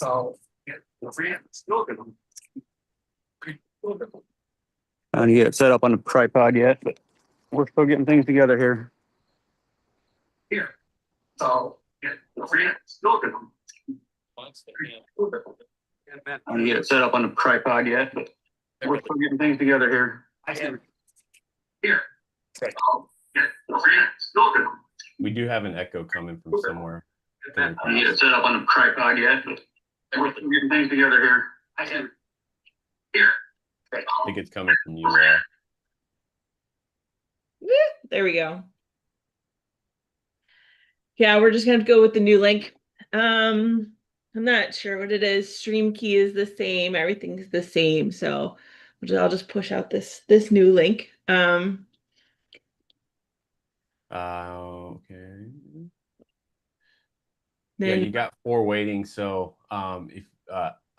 So I don't get it set up on the tripod yet, but we're still getting things together here. here. So I don't get it set up on the tripod yet, but we're still getting things together here. I have here. We do have an echo coming from somewhere. I don't get it set up on the tripod yet, but we're still getting things together here. I have here. I think it's coming from you. There we go. Yeah, we're just gonna go with the new link. I'm not sure what it is. Stream key is the same. Everything's the same. So I'll just push out this new link. Okay. Yeah, you got 4 waiting. So if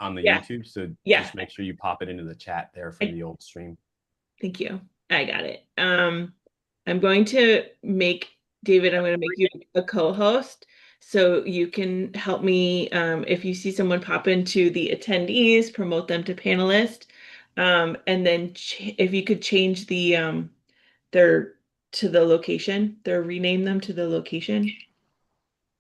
on the YouTube, so just make sure you pop it into the chat there for the old stream. Thank you. I got it. I'm going to make David, I'm going to make you a co-host so you can help me if you see someone pop into the attendees, promote them to panelist. And then if you could change the their to the location, rename them to the location.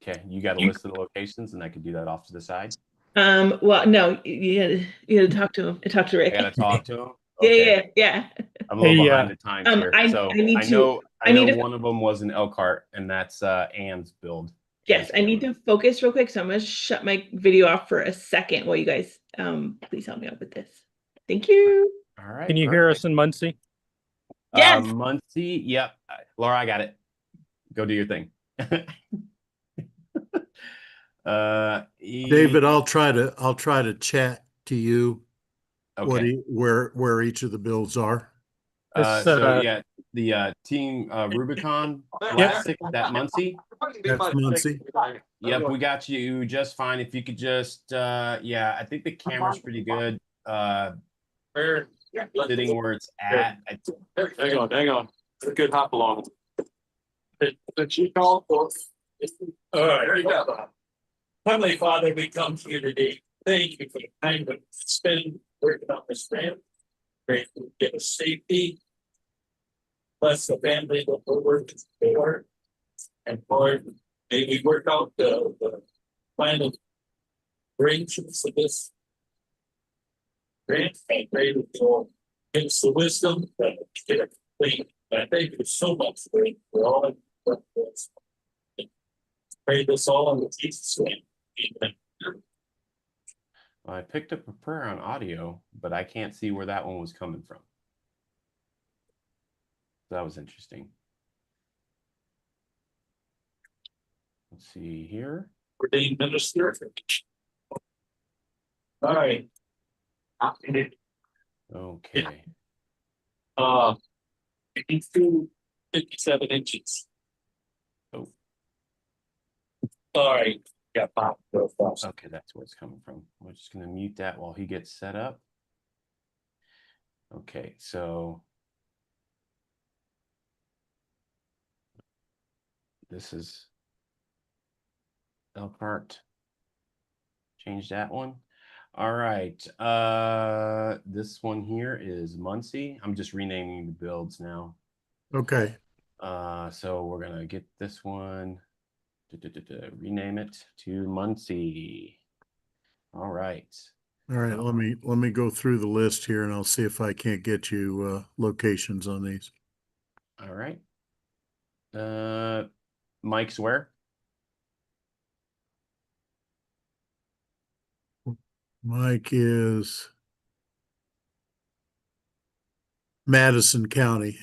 Okay, you got a list of the locations, and I could do that off to the side. Well, no, you gotta talk to him. Talk to Rick. I gotta talk to him. Okay. Yeah. I'm a little behind the times here. I know one of them was an Elkhart, and that's Anne's build. Yes, I need to focus real quick, so I'm gonna shut my video off for a second while you guys please help me out with this. Thank you. All right. Can you hear us in Muncie? Yes. Muncie. Yep. Laura, I got it. Go do your thing. David, I'll try to chat to you. Okay. Where each of the builds are. The team Rubicon Classic, that Muncie. That's Muncie. Yep, we got you just fine. If you could just I think the camera's pretty good. Sitting where it's at. Hang on. It's a good hop along. Did you call for? All right, here you go. Heavenly Father, we come to you today. Thank you for the time to spend working on this ramp. Pray to give us safety. Bless the family that we're working for. And Lord, may we work out the plan of arrangements of this grant. I pray that you'll give us the wisdom to get it complete. I thank you so much for all of this. Pray this all in Jesus' name. Amen. I picked up a prayer on audio, but I can't see where that one was coming from. That was interesting. Let's see here. Ordained minister. All right. Okay. 57 inches. Oh. All right. Yeah, pop. Okay, that's where it's coming from. We're just going to mute that while he gets set up. Okay, so this is Elkhart. Change that one. All right. This one here is Muncie. I'm just renaming the builds now. Okay. So we're gonna get this one. Rename it to Muncie. All right. All right. Let me go through the list here, and I'll see if I can't get you locations on these. All right. Mike's where? Mike is Madison County,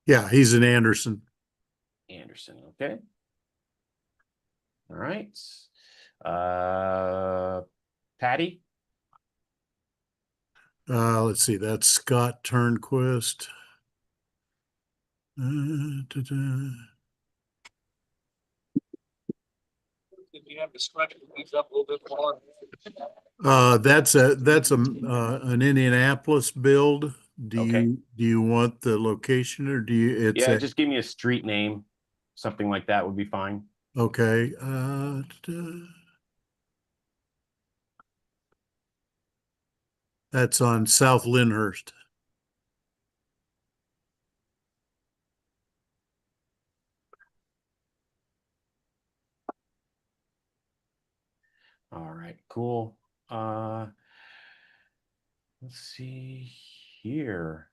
Yeah, he's in Anderson. Anderson, okay. All right. Patty? Let's see, that's Scott Turnquist. If you have to stretch things up a little bit more. That's an Indianapolis build. Do Okay. you want the location or do you, it's Yeah, a, just give me a street name. Something like that would be fine. okay, that's on South Lyndhurst. All right, cool. Let's see here.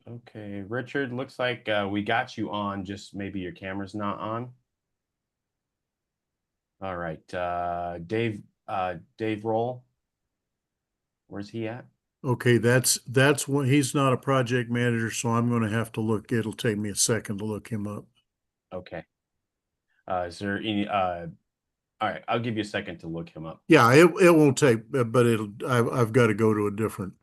Okay, Richard, looks like we got you on, just maybe your camera's not on. All right, Dave Roll, where's he at? Okay, that's when he's not a project manager, so I'm going to have to look. It'll take me a second to look him up. Okay. Is there any, all right, I'll give you a second to look him up. Yeah, it won't take, but I've got to go to a different.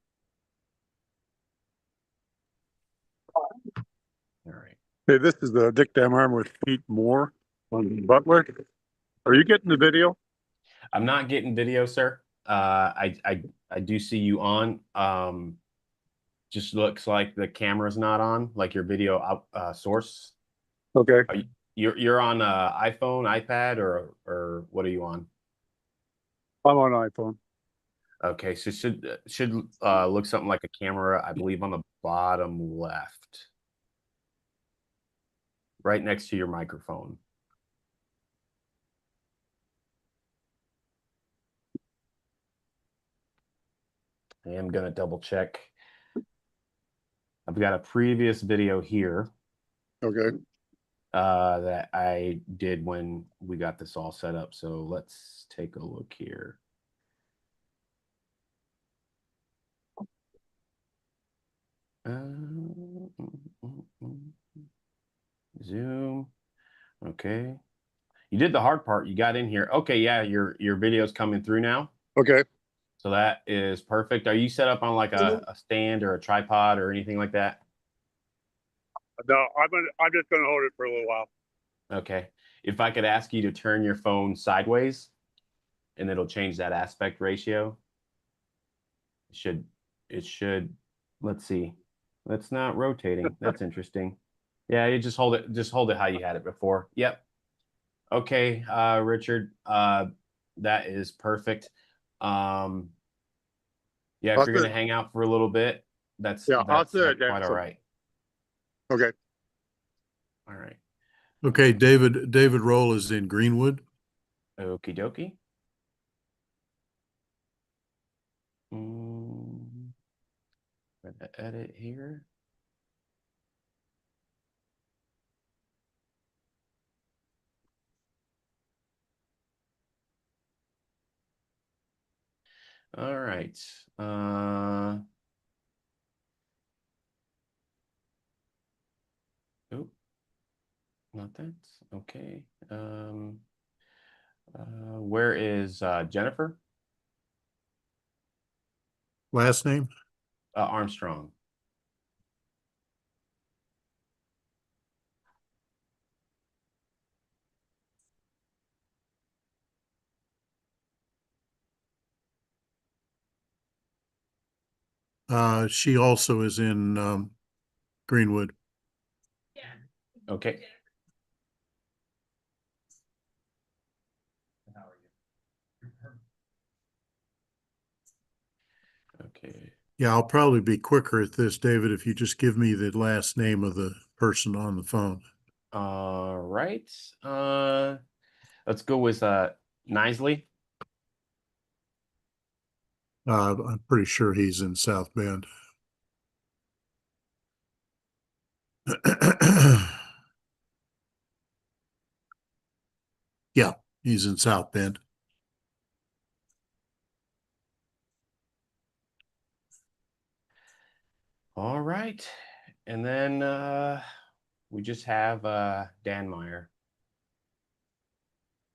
All right. Hey, this is Dick Damar with Pete Moore on Butler. Are you getting the video? I'm not getting video, sir. I do see you on. Just looks like the camera's not on, like your video source. Okay. Are you're on iPhone, iPad, or what are you on? I'm on iPhone. Okay, so should look something like a camera, I believe, on the bottom left, right next to your microphone. I am gonna double check. I've got a previous video here Okay. that I did when we got this all set up. So let's take a look here. Zoom. Okay. You did the hard part. You got in here. Okay, yeah, your video's coming through now. Okay. So that is perfect. Are you set up on like a stand or a tripod or anything like that? No, I'm just gonna hold it for a little while. Okay. If I could ask you to turn your phone sideways, and it'll change that aspect ratio. It should, let's see. That's not rotating. That's interesting. Yeah, you just hold it how you had it before. Yep. Okay, Richard, that is perfect. Yeah, if you're gonna hang out for a little bit, that's I'll sit it down. quite all right. Okay. All right. Okay, David Roll is in Greenwood. Okie dokie. Edit here. All right. Oh, not that. Okay. Where is Jennifer? Last name? Armstrong. She also is in Greenwood. Okay. Okay. Yeah, I'll probably be quicker at this, David, if you just give me the last name of the person on the phone. All right. Let's go with Nisley. I'm pretty sure he's in South Bend. Yeah, he's in South Bend. All right. And then we just have Dan Meyer.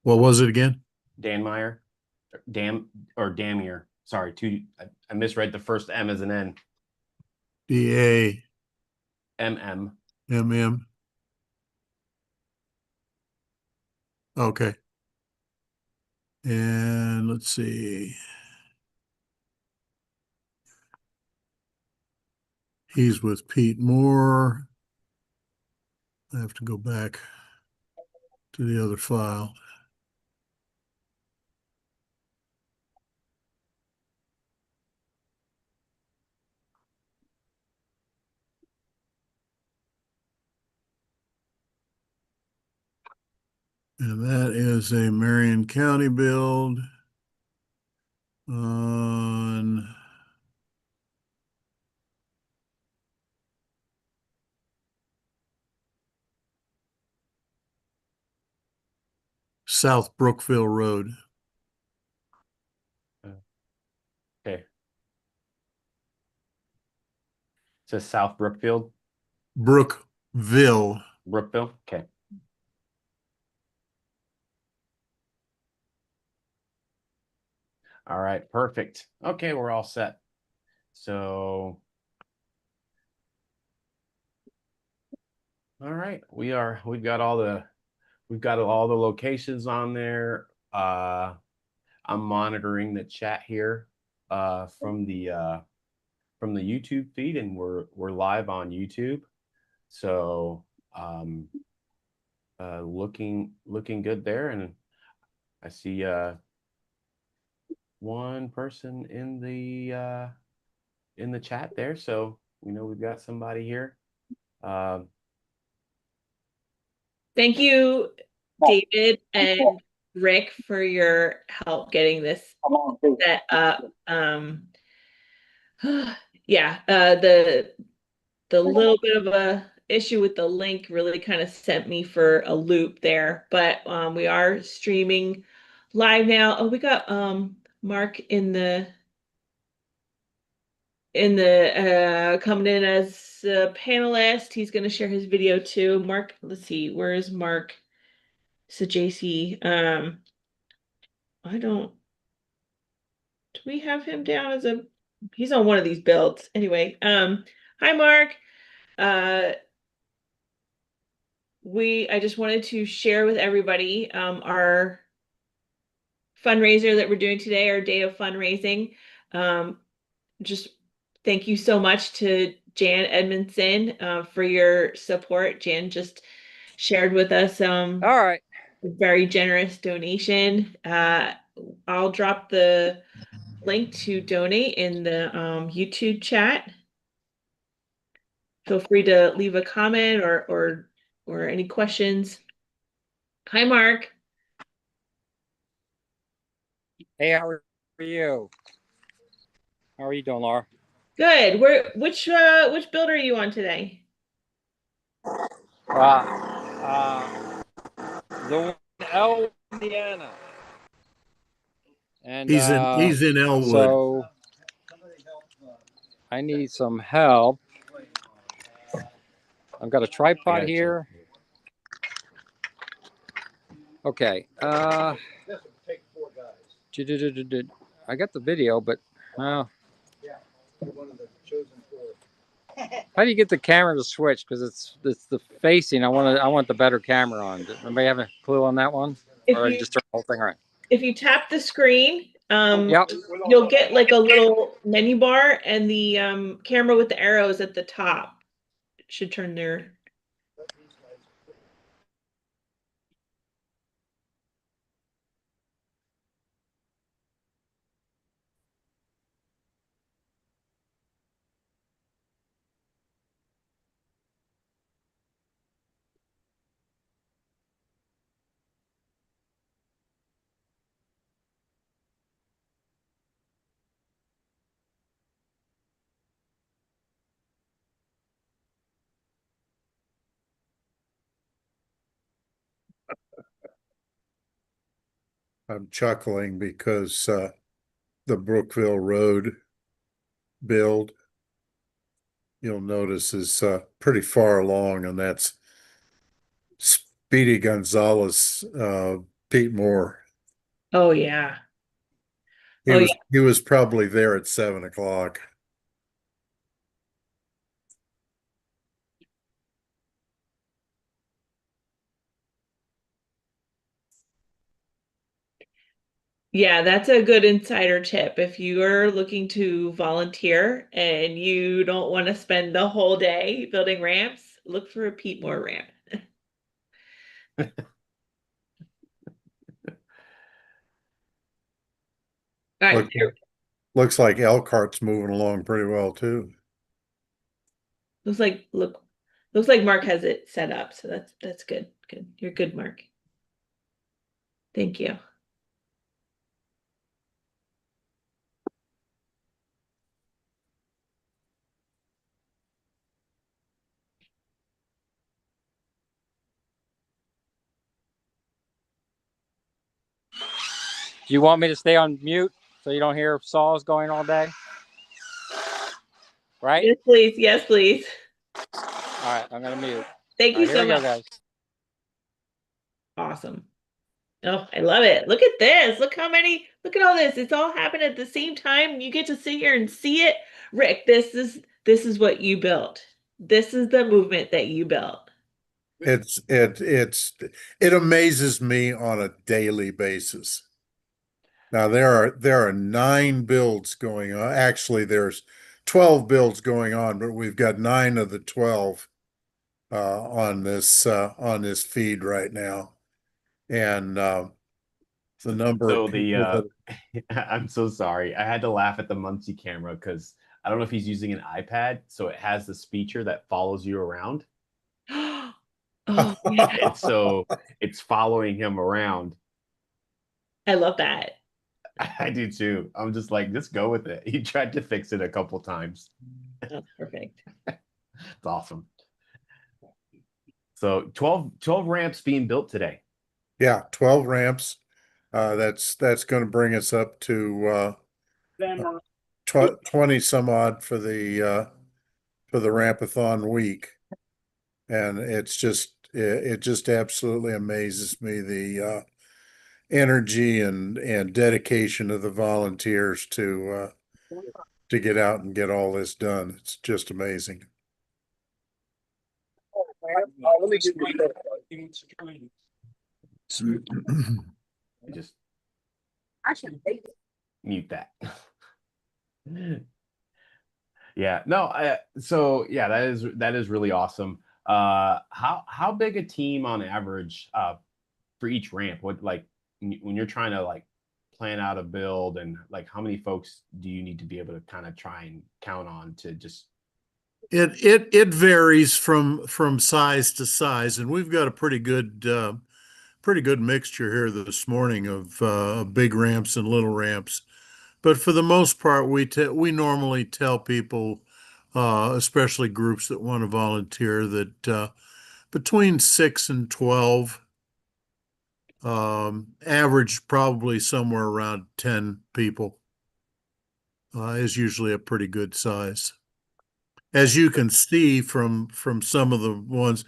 What was it again? Dan Meyer. Damier. Sorry, I misread the first M as an N. DAMM. MM. Okay. And let's see. He's with Pete Moore. I have to go back to the other file. And that is a Marion County build on South Brookville Road. Okay. It says South Brookfield, Brookville. Brookville. Okay. All right, perfect. Okay, we're all set. So, all right, we've got all the locations on there. I'm monitoring the chat here from the YouTube feed, and we're live on YouTube. So, looking good there, and I see one person in the chat there, so we've got somebody here. Thank you, David and Rick, for your help getting this set up. Yeah, the little bit of a issue with the link really kind of sent me for a loop there, but we are streaming live now. Oh, we got Mark in the coming in as a panelist. He's going to share his video too. Mark, let's see, where is Mark? So JC, I don't, do we have him down as a, he's on one of these builds. Anyway, hi Mark. I just wanted to share with everybody our fundraiser that we're doing today, our day of fundraising. Just thank you so much to Jan Edmondson for your support. Jan just shared with us All right. a very generous donation. I'll drop the link to donate in the YouTube chat. Feel free to leave a comment or any questions. Hi, Mark. Hey, how are you? How are you doing, Laura? Good. Which build are you on today? The one in Elwood, Indiana. And He's in Elwood. So I need some help. I've got a tripod here. Okay. I got the video, but how do you get the camera to switch? Because it's the facing. I want the better camera on. Does anybody have a clue on that one? Or I just turn the whole thing around. If you tap the screen, Yep. you'll get like a little menu bar, and the camera with the arrows at the top should turn there. I'm chuckling because the Brookville Road build, you'll notice, is pretty far along, and that's Speedy Gonzalez, Pete Moore. Oh yeah. He was probably there at 7 o'clock. Yeah, that's a good insider tip. If you are looking to volunteer and you don't want to spend the whole day building ramps, look for a Pete Moore ramp. All right. Look, looks like Elkhart's moving along pretty well too. Looks like looks like Mark has it set up, so that's good. Good. You're good, Mark. Thank you. Do you want me to stay on mute so you don't hear saws going all day? Right? Yes, please. Yes, please. All right, I'm gonna mute. Thank All you right, here so we go, much. guys. Awesome. Oh, I love it. Look at this. Look all this. It's all happening at the same time. You get to sit here and see it. Rick, this is what you built. This is the movement that you built. It amazes me on a daily basis. Now there are 9 builds going on. Actually, there's 12 builds going on, but we've got 9 of the 12 on this feed right now, and the number So of people that I'm so sorry. I had to laugh at the Muncie camera because I don't know if he's using an iPad, so it has this feature that follows you around. Oh, yeah. And so it's following him around. I love that. I do too. I'm just like, just go with it. He tried to fix it a couple times. That's perfect. It's awesome. So 12 ramps being built today. Yeah, 12 ramps. That's going to bring us up to 20 some odd for the Ramp-a-thon week. And it just absolutely amazes me the energy and dedication of the volunteers to get out and get all this done. It's just amazing. Just mute that. Yeah, no, so yeah, that is really awesome. How big a team on average for each ramp? What, like, when you're trying to like plan out a build, and like how many folks do you need to be able to kind of try and count on to just It varies from size to size, and we've got a pretty good mixture here this morning of big ramps and little ramps. But for the most part, we normally tell people, especially groups that want to volunteer, that between 6 and 12, average probably somewhere around 10 people, is usually a pretty good size. As you can see from some of the ones,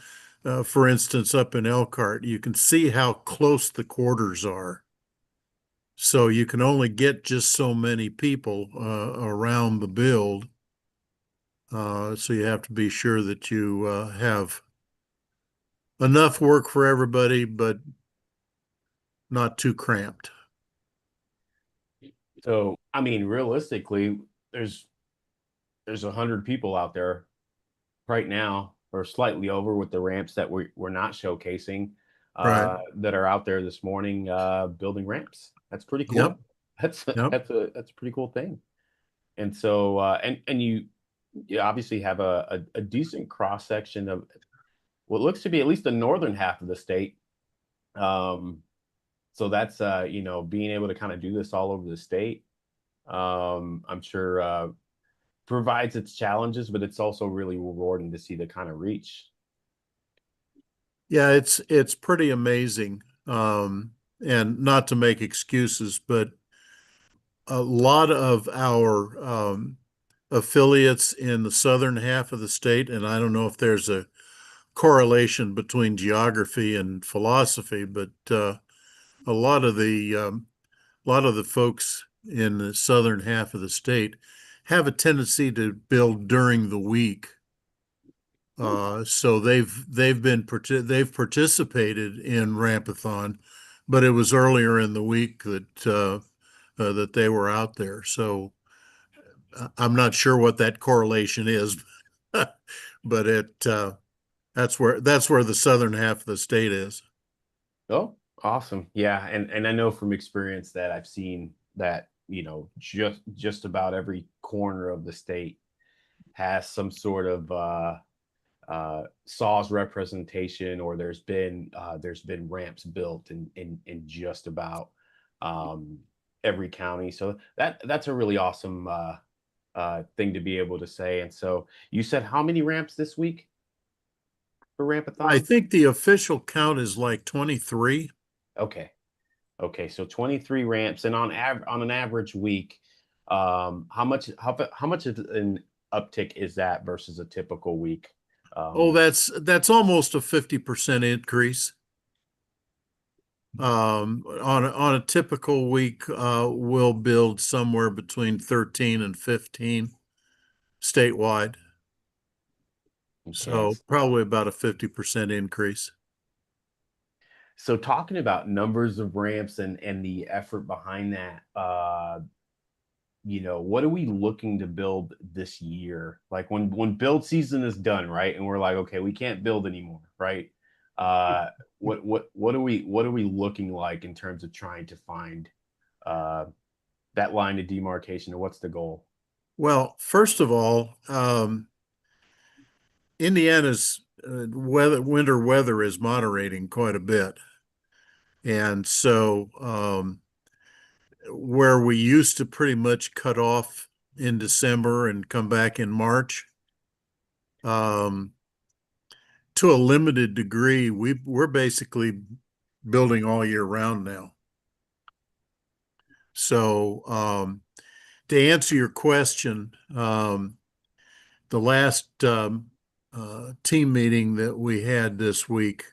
for instance, up in Elkhart, you can see how close the quarters are. So you can only get just so many people around the build. So you have to be sure that you have enough work for everybody, but not too cramped. so I mean, realistically, there's 100 people out there right now, or slightly over, with the ramps that we're not showcasing, Right. that are out there this morning building ramps. That's pretty cool. Yep. That's Yep. that's a pretty cool thing. And so and you obviously have a decent cross section of what looks to be at least the northern half of the state. So that's being able to kind of do this all over the state. I'm sure provides its challenges, but it's also really rewarding to see the kind of reach. Yeah, it's pretty amazing. And not to make excuses, but a lot of our affiliates in the southern half of the state, and I don't know if there's a correlation between geography and philosophy, but a lot of the folks in the southern half of the state have a tendency to build during the week. So they've participated in Ramp-a-thon, but it was earlier in the week that that they were out there. So I'm not sure what that correlation is, but that's where the southern half of the state is. Oh, awesome. Yeah. And I know from experience that I've seen that, just about every corner of the state has some sort of saws representation, or there's been ramps built in just about every county. So that's a really awesome thing to be able to say. And so you said how many ramps this week for I Ramp-a-thon? think the official count is like 23. Okay. Okay, so 23 ramps, and on an average week, how much of an uptick is that versus a typical week? Oh, Um, that's almost a 50% increase. On a typical week, we'll build somewhere between 13 and 15 statewide. okay. So probably about a 50% increase. So talking about numbers of ramps and the effort behind that, what are we looking to build this year? Like when build season is done, right? And we're like, okay, we can't build anymore, right? Uh, what are we looking like in terms of trying to find uh, that line of demarcation, or what's the goal? Well, first of all, Indiana's winter weather is moderating quite a bit. And so, where we used to pretty much cut off in December and come back in March, um, to a limited degree, we're basically building all year round now. So, to answer your question, the last team meeting that we had this week,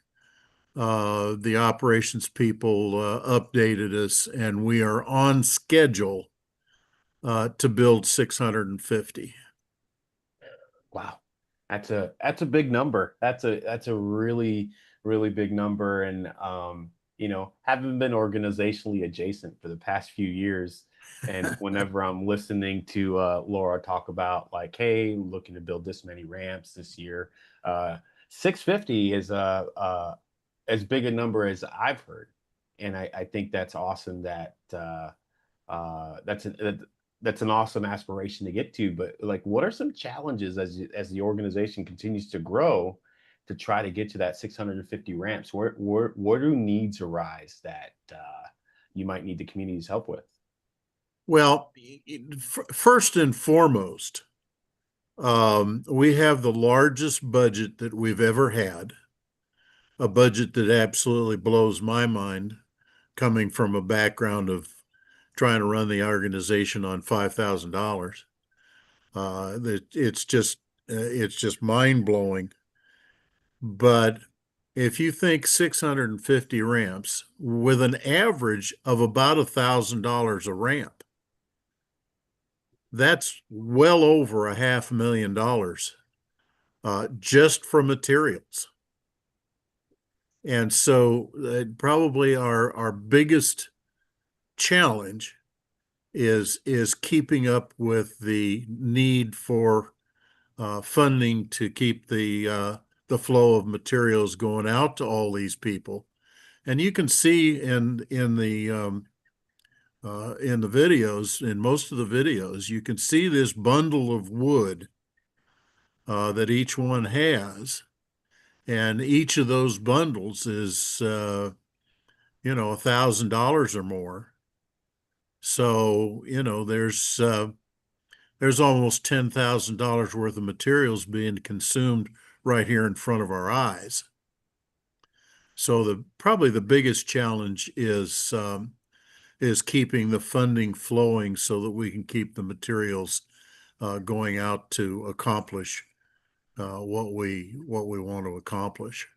the operations people updated us, and we are on schedule to build 650. Wow, that's a big number. That's a really really big number, and having been organizationally adjacent for the past few years, and whenever I'm listening to Laura talk about like, hey, looking to build this many ramps this year, uh, 650 is as big a number as I've heard, and I think that's awesome. That's an awesome aspiration to get to. But like, what are some challenges as the organization continues to grow to try to get to that 650 ramps? Where do needs arise that you might need the community's help with? Well, first and foremost, we have the largest budget that we've ever had, a budget that absolutely blows my mind, coming from a background of trying to run the organization on $5,000. It's just mind blowing. But if you think 650 ramps with an average of about $1,000 a ramp, that's well over $500,000 just for materials. And so probably our biggest challenge is keeping up with the need for funding to keep the flow of materials going out to all these people. And you can see in the videos, in most of the videos, you can see this bundle of wood that each one has, and each of those bundles is $1,000 or more. So there's almost $10,000 worth of materials being consumed right here in front of our eyes. So probably the biggest challenge is keeping the funding flowing so that we can keep the materials going out to accomplish what we want to accomplish.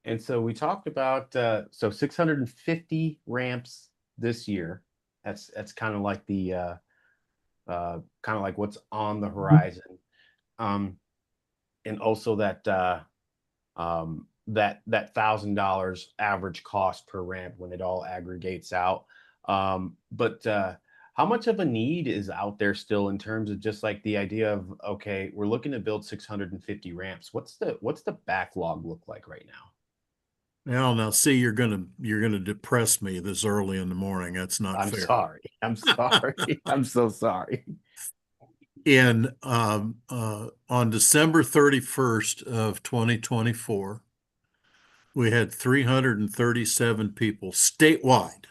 And so we talked about 650 ramps this year. That's kind of like the kind of like what's on the horizon, and also that $1,000 average cost per ramp when it all aggregates out. But how much of a need is out there still in terms of just like the idea of, okay, we're looking to build 650 ramps. What's the backlog look like right now? Well, now see, you're gonna depress me this early in the morning. That's not I'm fair. sorry. I'm sorry. I'm so sorry. On December 31st of 2024, we had 337 people statewide.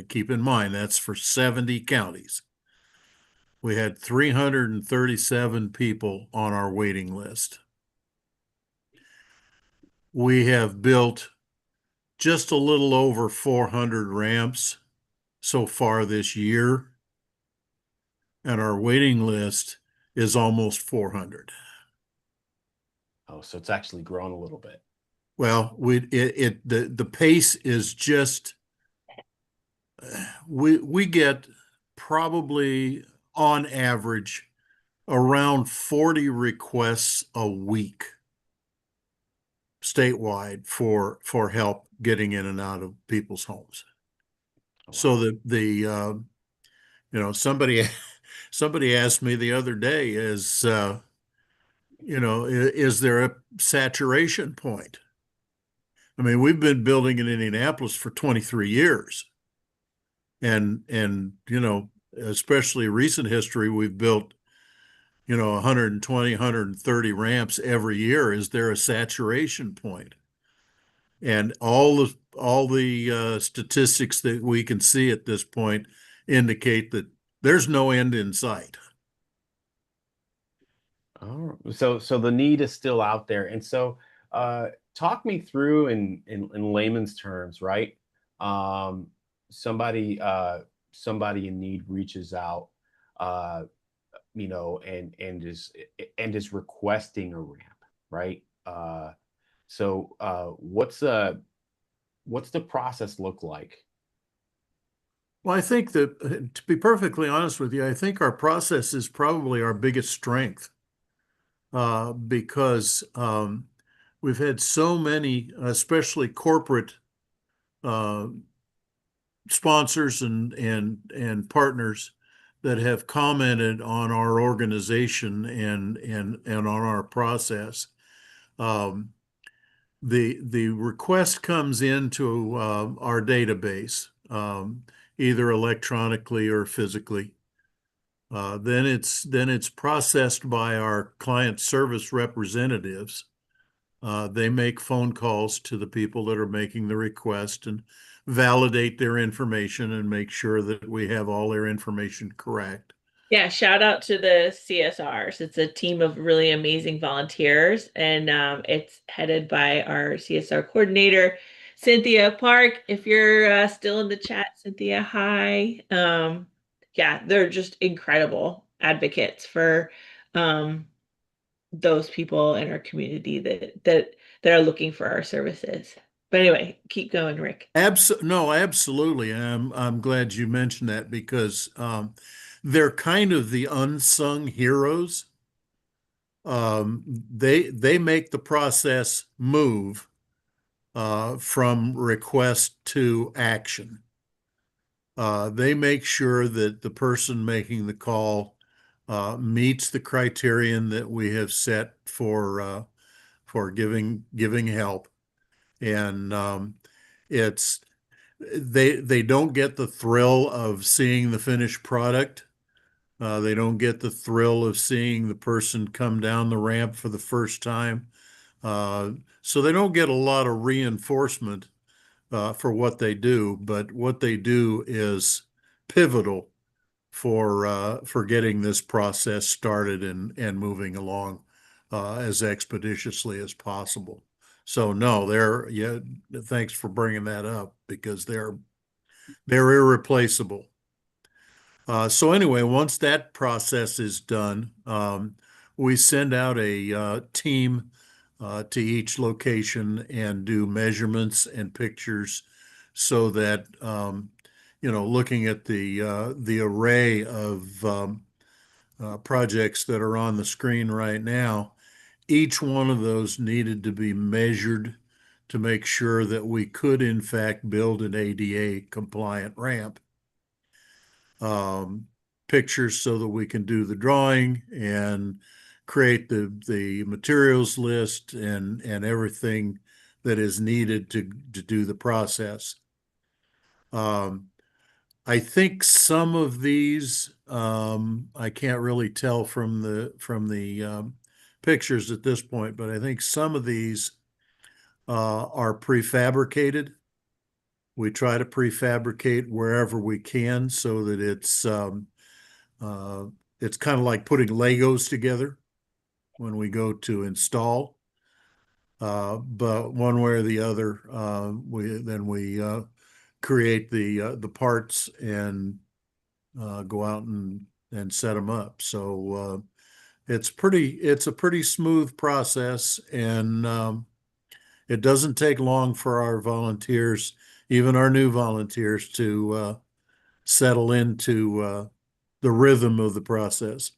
Keep in mind, that's for 70 counties. We had 337 people on our waiting list. We have built just a little over 400 ramps so far this year, and our waiting list is almost 400. Oh, so it's actually grown a little bit. Well, the pace is just we get probably on average around 40 requests a week statewide for help getting in and out of people's homes. Wow. So somebody asked me the other day, is there a saturation point? I mean, we've been building in Indianapolis for 23 years. And especially recent history, we've built 120, 130 ramps every year. Is there a saturation point? And all the statistics that we can see at this point indicate that there's no end in sight. Oh, so the need is still out there. And so talk me through in layman's terms, right? Um, somebody somebody in need reaches out, uh, and is requesting a ramp, right? So what's the process look like? Well, I think that, to be perfectly honest with you, I think our process is probably our biggest strength, because we've had so many, especially corporate uh, sponsors and partners that have commented on our organization and on our process. Um, the request comes into our database, either electronically or physically. Then it's processed by our client service representatives. They make phone calls to the people that are making the request and validate their information and make sure that we have all their information correct. Yeah, shout out to the CSRs. It's a team of really amazing volunteers, and it's headed by our CSR coordinator, Cynthia Park. If you're still in the chat, Cynthia, hi. Yeah, they're just incredible advocates for those people in our community that are looking for our services. But anyway, keep going, Rick. No, absolutely. I'm glad you mentioned that because they're kind of the unsung heroes. They make the process move from request to action. They make sure that the person making the call meets the criterion that we have set for giving help, and it's they don't get the thrill of seeing the finished product. They don't get the thrill of seeing the person come down the ramp for the first time. So they don't get a lot of reinforcement for what they do, but what they do is pivotal for getting this process started and moving along as expeditiously as possible. So no, yeah. Thanks for bringing that up because they're irreplaceable. So anyway, once that process is done, we send out a team to each location and do measurements and pictures so that looking at the array of projects that are on the screen right now, each one of those needed to be measured to make sure that we could in fact build an ADA compliant ramp. Pictures so that we can do the drawing and create the materials list and everything that is needed to do the process. I think some of these, I can't really tell from the pictures at this point, but I think some of these are prefabricated. We try to prefabricate wherever we can so that it's kind of like putting Legos together when we go to install. But one way or the other, we create the parts and go out and set them up. So it's a pretty smooth process, and it doesn't take long for our volunteers, even our new volunteers, to settle into the rhythm of the process.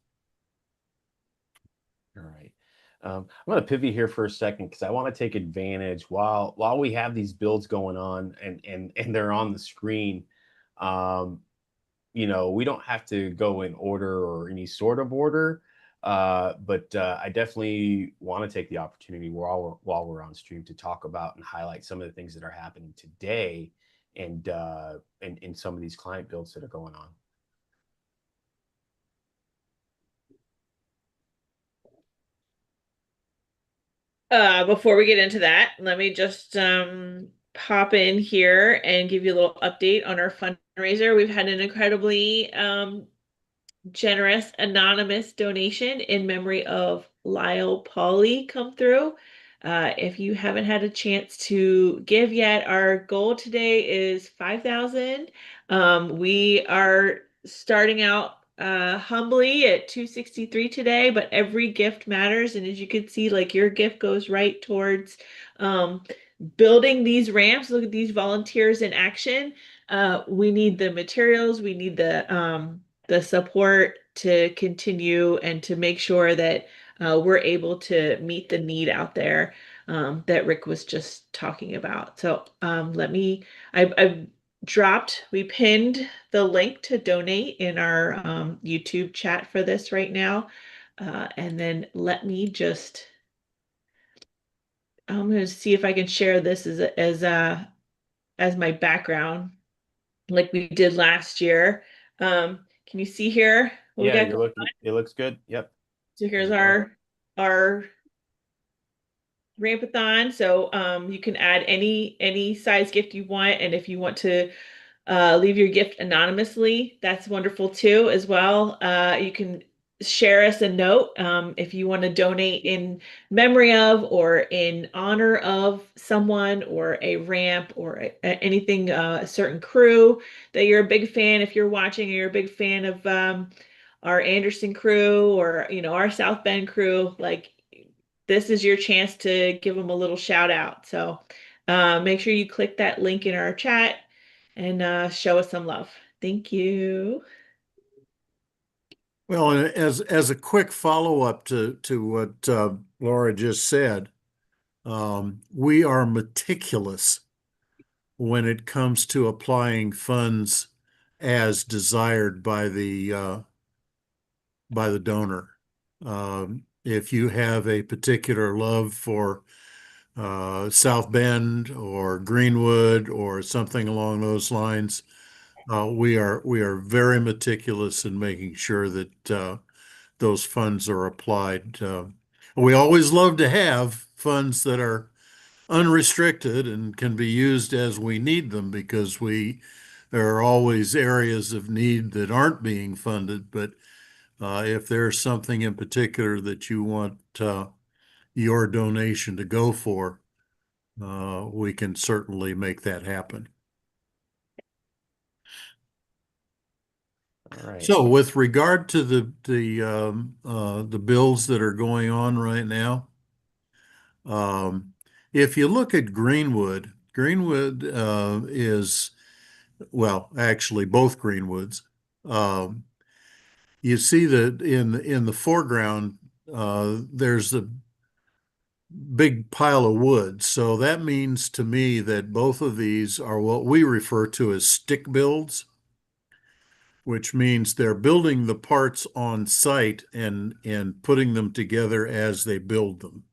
All right. I'm going to pivot here for a second because I want to take advantage while we have these builds going on and they're on the screen. We don't have to go in order or any sort of order, but I definitely want to take the opportunity while we're on stream to talk about and highlight some of the things that are happening today and some of these client builds that are going on. Before we get into that, let me just pop in here and give you a little update on our fundraiser. We've had an incredibly generous anonymous donation in memory of Lyle Pauly come through. If you haven't had a chance to give yet, our goal today is 5,000. We are starting out humbly at 263 today, but every gift matters. And as you can see, like your gift goes right towards building these ramps. Look at these volunteers in action. We need the materials, we need the support to continue and to make sure that we're able to meet the need out there that Rick was just talking about. So I've we pinned the link to donate in our YouTube chat for this right now. And then let me just, I'm going to see if I can share this as my background like we did last year. Can you see here? Yeah, it looks good. Yep. So here's our Ramp-a-thon. So you can add any size gift you want, and if you want to leave your gift anonymously, that's wonderful too as well. You can share us a note if you want to donate in memory of or in honor of someone or a ramp or anything, a certain crew that you're a big fan. If you're watching and you're a big fan of our Anderson crew or our South Bend crew, like this is your chance to give them a little shout out. So make sure you click that link in our chat and show us some love. Thank you. Well, and as a quick follow-up to what Laura just said, we are meticulous when it comes to applying funds as desired by the donor. If you have a particular love for South Bend or Greenwood or something along those lines, we are very meticulous in making sure that those funds are applied. We always love to have funds that are unrestricted and can be used as we need them because there are always areas of need that aren't being funded. But if there's something in particular that you want your donation to go for, we can certainly make that happen. All right. So with regard to the bills that are going on right now, if you look at Greenwood is, well, actually both Greenwoods. You see that in the foreground, there's big pile of wood. So that means to me that both of these are what we refer to as stick builds, which means they're building the parts on site and putting them together as they build them.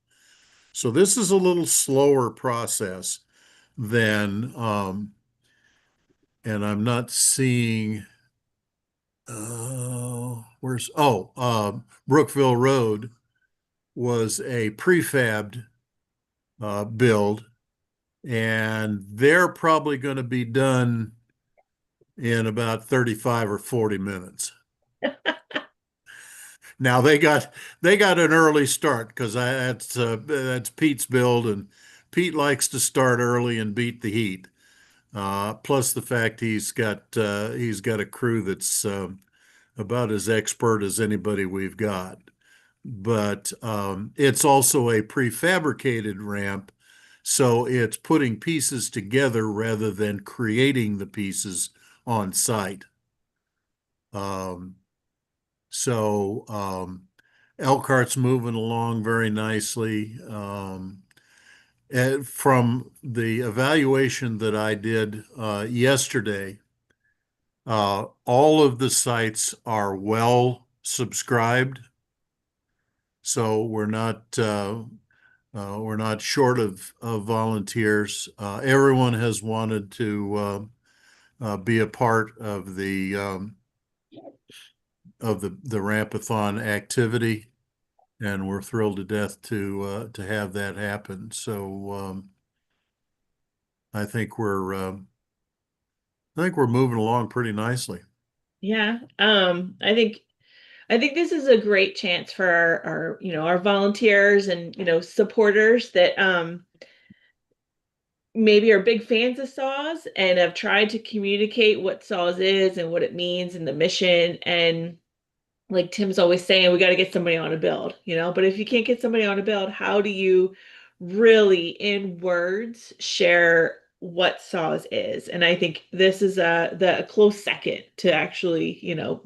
So this is a little slower process than, and I'm not seeing, Brookville Road was a prefabbed build, and they're probably going to be done in about 35 or 40 minutes. Now they got an early start because that's Pete's build, and Pete likes to start early and beat the heat. Plus the fact he's got a crew that's about as expert as anybody we've got. But it's also a prefabricated ramp, so it's putting pieces together rather than creating the pieces on site. So Elkhart's moving along very nicely. And from the evaluation that I did yesterday, all of the sites are well subscribed, so we're not short of volunteers. Everyone has wanted to be a part of the Ramp-a-thon activity, and we're thrilled to death to have that happen. So I think we're moving along pretty nicely. Yeah. I think this is a great chance for our volunteers and, supporters that maybe are big fans of SAWS and have tried to communicate what SAWS is and what it means and the mission. And like Tim's always saying, we got to get somebody on a build. But if you can't get somebody on a build, how do you really, in words, share what SAWS is? And I think this is a close second to actually,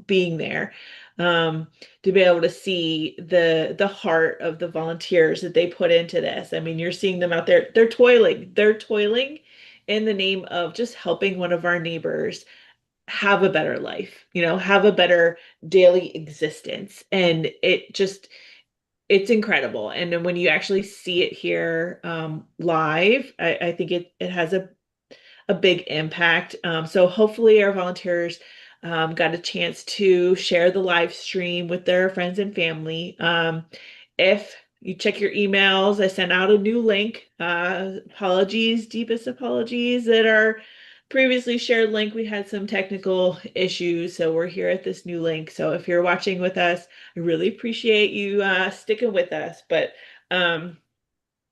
being there. To be able to see the heart of the volunteers that they put into this. I mean, you're seeing them out there, they're toiling. They're toiling in the name of just helping one of our neighbors have a better life, have a better daily existence. And it's incredible. And then when you actually see it here live, I think it has a big impact. So hopefully our volunteers got a chance to share the live stream with their friends and family. If you check your emails, I sent out a new link. Apologies, deepest apologies that our previously shared link, we had some technical issues, so we're here at this new link. So if you're watching with us, I really appreciate you sticking with us. But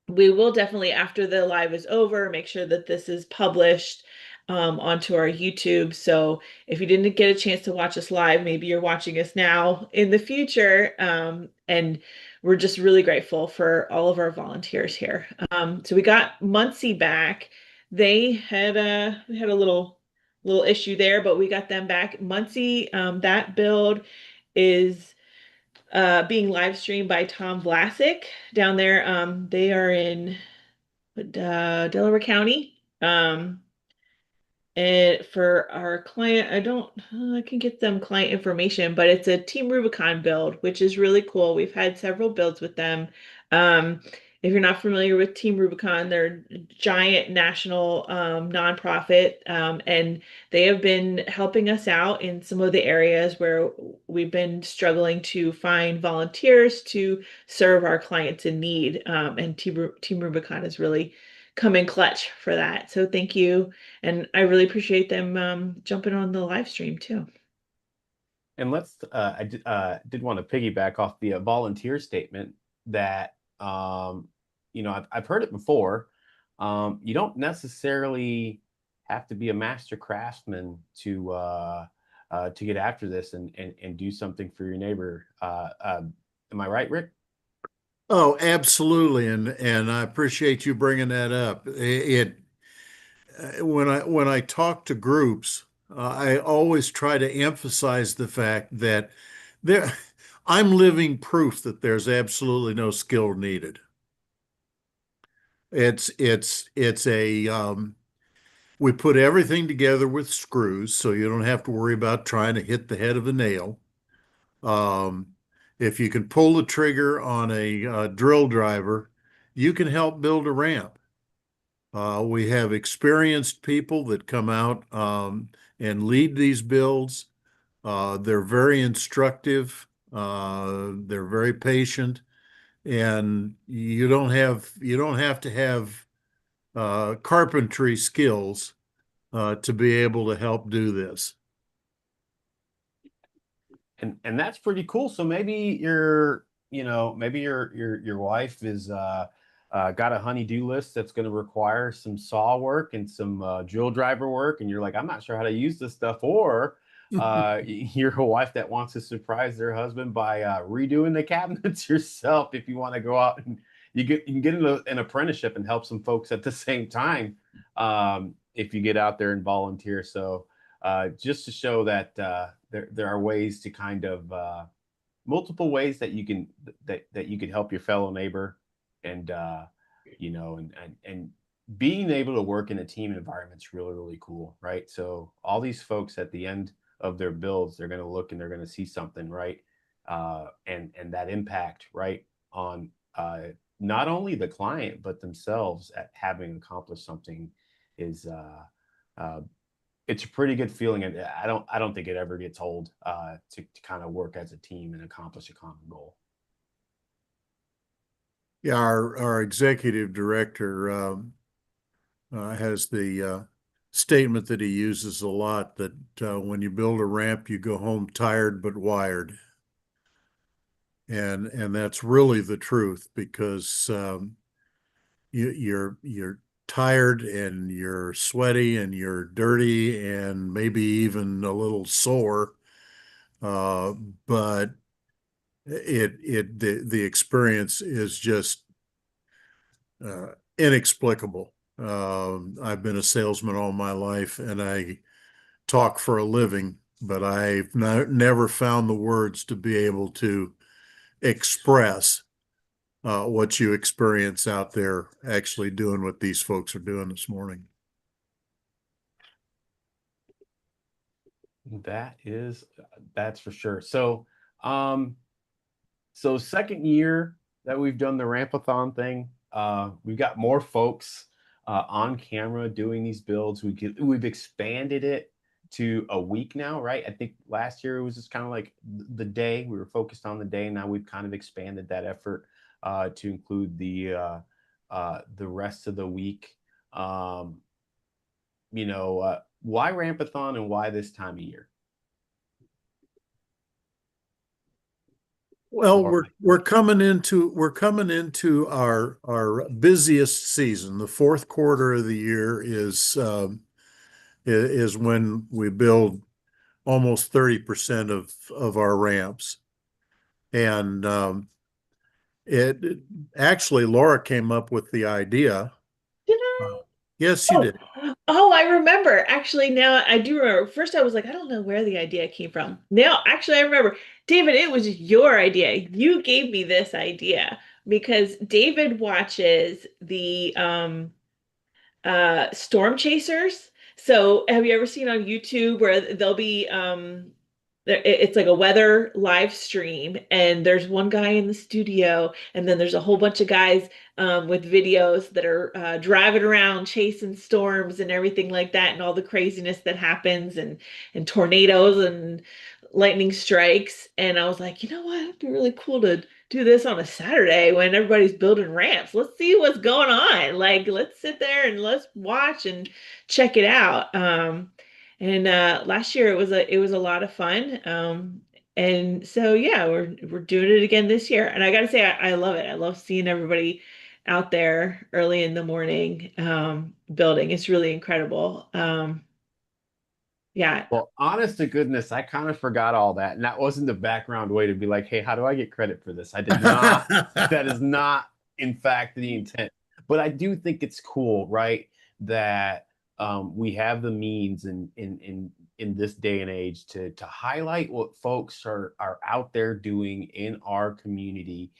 we will definitely, after the live is over, make sure that this is published onto our YouTube. So if you didn't get a chance to watch us live, maybe you're watching us now in the future. And we're just really grateful for all of our volunteers here. So we got Muncie back. They had a little issue there, but we got them back. Muncie, that build is being live streamed by Tom Vlasic down there. They are in Delaware County. And for our client, I can get them client information, but it's a Team Rubicon build, which is really cool. We've had several builds with them. If you're not familiar with Team Rubicon, they're a giant national nonprofit, and they have been helping us out in some of the areas where we've been struggling to find volunteers to serve our clients in need. And Team Rubicon has really come in clutch for that. So thank you. And I really appreciate them jumping on the live stream too. And I did want to piggyback off the volunteer statement that, I've heard it before. You don't necessarily have to be a master craftsman to get after this and do something for your neighbor. Am I right, Rick? Oh, absolutely, and I appreciate you bringing that up. When I talk to groups, I always try to emphasize the fact that there, I'm living proof that there's absolutely no skill needed. It's a we put everything together with screws, so you don't have to worry about trying to hit the head of a nail. Um, if you can pull the trigger on a drill driver, you can help build a ramp. We have experienced people that come out and lead these builds. They're very instructive. They're very patient, and you don't have to have carpentry skills to be able to help do this. And that's pretty cool. So maybe your maybe your wife is got a honey-do list that's going to require some saw work and some drill driver work, and you're like, I'm not sure how to use this stuff. Or you're a wife that wants to surprise their husband by redoing the cabinets yourself. If you want to go out and you can get an apprenticeship and help some folks at the same time, if you get out there and volunteer. So just to show that there are ways to kind of multiple ways that you can that you can help your fellow neighbor, and and being able to work in a team environment is really, really cool, right? So all these folks at the end of their builds, they're going to look and they're going to see something, right? And that impact, right, on not only the client but themselves at having accomplished something is it's a pretty good feeling, and I don't think it ever gets old to kind of work as a team and accomplish a common goal. Yeah, our executive director has the statement that he uses a lot, that when you build a ramp, you go home tired but wired, and that's really the truth, because you're tired and you're sweaty and you're dirty and maybe even a little sore, but the experience is just inexplicable. I've been a salesman all my life, and I talk for a living, but I've never found the words to be able to express what you experience out there actually doing what these folks are doing this morning. That's for sure. So so second year that we've done the Ramp-a-thon thing, we've got more folks on camera doing these builds. We've expanded it to a week now, right? I think last year it was just kind of like the day. We were focused on the day. Now we've kind of expanded that effort to include the rest of the week. Why Ramp-a-thon and why this time of year? Well, we're coming into our busiest season. The fourth quarter of the year is when we build almost 30% of our ramps, and it actually, Laura came up with the idea. Did I? Yes, you did. Oh, I remember. Actually, now I do remember. First, I was like, I don't know where the idea came from. Now, actually, I remember. David, it was your idea. You gave me this idea because David watches the storm chasers. So have you ever seen on YouTube where they'll be it's like a weather live stream, and there's one guy in the studio, and then there's a whole bunch of guys with videos that are driving around chasing storms and everything like that, and all the craziness that happens, and tornadoes and lightning strikes. And I was like, you know what? It'd be really cool to do this on a Saturday when everybody's building ramps. Let's see what's going on. Like, let's sit there and let's watch and check it out. And last year it was a lot of fun. And so yeah, we're doing it again this year. And I gotta say, I love it. I love seeing everybody out there early in the morning building. It's really incredible. Yeah. Well, honest to goodness, I kind of forgot all that. And that wasn't the background way to be like, hey, how do I get credit for this? I did not. That is not, in fact, the intent. But I do think it's cool, right? That we have the means in this day and age to highlight what folks are out there doing in our community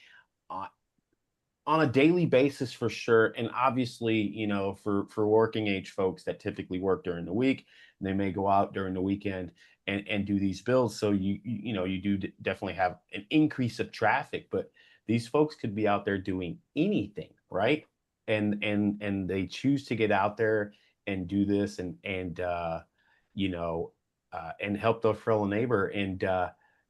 on a daily basis for sure. And obviously, for working age folks that typically work during the week, they may go out during the weekend and do these builds. So you do definitely have an increase of traffic, but these folks could be out there doing anything, right? And they choose to get out there and do this you know and help their fellow neighbor. And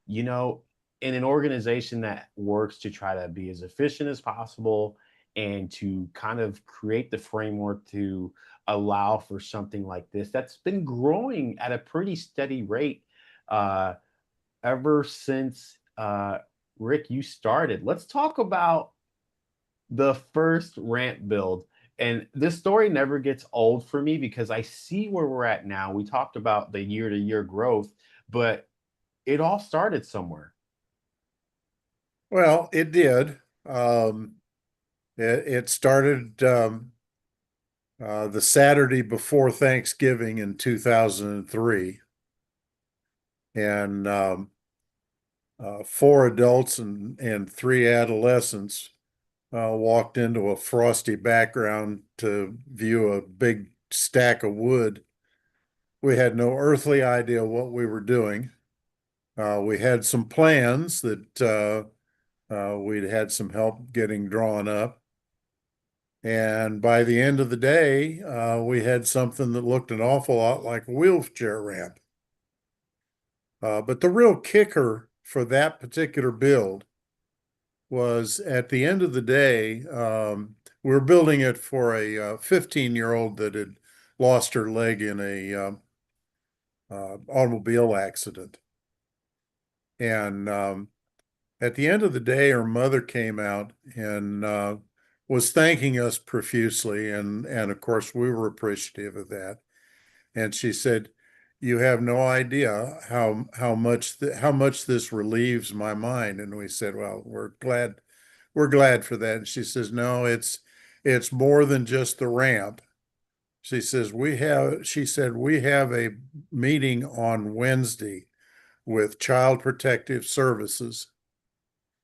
you know in an organization that works to try to be as efficient as possible and to kind of create the framework to allow for something like this that's been growing at a pretty steady rate uh, ever since Rick, you started. Let's talk about the first ramp build. And this story never gets old for me because I see where we're at now. We talked about the year to year growth, but it all started somewhere. Well, it did. It started the Saturday before Thanksgiving in 2003. And four adults and three adolescents walked into a frosty background to view a big stack of wood. We had no earthly idea what we were doing. We had some plans that we'd had some help getting drawn up. And by the end of the day, we had something that looked an awful lot like a wheelchair ramp. But the real kicker for that particular build was at the end of the day, we were building it for a 15-year-old that had lost her leg in a automobile accident. And at the end of the day, her mother came out and was thanking us profusely. And of course, we were appreciative of that. And she said, "You have no idea how much this relieves my mind." And we said, "Well, we're glad for that." And she says, "No, it's more than just the ramp." She said, "We have a meeting on Wednesday with Child Protective Services,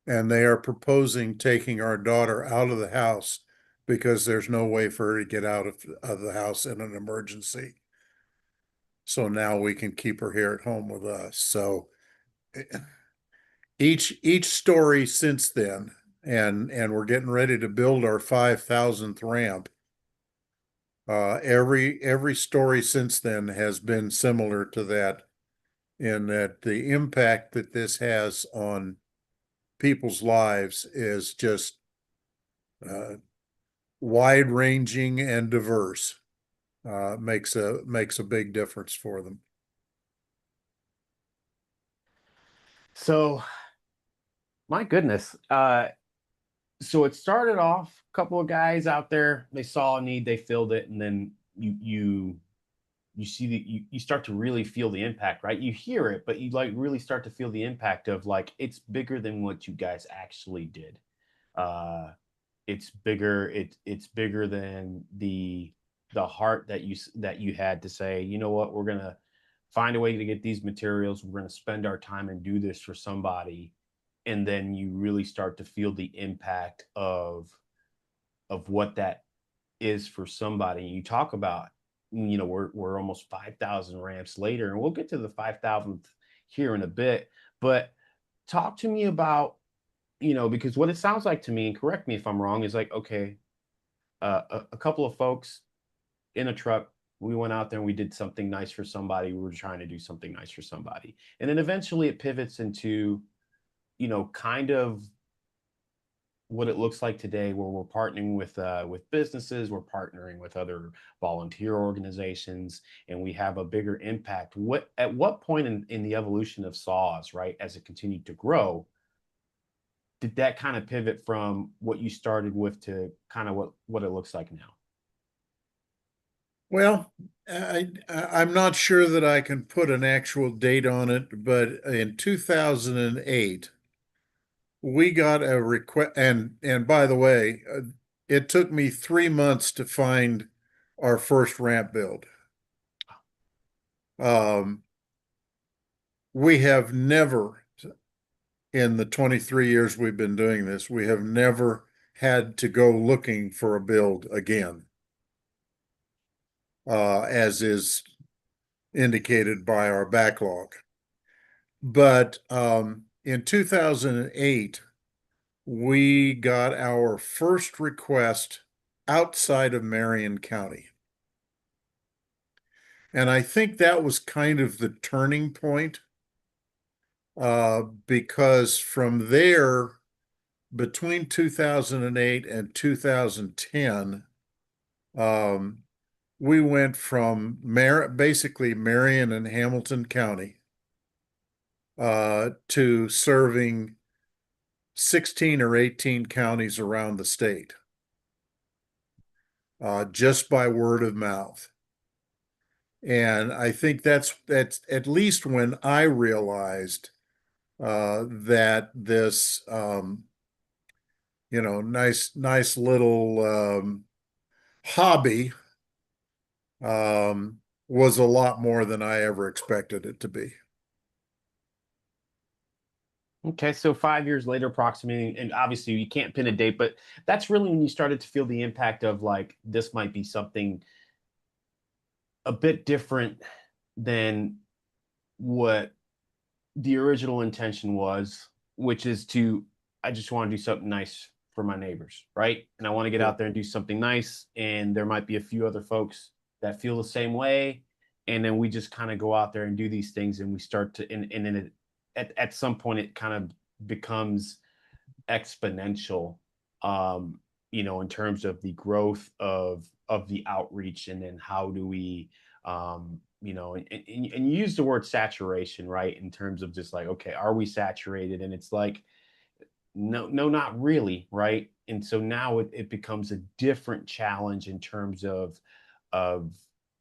and they are proposing taking our daughter out of the house because there's no way for her to get out of the house in an emergency. So now we can keep her here at home with us." So each story since then, and we're getting ready to build our 5,000th ramp. Every story since then has been similar to that, in that the impact that this has on people's lives is just wide ranging and diverse. Makes a big difference for them. So, my goodness. So it started off a couple of guys out there, they saw a need, they filled it, and then you see you start to really feel the impact, right? You hear it, but you like really start to feel the impact of like it's bigger than what you guys actually did. Uh it's bigger, it's bigger than the heart that you had to say, you know what, we're gonna find a way to get these materials, we're gonna spend our time and do this for somebody. And then you really start to feel the impact of what that is for somebody. You talk about, we're almost 5,000 ramps later, and we'll get to the 5,000th here in a bit. But talk to me about, because what it sounds like to me, and correct me if I'm wrong, is like, okay, a couple of folks in a truck, we went out there and we did something nice for somebody. We were trying to do something nice for somebody. And then eventually it pivots into, kind of what it looks like today, where we're partnering with businesses, we're partnering with other volunteer organizations, and we have a bigger impact. At what point in the evolution of saws, right, as it continued to grow, did that kind of pivot from what you started with to kind of what it looks like now? Well, I'm not sure that I can put an actual date on it, but in 2008, we got a request, and by the way, it took me 3 months to find our first ramp build. We have never, in the 23 years we've been doing this, we have never had to go looking for a build again, as is indicated by our backlog. But in 2008, we got our first request outside of Marion County. And I think that was kind of the turning point, because from there, between 2008 and 2010, we went from basically Marion and Hamilton County to serving 16 or 18 counties around the state, just by word of mouth. And I think that's at least when I realized that this nice little hobby was a lot more than I ever expected it to be. Okay, so 5 years later, approximately, and obviously you can't pin a date, but that's really when you started to feel the impact of like this might be something a bit different than what the original intention was, which is I just want to do something nice for my neighbors, right? And I want to get out there and do something nice. And there might be a few other folks that feel the same way. And then we just kind of go out there and do these things, and we start to, and then at some point it kind of becomes exponential, in terms of the growth of the outreach. And then how do we, and you use the word saturation, right? In terms of just like, okay, are we saturated? And it's like, no, not really, right? And so now it becomes a different challenge in terms of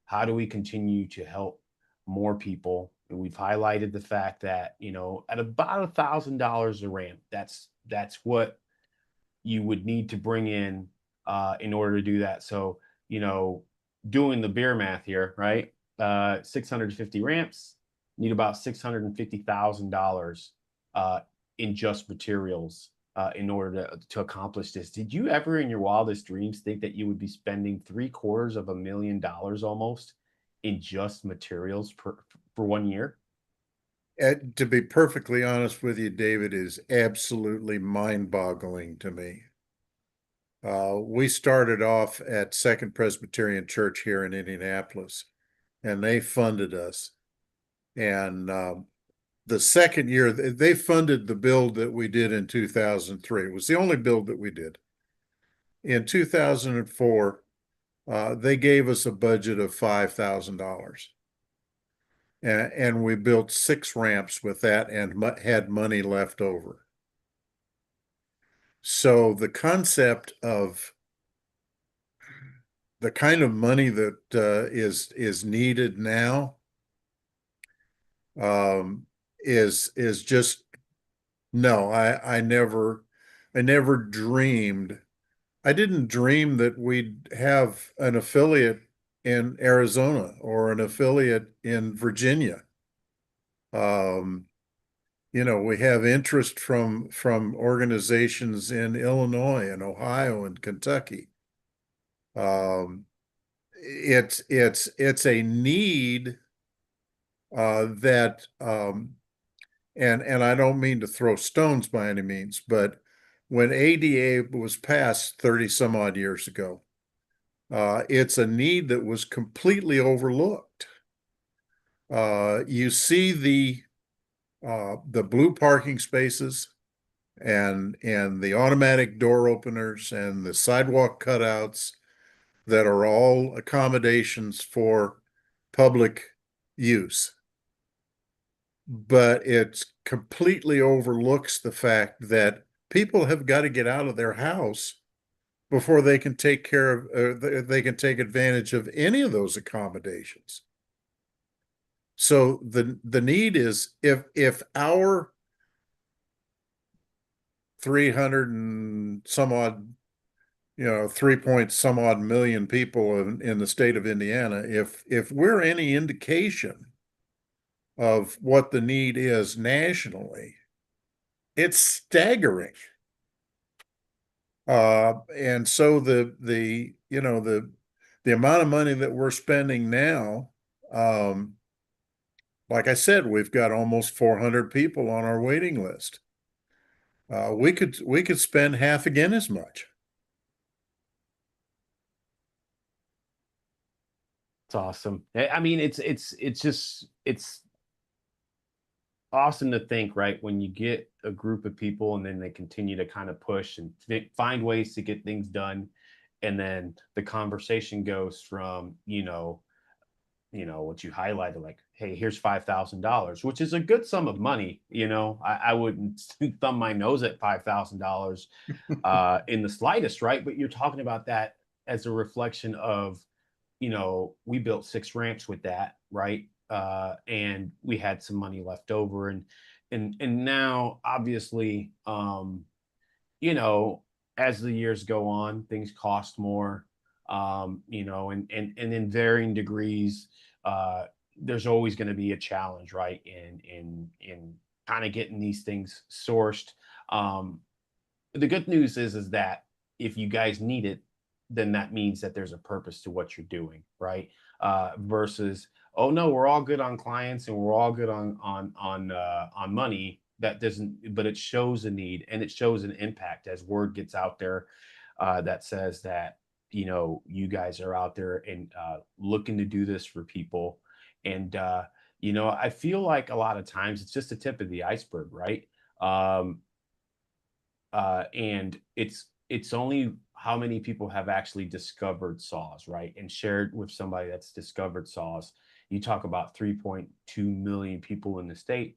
how do we continue to help more people. And we've highlighted the fact that, at about $1,000 a ramp, that's what you would need to bring in order to do that. So, doing the beer math here, right? 650 ramps, need about $650,000 in just materials in order to accomplish this. Did you ever in your wildest dreams think that you would be spending $750,000 almost in just materials for 1 year? To be perfectly honest with you, David, is absolutely mind-boggling to me. We started off at Second Presbyterian Church here in Indianapolis, and they funded us. And the second year, they funded the build that we did in 2003. It was the only build that we did. In 2004, they gave us a budget of $5,000. And we built 6 ramps with that and had money left over. So the concept of the kind of money that is needed now is just no. I never dreamed. I didn't dream that we'd have an affiliate in Arizona or an affiliate in Virginia. We have interest from organizations in Illinois and Ohio and Kentucky. It's a need that and I don't mean to throw stones by any means, but when ADA was passed 30 some odd years ago, it's a need that was completely overlooked. You see the blue parking spaces and the automatic door openers and the sidewalk cutouts that are all accommodations for public use. But it completely overlooks the fact that people have got to get out of their house before they can take care of, they can take advantage of any of those accommodations. So the need is if our 300 and some odd, 3 point some odd million people in the state of Indiana, if we're any indication of what the need is nationally, it's staggering. And so you know, the amount of money that we're spending now, like I said, we've got almost 400 people on our waiting list. We could spend half again as much. It's awesome. I mean, it's awesome to think, right? When you get a group of people and then they continue to kind of push and find ways to get things done. And then the conversation goes from, what you highlighted, like, hey, here's $5,000, which is a good sum of money. I wouldn't thumb my nose at $5,000 in the slightest, right? But you're talking about that as a reflection of, we built 6 ramps with that, right? And we had some money left over, and now obviously, you know, as the years go on, things cost more, and in varying degrees. There's always going to be a challenge, right? In kind of getting these things sourced. Um, the good news is that if you guys need it, then that means that there's a purpose to what you're doing, right? Versus, oh no, we're all good on clients and we're all good on money. That doesn't, but it shows a need and it shows an impact as word gets out there, that says that you guys are out there and looking to do this for people. And I feel like a lot of times it's just the tip of the iceberg, right? Um, and it's only how many people have actually discovered saws, right? And shared with somebody that's discovered saws. You talk about 3.2 million people in the state.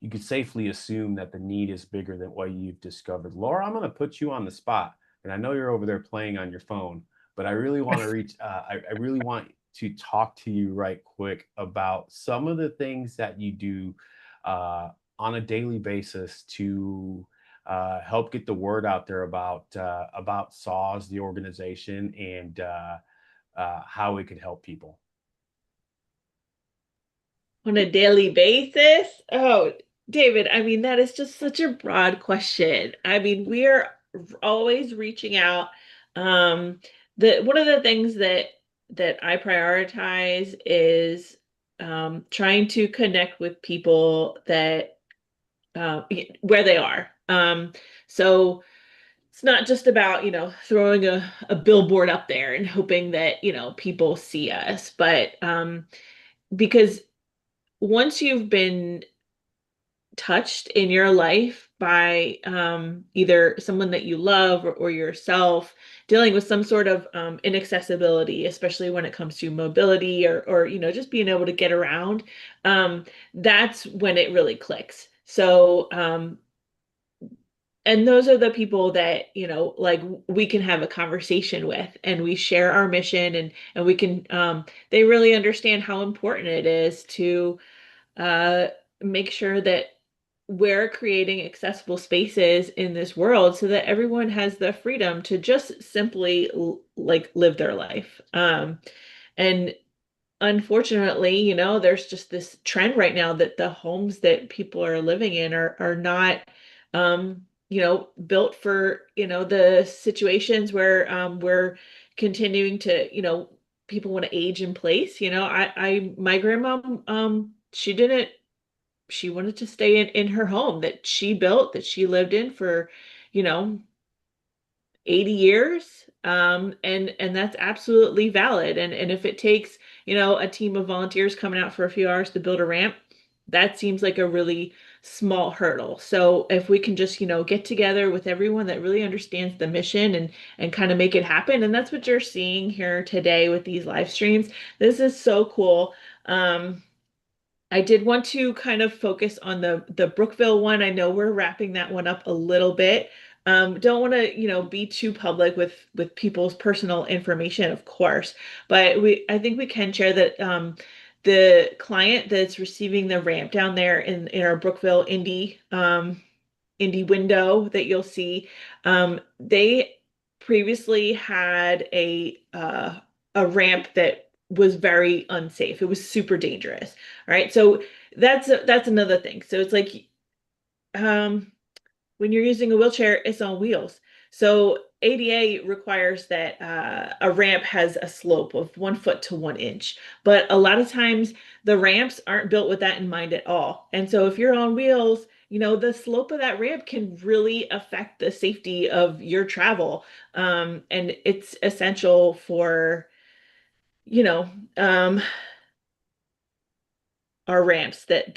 You could safely assume that the need is bigger than what you've discovered. Laura, I'm going to put you on the spot, and I know you're over there playing on your phone, but I really want to reach. I really want to talk to you right quick about some of the things that you do on a daily basis to help get the word out there about SAWS, the organization, and how it could help people. On a daily basis? Oh, David, I mean, that is just such a broad question. I mean, we are always reaching out. The one of the things that I prioritize is trying to connect with people that where they are. So it's not just about, throwing a billboard up there and hoping that, people see us, but because once you've been touched in your life by either someone that you love or yourself dealing with some sort of inaccessibility, especially when it comes to mobility or just being able to get around, that's when it really clicks. So and those are the people that like we can have a conversation with, and we share our mission, and we can they really understand how important it is to uh make sure that we're creating accessible spaces in this world so that everyone has the freedom to just simply like live their life. And unfortunately, there's just this trend right now that the homes that people are living in are not built for, the situations where we're continuing to, people want to age in place. My grandma, she wanted to stay in her home that she built, that she lived in for, you know, 80 years. And that's absolutely valid. And if it takes, a team of volunteers coming out for a few hours to build a ramp, that seems like a really small hurdle. So if we can just, get together with everyone that really understands the mission and kind of make it happen. And that's what you're seeing here today with these live streams. This is so cool. I did want to kind of focus on the Brookville one. I know we're wrapping that one up a little bit. Don't want to, be too public with people's personal information, of course, but I think we can share that the client that's receiving the ramp down there in our Brookville Indy window that you'll see, they previously had a ramp that was very unsafe. It was super dangerous. All right. So that's another thing. So it's like when you're using a wheelchair, it's on wheels. So ADA requires that a ramp has a slope of 1 foot to 1 inch, but a lot of times the ramps aren't built with that in mind at all. And so if you're on wheels, the slope of that ramp can really affect the safety of your travel. And it's essential for, you know, um, our ramps that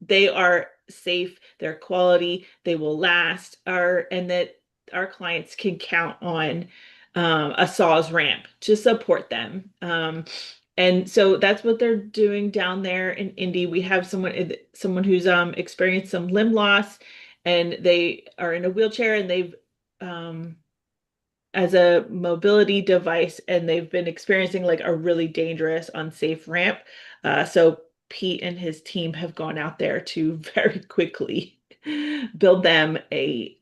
they are safe, they're quality, they will last, and that our clients can count on a saws ramp to support them. And so that's what they're doing down there in Indy. We have someone who's experienced some limb loss, and they are in a wheelchair, and they've as a mobility device, and they've been experiencing like a really dangerous, unsafe ramp. So Pete and his team have gone out there to very quickly build them a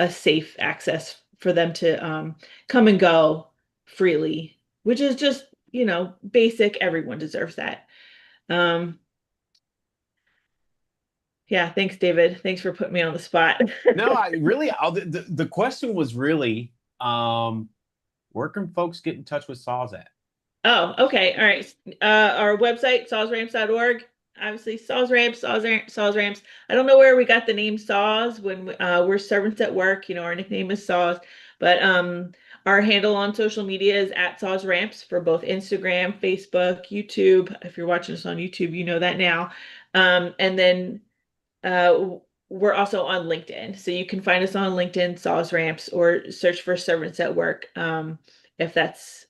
safe access for them to come and go freely, which is just, basic. Everyone deserves that. Um, yeah, thanks, David. Thanks for putting me on the spot. No, the question was really, where can folks get in touch with Saws at? Oh, okay. All right. Our website, sawsramps.org. Obviously, saws ramps, saws ramps. I don't know where we got the name saws when we're servants at work. Our nickname is saws. But our handle on social media is at saws ramps for both Instagram, Facebook, YouTube. If you're watching us on YouTube, you know that now. And then we're also on LinkedIn. So you can find us on LinkedIn, saws ramps, or search for servants at work. If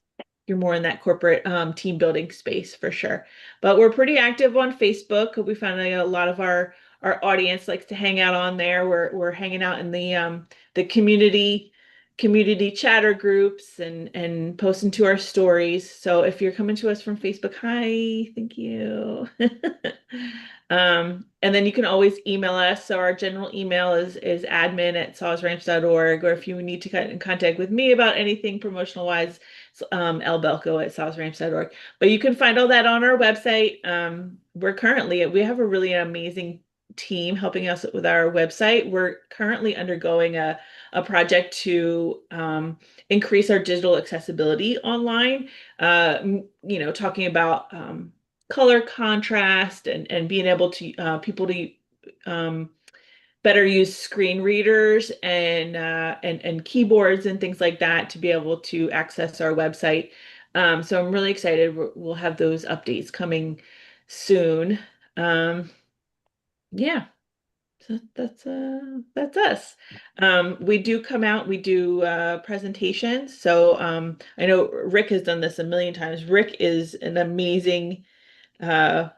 you're more in that corporate team building space for sure. But we're pretty active on Facebook. We found that a lot of our audience likes to hang out on there. We're hanging out in the community chatter groups and posting to our stories. So if you're coming to us from Facebook, hi, thank you. And then you can always email us. So our general email is admin@sawsramps.org, or if you need to get in contact with me about anything promotional wise, lbelko@sawsramps.org. But you can find all that on our website. We have a really amazing team helping us with our website. We're currently undergoing a project to increase our digital accessibility online, talking about color contrast and being able to people to better use screen readers and keyboards and things like that to be able to access our website. So I'm really excited. We'll have those updates coming soon. Yeah. So that's us. We do come out, we do presentations. So I know Rick has done this a million times. Rick is an amazing uh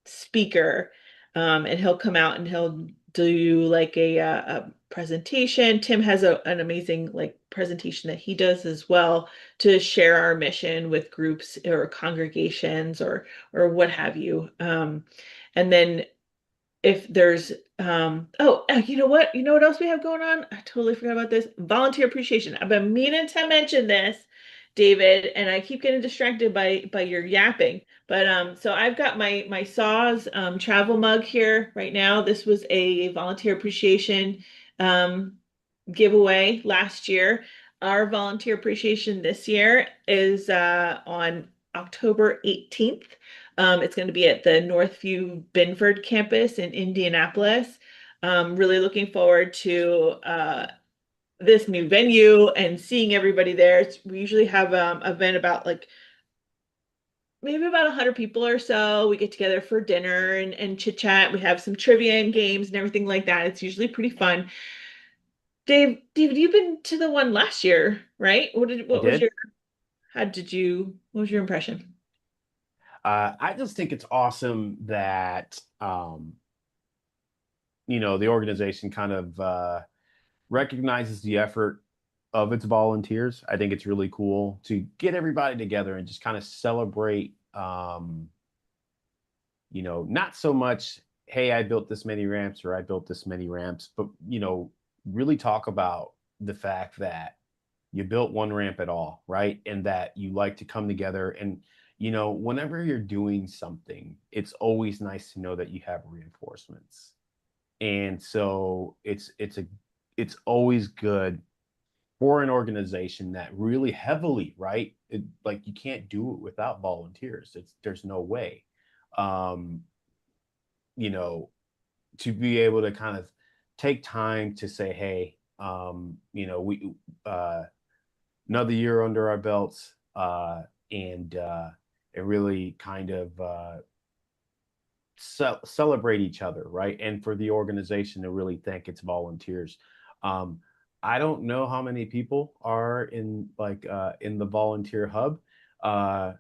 speaker, and he'll come out and he'll do like a presentation. Tim has an amazing like presentation that he does as well to share our mission with groups or congregations or what have you. And then if there's you know what else we have going on? I totally forgot about this. Volunteer appreciation. I've been meaning to mention this, David, and I keep getting distracted by your yapping. But so I've got my saws travel mug here right now. This was a volunteer appreciation um giveaway last year. Our volunteer appreciation this year is on October 18th. It's going to be at the Northview Binford campus in Indianapolis. Really looking forward to this new venue and seeing everybody there. We usually have an event about like maybe about 100 people or so. We get together for dinner and chit chat. We have some trivia and games and everything like that. It's usually pretty fun. David, you've been to the one last year, right? What was did. what was your impression? I just think it's awesome that the organization kind of recognizes the effort of its volunteers. I think it's really cool to get everybody together and just kind of celebrate, not so much, hey, I built this many ramps or I built this many ramps, but, really talk about the fact that you built one ramp at all, right? And that you like to come together and, whenever you're doing something, it's always nice to know that you have reinforcements. And so it's always good for an organization that really heavily, right? Like you can't do it without volunteers. There's no way. Um, you know, to be able to kind of take time to say, hey, we another year under our belts, and it really kind of celebrate each other, right? And for the organization to really thank its volunteers. Um, I don't know how many people are in the volunteer hub uh,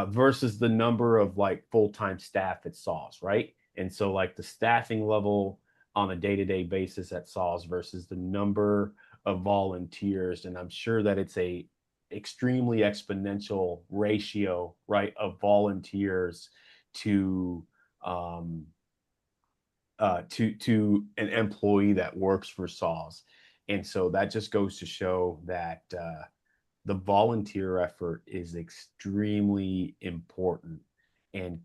versus the number of like full-time staff at SAWS, right? And so like the staffing level on a day-to-day basis at SAWS versus the number of volunteers, and I'm sure that it's a extremely exponential ratio, right, of volunteers to um, to an employee that works for SAWS. And so that just goes to show that the volunteer effort is extremely important. And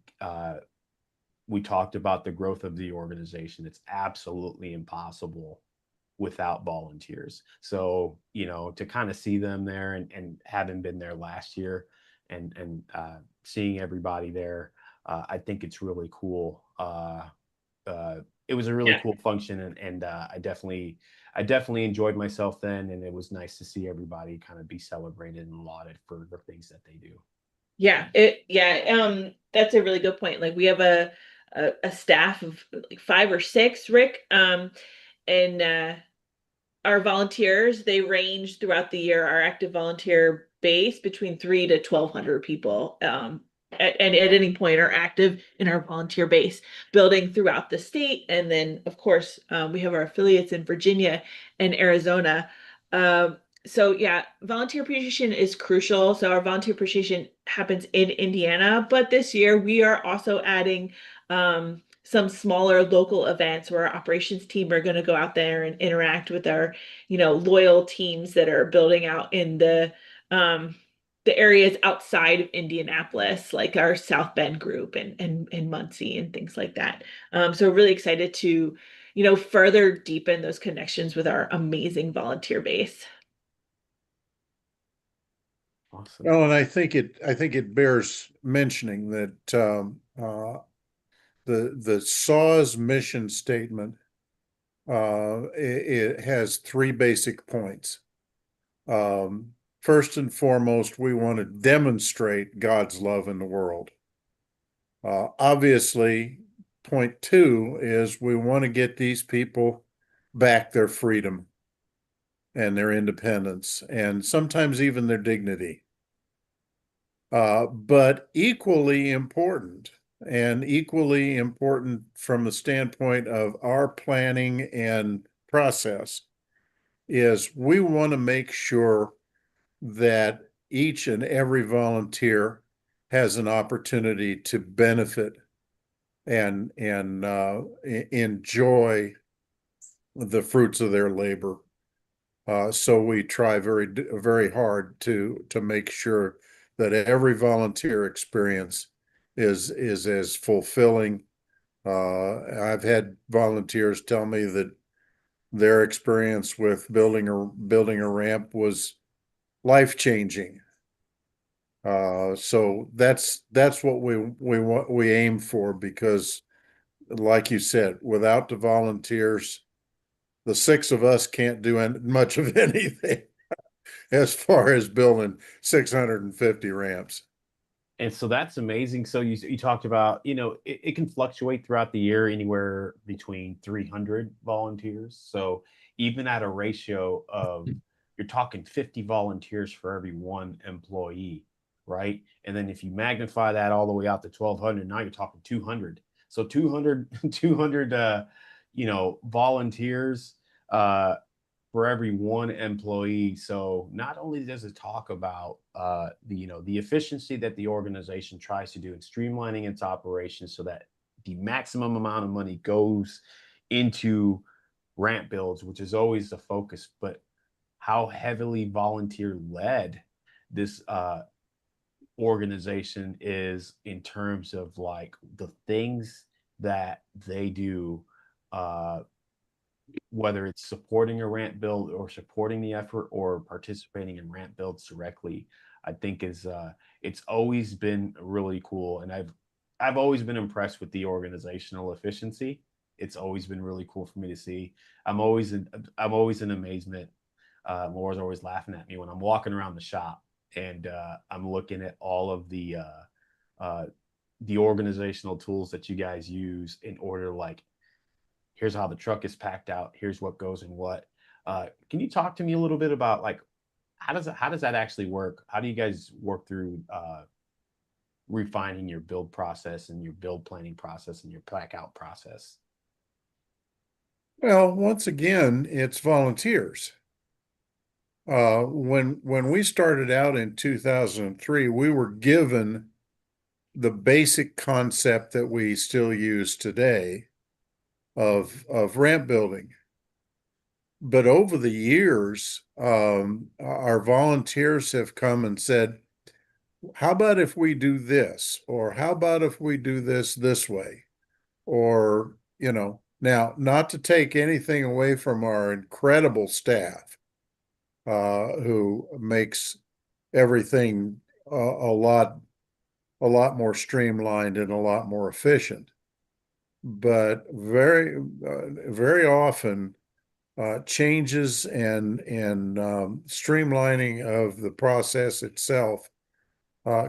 we talked about the growth of the organization. It's absolutely impossible without volunteers. So, to kind of see them there and having been there last year and seeing everybody there, I think it's really cool. It was a really cool function, and I definitely enjoyed myself then, and it was nice to see everybody kind of be celebrated and lauded for the things that they do. That's a really good point. Like we have a staff of like 5 or 6, Rick. And our volunteers, they range throughout the year. Our active volunteer base between 3 to 1,200 people. At any point are active in our volunteer base, building throughout the state. And then, of course, we have our affiliates in Virginia and Arizona. So yeah, volunteer appreciation is crucial. So our volunteer appreciation happens in Indiana, but this year we are also adding some smaller local events where our operations team are going to go out there and interact with our, loyal teams that are building out in the areas outside of Indianapolis, like our South Bend group and Muncie and things like that. So really excited to, further deepen those connections with our amazing volunteer base. Awesome. Well, and I think it bears mentioning that the SAWS mission statement it has 3 basic points. First and foremost, we want to demonstrate God's love in the world. Obviously, point 2 is we want to get these people back their freedom and their independence, and sometimes even their dignity. But equally important, and equally important from the standpoint of our planning and process, is we want to make sure that each and every volunteer has an opportunity to benefit and enjoy the fruits of their labor. So we try very, very hard to make sure that every volunteer experience is as fulfilling. I've had volunteers tell me that their experience with building a ramp was life-changing. So that's what we aim for, because like you said, without the volunteers, the 6 of us can't do much of anything as far as building 650 ramps. And so that's amazing. So you talked about, it can fluctuate throughout the year anywhere between 300 volunteers. So even at a ratio of, you're talking 50 volunteers for every 1 employee, right? And then if you magnify that all the way out to 1,200, now you're talking 200. So 200 volunteers for every 1 employee. So not only does it talk about the efficiency that the organization tries to do in streamlining its operations so that the maximum amount of money goes into ramp builds, which is always the focus, but how heavily volunteer led this organization is in terms of like the things that they do whether it's supporting a ramp build or supporting the effort or participating in ramp builds directly, I think is it's always been really cool. And I've always been impressed with the organizational efficiency. It's always been really cool for me to see. I'm always in amazement. Laura's always laughing at me when I'm walking around the shop and I'm looking at all of the organizational tools that you guys use in order, like, here's how the truck is packed out, here's what goes in what. Can you talk to me a little bit about, like, how does that actually work? How do you guys work through refining your build process and your build planning process and your pack out process? Well, once again, it's volunteers. When we started out in 2003, we were given the basic concept that we still use today of ramp building. But over the years, our volunteers have come and said, how about if we do this? Or how about if we do this way? Or, now, not to take anything away from our incredible staff, who makes everything a lot more streamlined and a lot more efficient. But very often, changes and streamlining of the process itself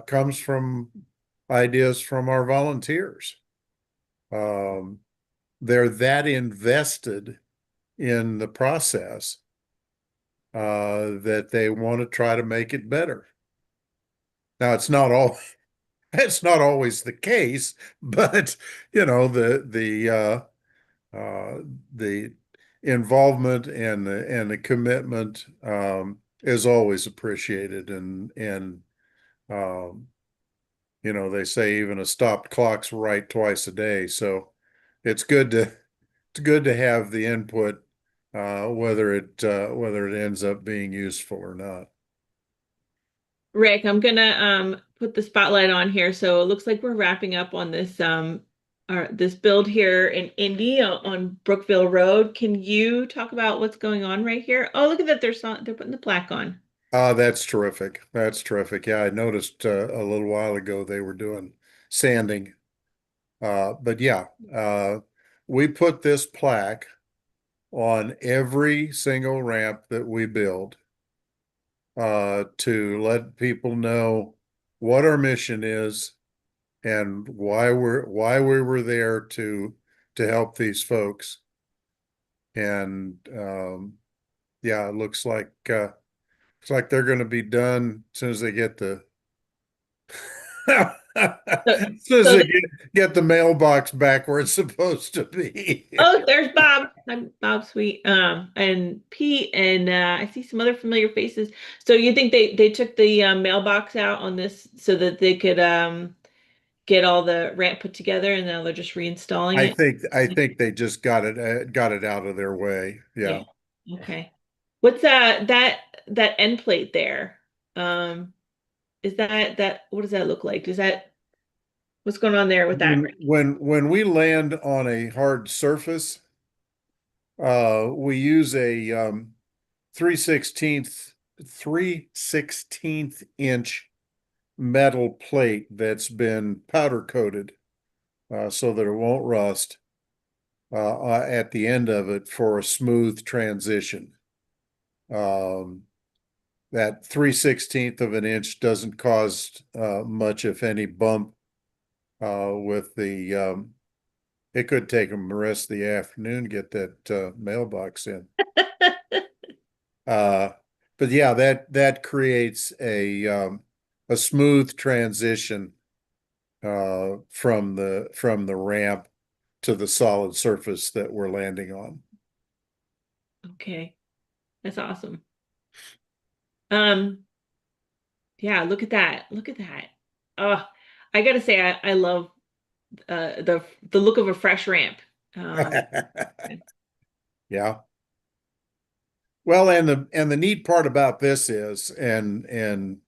comes from ideas from our volunteers. They're that invested in the process that they want to try to make it better. Now, it's not always the case, but the involvement and the commitment is always appreciated, and they say even a stopped clock's right twice a day, so it's good to have the input, whether it ends up being useful or not. Rick, I'm gonna put the spotlight on here. So it looks like we're wrapping up on this build here in Indy on Brookville Road. Can you talk about what's going on right here? Oh, look at that! They're putting the plaque on. That's terrific. That's terrific. Yeah, I noticed a little while ago they were doing sanding. But yeah, we put this plaque on every single ramp that we build, to let people know what our mission is and why we were there to help these folks. And yeah, it looks like they're going to be done as soon as they get the as soon as So they get the mailbox back where it's supposed to be. oh, there's Bob. I'm Bob Sweet. And Pete, and I see some other familiar faces. So you think they took the mailbox out on this so that they could get all the ramp put together, and now they're just reinstalling it? I think they just got it out of their way. Yeah. Okay. What's that end plate there? Is that what does that look like? What's going on there with that? When we land on a hard surface, we use a 3/16 inch metal plate that's been powder coated, so that it won't rust, at the end of it for a smooth transition. That 3/16 of an inch doesn't cause much, if any, bump with the it could take them the rest of the afternoon to get that mailbox in. But yeah, that creates a smooth transition from the ramp to the solid surface that we're landing on. Okay. That's awesome. Yeah, look at that. Look at that. Oh, I gotta say I love the look of a fresh ramp. Yeah. Well, and the neat part about this is, and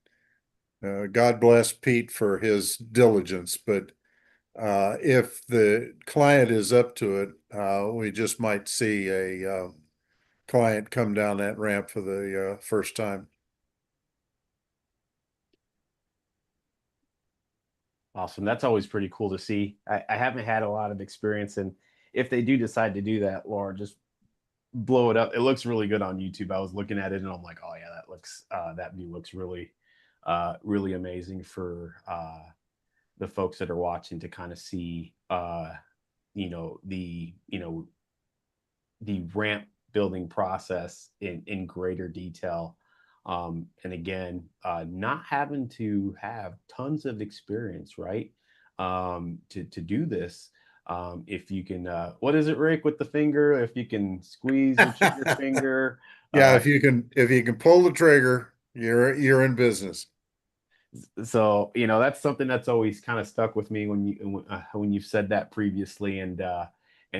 God bless Pete for his diligence, but If the client is up to it, we just might see a client come down that ramp for the first time. Awesome. That's always pretty cool to see. I haven't had a lot of experience, and if they do decide to do that, Laura, just blow it up. It looks really good on YouTube. I was looking at it and I'm like, oh yeah, that looks that view looks really really amazing for the folks that are watching to kind of see the ramp building process in greater detail. And again, not having to have tons of experience, right? To do this. If you can, what is it, Rick, with the finger? If you can squeeze or trigger finger. Yeah, if you can pull the trigger, you're in business. So that's something that's always kind of stuck with me when you've said that previously, and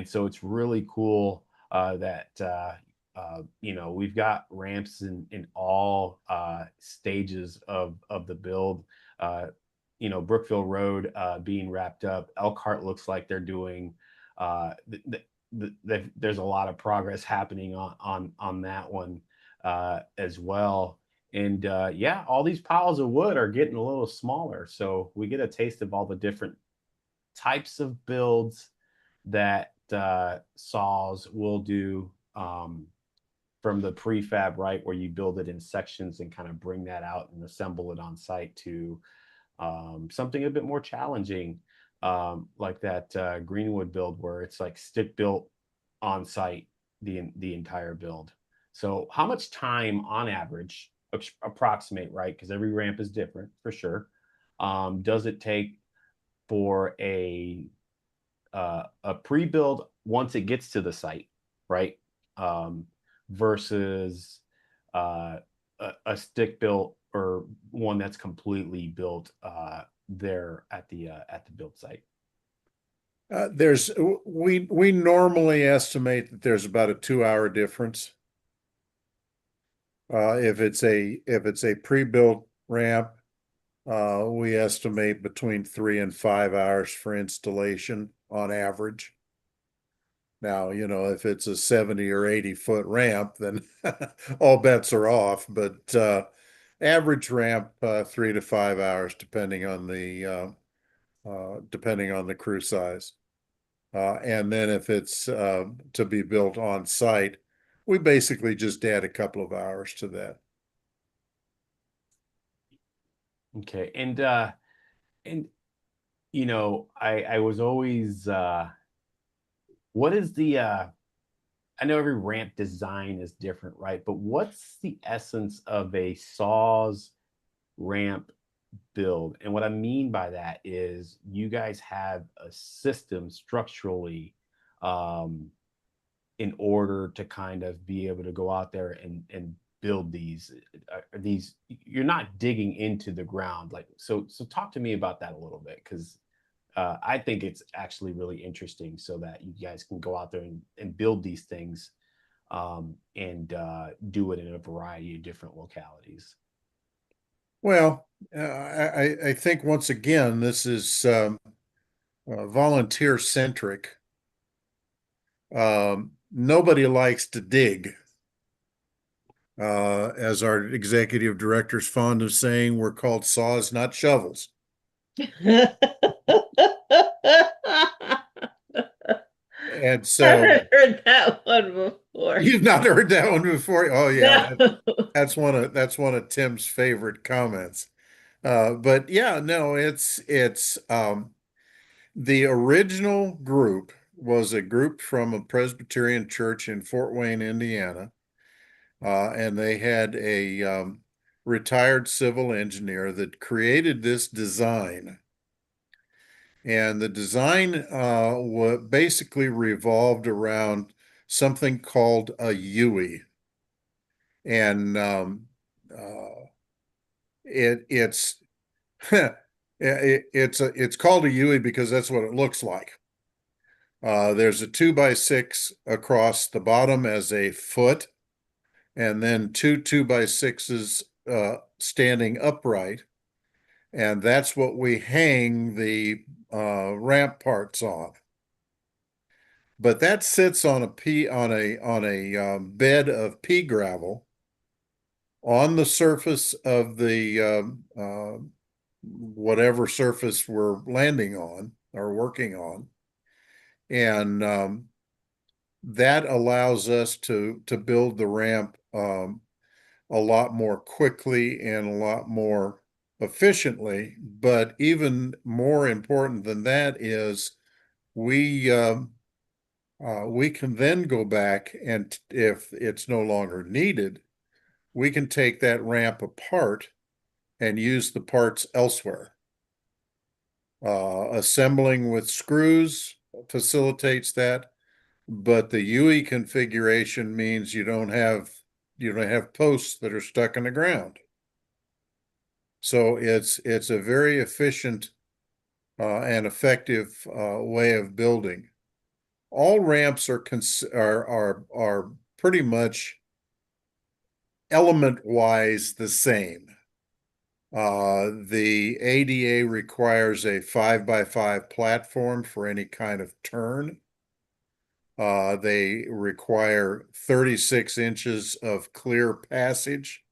so it's really cool that we've got ramps in all stages of the build. Brookville Road being wrapped up. Elkhart looks like they're doing. There's a lot of progress happening on that one as well. And yeah, all these piles of wood are getting a little smaller. So we get a taste of all the different types of builds that saws will do, from the prefab, right, where you build it in sections and kind of bring that out and assemble it on site, to something a bit more challenging, like that Greenwood build where it's like stick built on site, the entire build. So how much time on average, approximate, right? Because every ramp is different for sure. Does it take for a pre-build once it gets to the site, right? Versus a stick built or one that's completely built there at the build site. We normally estimate that there's about a 2-hour difference. If it's a pre-built ramp, we estimate between 3 and 5 hours for installation on average. Now, if it's a 70 or 80-foot ramp, then all bets are off. But average ramp, 3 to 5 hours, depending on the crew size. And then if it's to be built on site, we basically just add a couple of hours to that. Okay, and I was always what is the I know every ramp design is different, right? But what's the essence of a saw's ramp build? And what I mean by that is you guys have a system structurally, in order to kind of be able to go out there and build these. You're not digging into the ground, like, so talk to me about that a little bit, because I think it's actually really interesting, so that you guys can go out there and build these things, and do it in a variety of different localities. Well, I think once again, this is volunteer centric. Nobody likes to dig. As our executive director's fond of saying, we're called saws, not shovels. And so I haven't heard that one before. you've not heard that one before? Oh yeah, No. that's one of Tim's favorite comments. But yeah, no, it's the original group was a group from a Presbyterian church in Fort Wayne, Indiana. And they had a retired civil engineer that created this design. And the design basically revolved around something called a Yui. And it's it's called a Yui because that's what it looks like. There's a 2x6 across the bottom as a foot, and then two 2x6s standing upright. And that's what we hang the ramp parts on. But that sits on a bed of pea gravel on the surface of the whatever surface we're landing on or working on, and that allows us to build the ramp a lot more quickly and a lot more efficiently. But even more important than that is we can then go back, and if it's no longer needed, we can take that ramp apart and use the parts elsewhere. Assembling with screws facilitates that, but the UE configuration means you don't have posts that are stuck in the ground. So it's a very efficient and effective way of building. All ramps are pretty much element-wise the same. The ADA requires a 5x5 platform for any kind of turn. They require 36 inches of clear passage.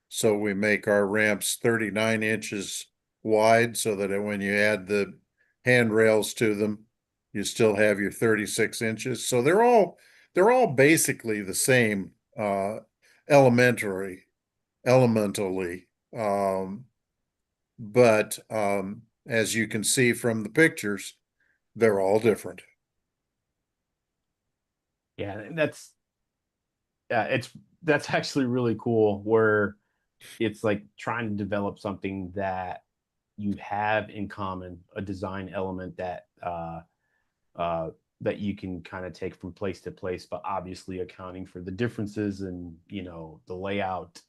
So we make our ramps 39 inches wide so that when you add the handrails to them, you still have your 36 inches. So they're all basically the same elementally. But as you can see from the pictures, they're all different. Yeah, that's actually really cool, where it's like trying to develop something that you have in common, a design element that you can kind of take from place to place, but obviously accounting for the differences and, the layout,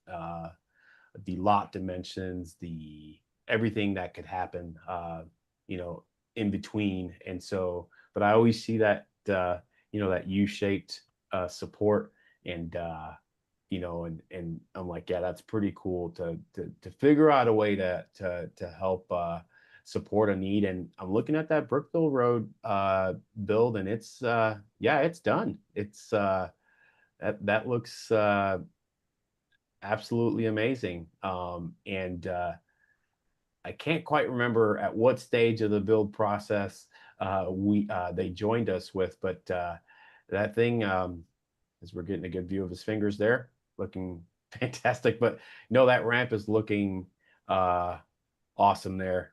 the lot dimensions, the everything that could happen, in between. And so, but I always see that, that U-shaped support, and and I'm like, yeah, that's pretty cool to figure out a way to help support a need. And I'm looking at that Brookville Road build, and it's it's done. It's that looks absolutely amazing. And I can't quite remember at what stage of the build process they joined us with, but that thing, as we're getting a good view of his fingers there, looking fantastic. But no, that ramp is looking awesome there,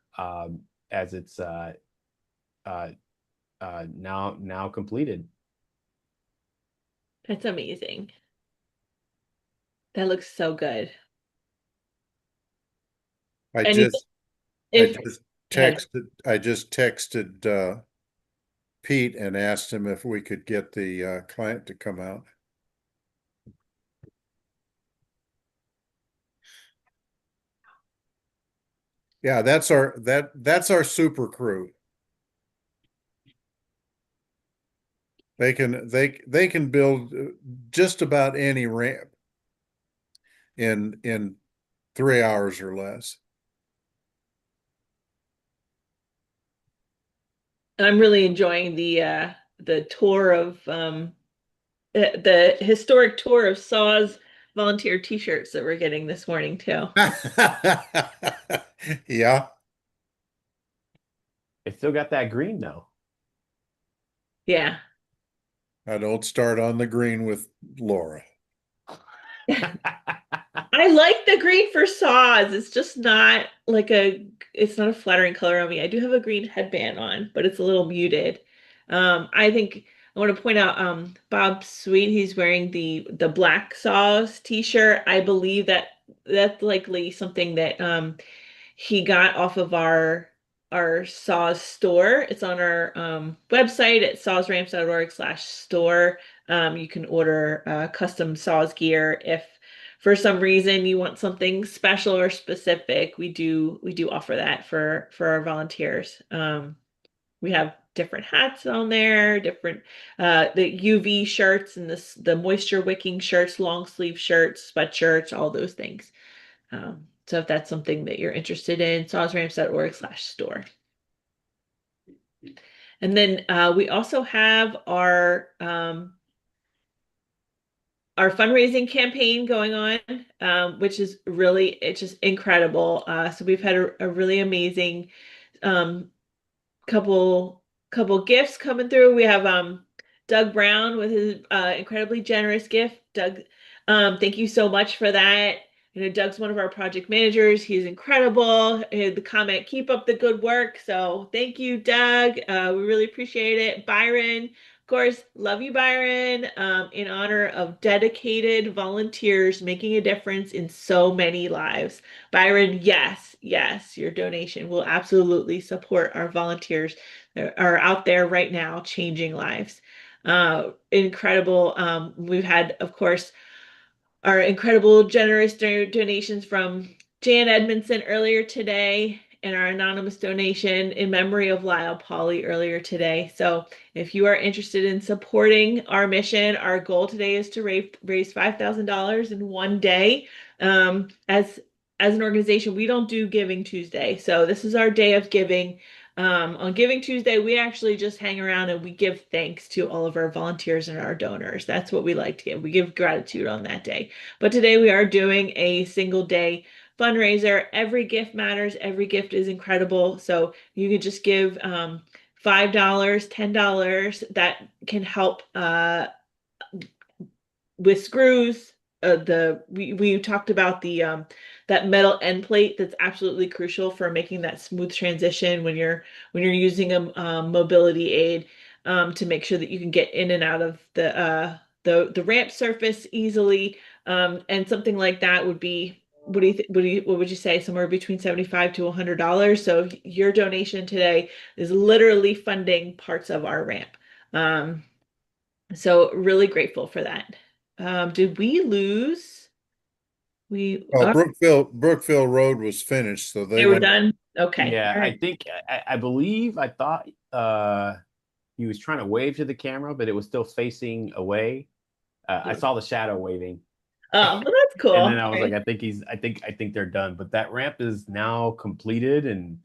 as it's now completed. That's amazing. That looks so good. I And just if I just texted Pete and asked him if we could get the client to come out. Yeah, that's our super crew. They can build just about any ramp in 3 hours or less. I'm really enjoying the tour of the historic tour of Saw's volunteer t-shirts that we're getting this morning too. Yeah. It's still got that green though. Yeah. I don't start on the green with Laura. I like the green for Saws. It's just not it's not a flattering color on me. I do have a green headband on, but it's a little muted. I think I want to point out Bob Sweet, he's wearing the black Saws t-shirt. I believe that's likely something that he got off of our Saws store. It's on our website at sawsramps.org/store. You can order custom Saws gear if for some reason you want something special or specific. We do offer that for our volunteers. We have different hats on there, different the UV shirts and the moisture wicking shirts, long sleeve shirts, sweatshirts, all those things. So if that's something that you're interested in, sawsramps.org/store. And then we also have our fundraising campaign going on, which is it's just incredible. So we've had a really amazing um, couple gifts coming through. We have Doug Brown with his incredibly generous gift. Doug, thank you so much for that. You know, Doug's one of our project managers. He's incredible. He had the comment, keep up the good work. So thank you, Doug. We really appreciate it. Byron, of course, love you, Byron. In honor of dedicated volunteers making a difference in so many lives. Byron, yes, your donation will absolutely support our volunteers that are out there right now changing lives. Incredible. We've had, of course, our incredible generous donations from Jan Edmondson earlier today and our anonymous donation in memory of Lyle Polly earlier today. So if you are interested in supporting our mission, our goal today is to raise $5,000 in one day. As an organization, we don't do Giving Tuesday. So this is our day of giving. On Giving Tuesday, we actually just hang around and we give thanks to all of our volunteers and our donors. That's what we like to give. We give gratitude on that day. But today we are doing a single day fundraiser. Every gift matters. Every gift is incredible. So you can just give $5, $10 that can help with screws. We talked about the that metal end plate that's absolutely crucial for making that smooth transition when you're using a mobility aid, to make sure that you can get in and out of the ramp surface easily. And something like that would be, what would you say, somewhere between $75 to $100. So your donation today is literally funding parts of our ramp. So really grateful for that. Did we lose? Well, Brookville Road was finished, so They were done. Okay. Yeah, All right. I think I believe I thought he was trying to wave to the camera, but it was still facing away. I saw the shadow waving. Oh, well, that's cool. And then I was Okay. like, I think they're done. But that ramp is now completed, and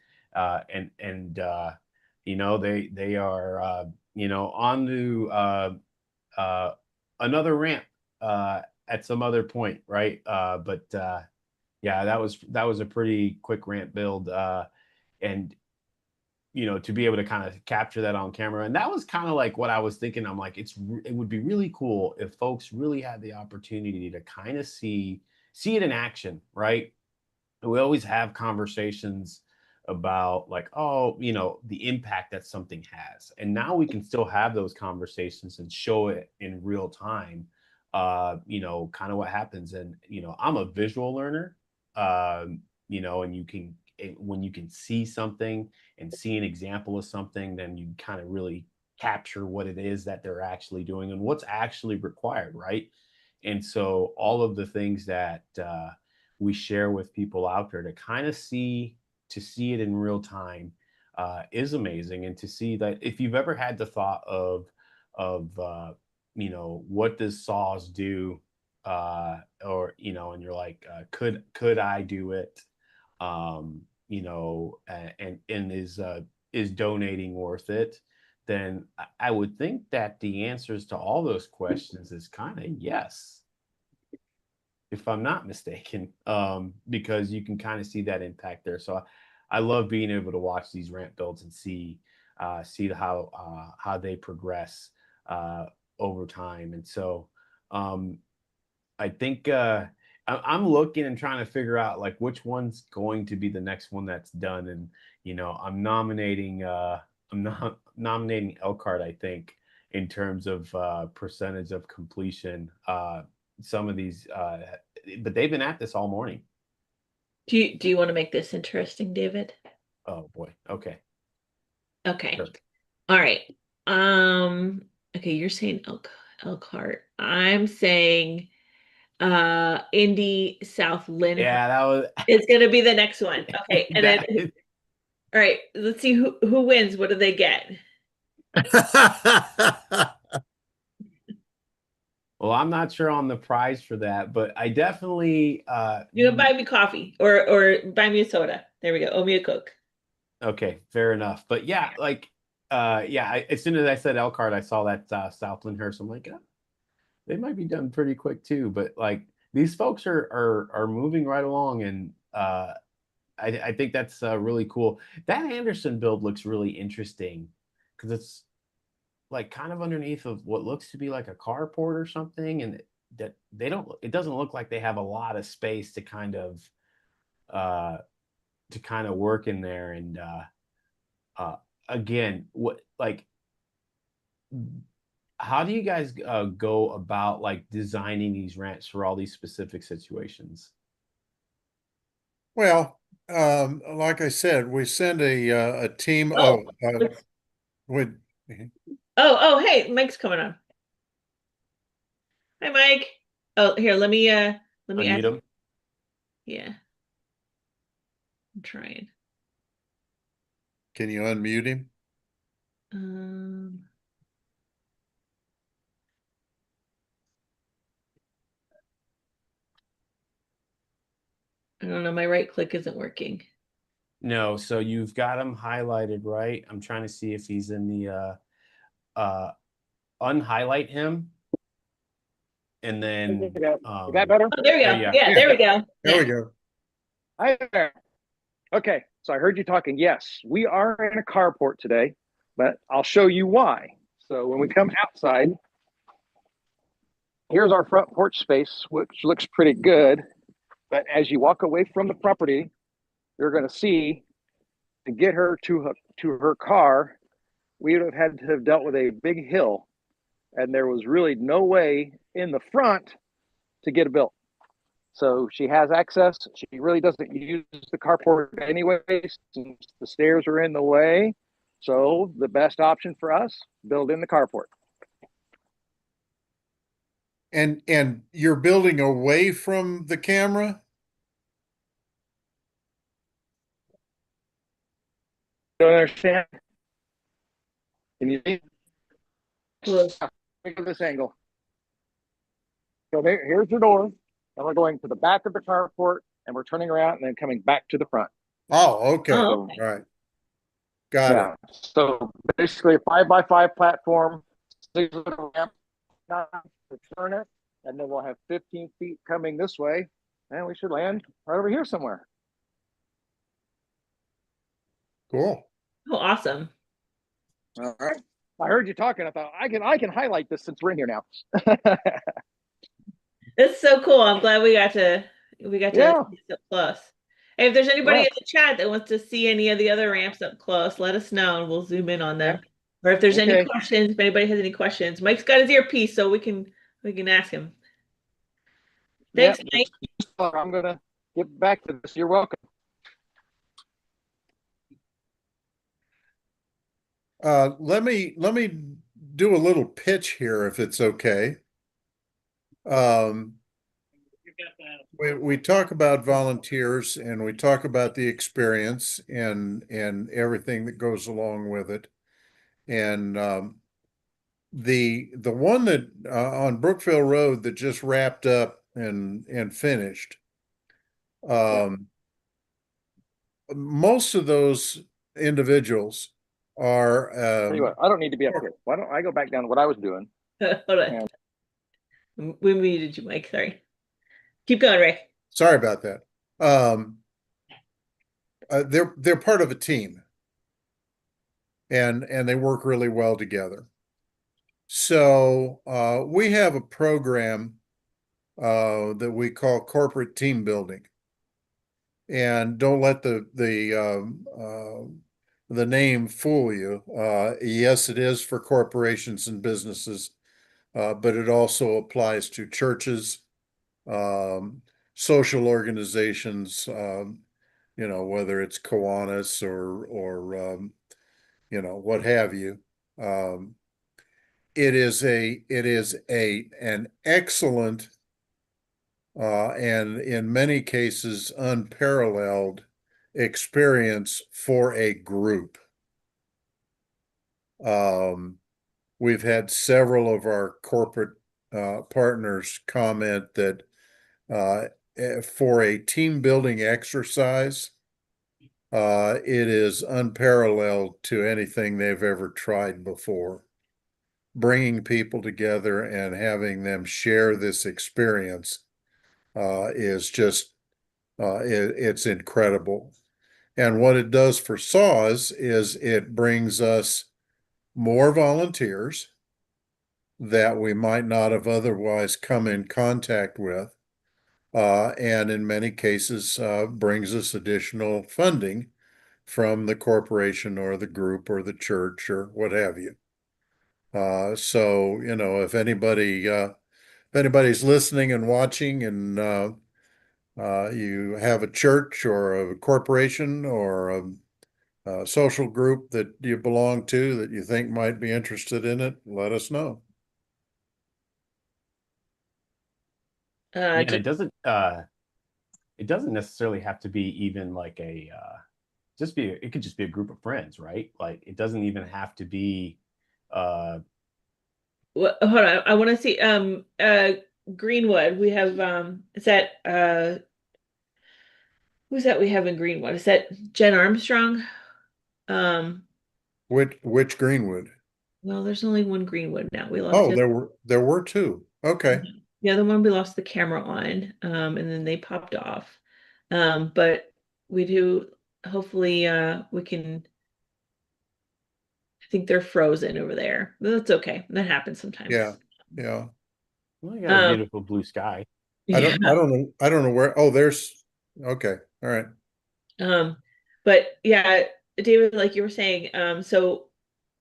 you know, they are you know, on to another ramp at some other point, right? But yeah, that was a pretty quick ramp build, and you know, to be able to kind of capture that on camera. And that was kind of like what I was thinking. I'm like, it would be really cool if folks really had the opportunity to kind of see it in action, right? We always have conversations about like, oh, you know, the impact that something has. And now we can still have those conversations and show it in real time, you know, kind of what happens. And, you know, I'm a visual learner, you know, and when you can see something and see an example of something, then you kind of really capture what it is that they're actually doing and what's actually required, right? And so all of the things that we share with people out there to kind of see it in real time is amazing. And to see that, if you've ever had the thought of you know, what does saws do, or you know, and you're like, could I do it, you know, and is donating worth it, then I would think that the answers to all those questions is kind of yes, if I'm not mistaken, because you can kind of see that impact there. So I love being able to watch these ramp builds and see how they progress over time. And so I think I'm looking and trying to figure out like which one's going to be the next one that's done. And you know, I'm nominating Elkhart, I think, in terms of percentage of completion. Some of these, but they've been at this all morning. Do you want to make this interesting, David? Oh boy. Okay. Okay. Sure. All right. Okay, you're saying Elkhart. I'm saying Indy South Lynn. Yeah, that was. It's gonna be the next one. Okay, and then that, all right, let's see who wins. What do they get? well, I'm not sure on the price for that, but I definitely You can buy me coffee or buy me a soda. There we go. Owe me a Coke. okay, fair enough. But yeah, like as soon as I said Elkhart, I saw that Southland Hearse. I'm like, oh, they might be done pretty quick too. But like these folks are moving right along, and I think that's really cool. That Anderson build looks really interesting because it's like kind of underneath of what looks to be like a carport or something, and that they don't. It doesn't look like they have a lot of space uh, to kind of work in there. And uh, again, what like how do you guys go about like designing these ramps for all these specific situations? Well, like I said, we send a team. Oh, We hey, Mike's coming on. Hi, Mike. Oh, here, let me Unmute ask. them. Yeah. I'm trying. can you unmute him? Um, I don't know, my right click isn't working. No, so you've got him highlighted, right? I'm trying to see if he's in the unhighlight him, and then Is that better? Oh, there we go. there you go. Yeah, there we go. There we Yeah. go. Hi there. Okay, so I heard you talking. Yes, we are in a carport today, but I'll show you why. So when we come outside, here's our front porch space, which looks pretty good. But as you walk away from the property, you're going to see to get her to her car, we would have had to have dealt with a big hill, and there was really no way in the front to get it built. So she has access. She really doesn't use the carport anyway, since the stairs are in the way. So the best option for us, build in the carport. And you're building away from the camera? Don't understand? Can you see? Cool. Look at this angle. So here's your door, and we're going to the back of the carport, and we're turning around and then coming back to the front. Oh, okay. Oh, All okay. right. Got Yeah. So basically a 5x5 platform, 6-foot ramp to turn it, and then we'll have 15 feet coming this way, and we should land right over here somewhere. it. Cool. Oh, awesome. All right. I heard you talking. I thought I can highlight this since we're in here now. It's so cool. I'm glad we got to Yeah. see it up close. Hey, if there's anybody Yeah. in the chat that wants to see any of the other ramps up close, let us know and we'll zoom in on them. Or if there's any Okay. questions, if anybody has any questions, Mike's got his earpiece, so we can ask him. Thanks, Yep. Mike. I'm gonna get back to this. You're welcome. Let me do a little pitch here if it's okay. We talk about volunteers and we talk about the experience and everything that goes along with it. And the one that on Brookville Road that just wrapped up and finished. Most of those individuals are Tell you what, I don't need to be up here. Why don't I go back down to what I was doing? Hold on. We muted you, Mike. Sorry. Keep going, Ray. sorry about that. They're part of a team and they work really well together. So we have a program that we call corporate team building. And don't let the name fool you. Yes, it is for corporations and businesses, but it also applies to churches, social organizations, whether it's Kiwanis or what have you. It is an excellent and in many cases unparalleled experience for a group. We've had several of our corporate partners comment that for a team building exercise, it is unparalleled to anything they've ever tried before. Bringing people together and having them share this experience is just it's incredible. And what it does for SAWS is it brings us more volunteers that we might not have otherwise come in contact with. And in many cases, brings us additional funding from the corporation or the group or the church or what have you. So, if anybody's listening and watching and you have a church or a corporation or a social group that you belong to that you think might be interested in it, let us know. And Just it doesn't necessarily have to be even like it could just be a group of friends, right? Like it doesn't even have to be hold on. I want to see Greenwood. We have is that who's that we have in Greenwood? Is that Jen Armstrong? Um, Which Greenwood? well, there's only one Greenwood now. We lost Oh, it. there were two. Okay. The other one we lost the camera on, and then they popped off. But we do hopefully we can. I think they're frozen over there. That's okay. That happens sometimes. Yeah. Yeah. well, you got a beautiful blue sky. Yeah. I don't know where. Oh, there's okay. All right. But yeah, David, like you were saying, so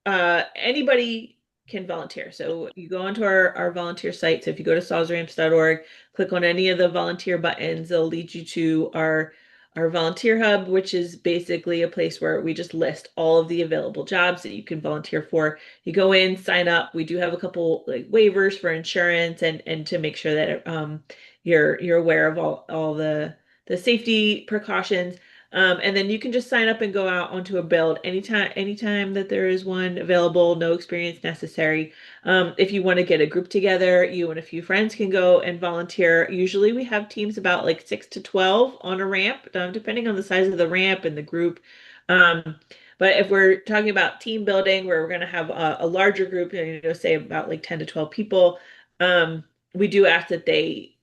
anybody can volunteer. So you go onto our volunteer site. So if you go to sawsramps.org, click on any of the volunteer buttons, they'll lead you to our volunteer hub, which is basically a place where we just list all of the available jobs that you can volunteer for. You go in, sign up. We do have a couple like waivers for insurance and to make sure that you're aware of all the safety precautions. And then you can just sign up and go out onto a build anytime that there is one available, no experience necessary. If you want to get a group together, you and a few friends can go and volunteer. Usually we have teams about like 6 to 12 on a ramp, depending on the size of the ramp and the group. But if we're talking about team building, where we're going to have a larger group, say about like 10 to 12 people, we do ask that they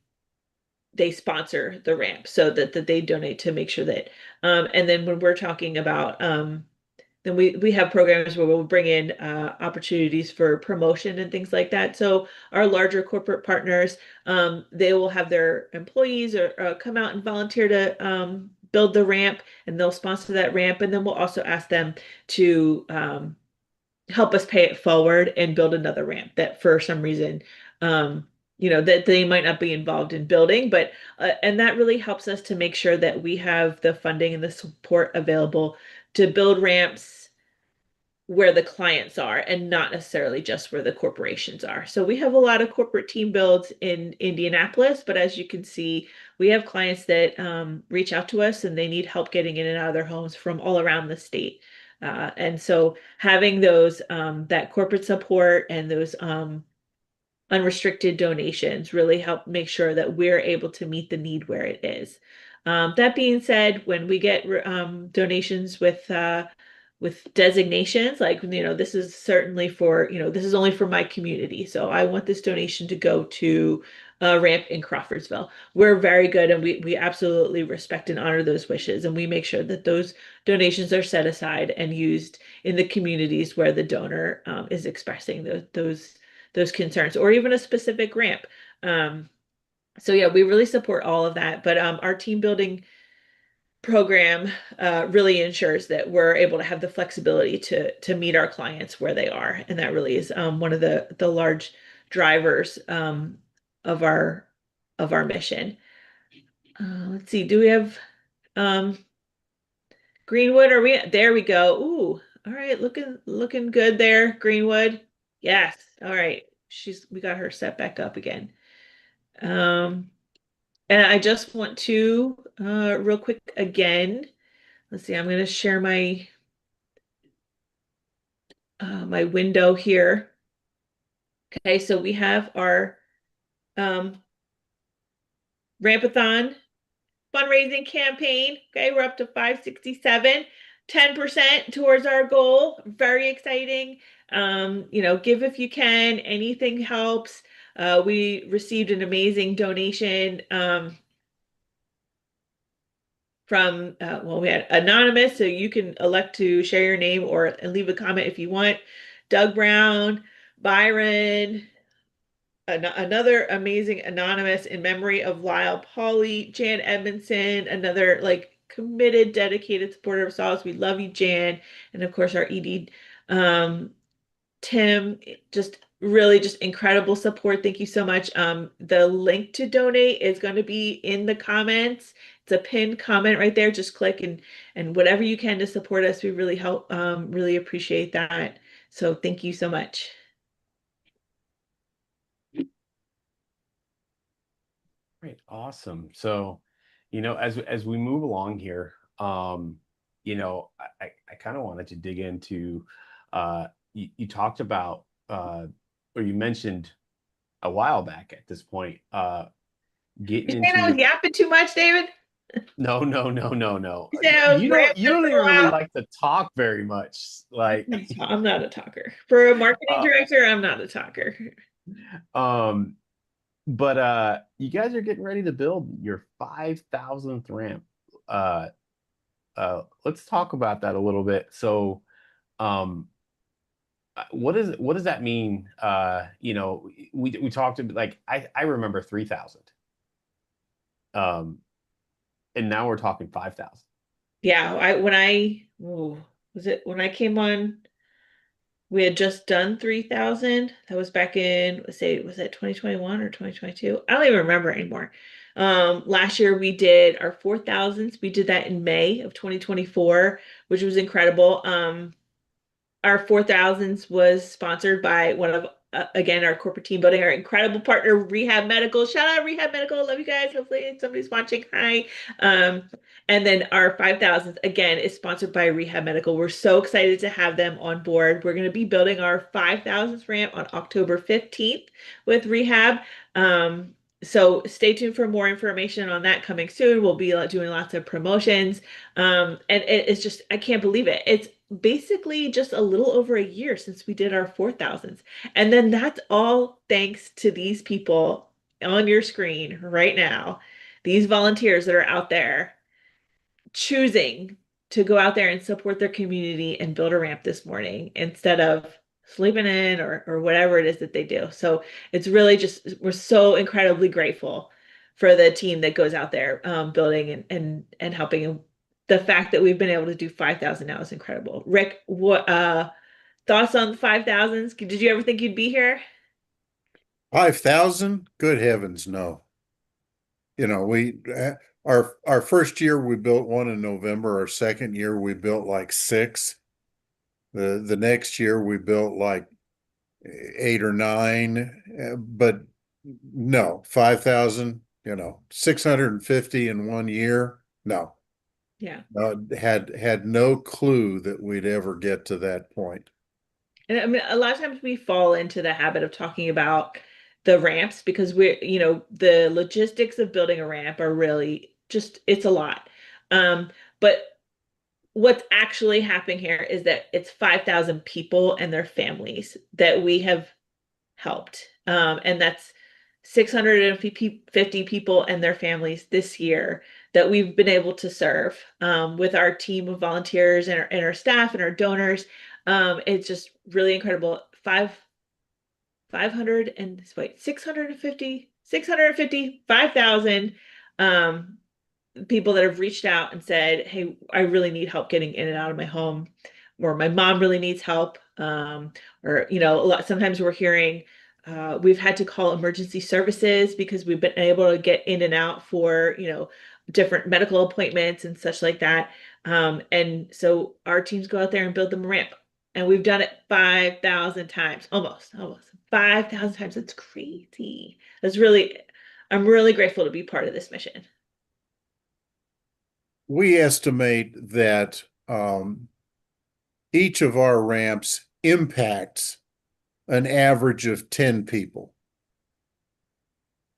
sponsor the ramp so that they donate to make sure that and then when we're talking about then we have programs where we'll bring in opportunities for promotion and things like that. So our larger corporate partners, they will have their employees or come out and volunteer to build the ramp, and they'll sponsor that ramp, and then we'll also ask them to help us pay it forward and build another ramp that for some reason that they might not be involved in building, but and that really helps us to make sure that we have the funding and the support available to build ramps where the clients are and not necessarily just where the corporations are. So we have a lot of corporate team builds in Indianapolis, but as you can see, we have clients that reach out to us and they need help getting in and out of their homes from all around the state. And so having those that corporate support and those unrestricted donations really help make sure that we're able to meet the need where it is. That being said, when we get donations with designations, like this is certainly for this is only for my community, so I want this donation to go to a ramp in Crawfordsville. We're very good, and we absolutely respect and honor those wishes, and we make sure that those donations are set aside and used in the communities where the donor is expressing those concerns, or even a specific ramp. So yeah, we really support all of that, but our team building program really ensures that we're able to have the flexibility to meet our clients where they are, and that really is one of the large drivers of our mission. Let's see, do we have Greenwood? Are we there? We go. Ooh, all right, looking good there, Greenwood. Yes. All right. We got her set back up again. And I just want to real quick again. Let's see, I'm going to share my my window here. Okay, so we have our Ramp-a-thon fundraising campaign. Okay, we're up to 567, 10% towards our goal. Very exciting. Give if you can, anything helps. We received an amazing donation from we had anonymous, so you can elect to share your name or leave a comment if you want. Doug Brown, Byron, another amazing anonymous in memory of Lyle Polly, Jan Edmondson, another like committed, dedicated supporter of Solace. We love you, Jan, and of course our ED Tim, just really just incredible support. Thank you so much. The link to donate is going to be in the comments. It's a pinned comment right there. Just click and whatever you can to support us. We really help, really appreciate that. So thank you so much. Great, awesome. So, as we move along here, I kind of wanted to dig into, you talked about, or you mentioned a while back at this point, getting You saying I was into. yapping too much, David? No. You saying I was You ranting don't for even a really while? like to talk very much. Like, I'm not a talker. For a marketing uh, director, I'm not a talker. um, but you guys are getting ready to build your 5,000th ramp. Uh, let's talk about that a little bit. So, um, what does that mean? We talked about, like, I remember 3,000, um, and now we're talking 5,000. Yeah, was it when I came on, we had just done 3,000. That was back in, let's say, was that 2021 or 2022? I don't even remember anymore. Last year we did our 4,000s. We did that in May of 2024, which was incredible. Our 4,000s was sponsored by one of, again, our corporate team building, our incredible partner, Rehab Medical. Shout out Rehab Medical. Love you guys. Hopefully somebody's watching. Hi. And then our 5,000s, again, is sponsored by Rehab Medical. We're so excited to have them on board. We're going to be building our 5,000th ramp on October 15th with Rehab. So stay tuned for more information on that coming soon. We'll be doing lots of promotions. And it's just, I can't believe it. It's basically just a little over a year since we did our 4,000s. And then that's all thanks to these people on your screen right now, these volunteers that are out there choosing to go out there and support their community and build a ramp this morning instead of sleeping in or whatever it is that they do. So it's really just, we're so incredibly grateful for the team that goes out there building and helping. And the fact that we've been able to do 5,000 now is incredible. Rick, what thoughts on the 5,000s? Did you ever think you'd be here? 5,000? Good heavens, no. Our first year we built one in November. Our second year we built like 6. The next year we built like 8 or 9. But no, 5,000, 650 in one year. No, Yeah. had no clue that we'd ever get to that point. And I mean, a lot of times we fall into the habit of talking about the ramps because the logistics of building a ramp are really just, it's a lot. But what's actually happening here is that it's 5,000 people and their families that we have helped. And that's 650 people and their families this year that we've been able to serve with our team of volunteers and our staff and our donors. It's just really incredible. 500 and wait, 650, 5,000 people that have reached out and said, hey, I really need help getting in and out of my home, or my mom really needs help. Or, sometimes we're hearing we've had to call emergency services because we've been able to get in and out for, different medical appointments and such like that. And so our teams go out there and build them a ramp. And we've done it 5,000 times, almost 5,000 times. That's crazy. I'm really grateful to be part of this mission. We estimate that each of our ramps impacts an average of 10 people.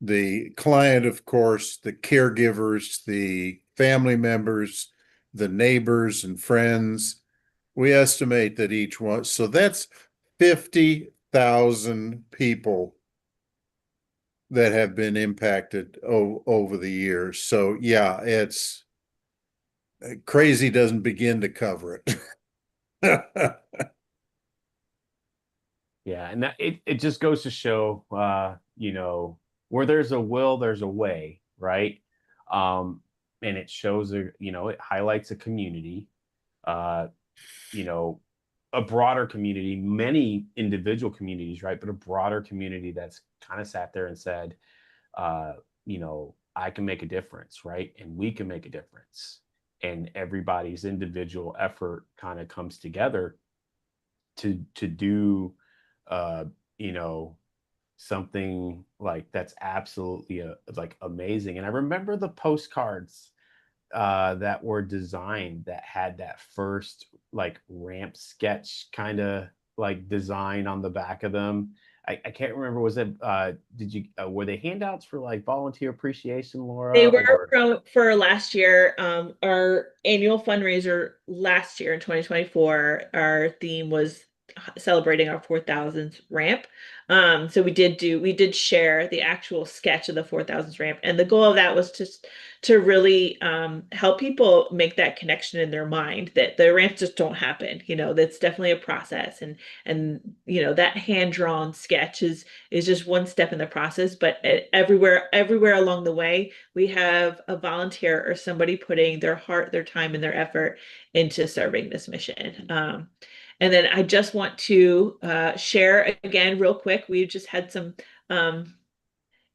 the client, of course, the caregivers, the family members, the neighbors and friends. We estimate that each one, so that's 50,000 people that have been impacted over the years. So yeah, it's crazy doesn't begin to cover it. Yeah, and it just goes to show, where there's a will, there's a way, right? And it shows it highlights a community, uh, you know, a broader community, many individual communities, right? But a broader community that's kind of sat there and said, uh, I can make a difference, right? And we can make a difference. And everybody's individual effort kind of comes together to do uh you know something like that's absolutely like amazing. And I remember the postcards that were designed that had that first like ramp sketch kind of like design on the back of them. I can't remember, was it did you were they handouts for like volunteer appreciation, Laura, They were or for last year, our annual fundraiser last year in 2024. Our theme was celebrating our 4,000th ramp. So we did share the actual sketch of the 4,000th ramp, and the goal of that was just to really help people make that connection in their mind that the ramps just don't happen. That's definitely a process, and that hand drawn sketch is just one step in the process. But everywhere along the way, we have a volunteer or somebody putting their heart, their time, and their effort into serving this mission. And then I just want to share again, real quick. We've just had some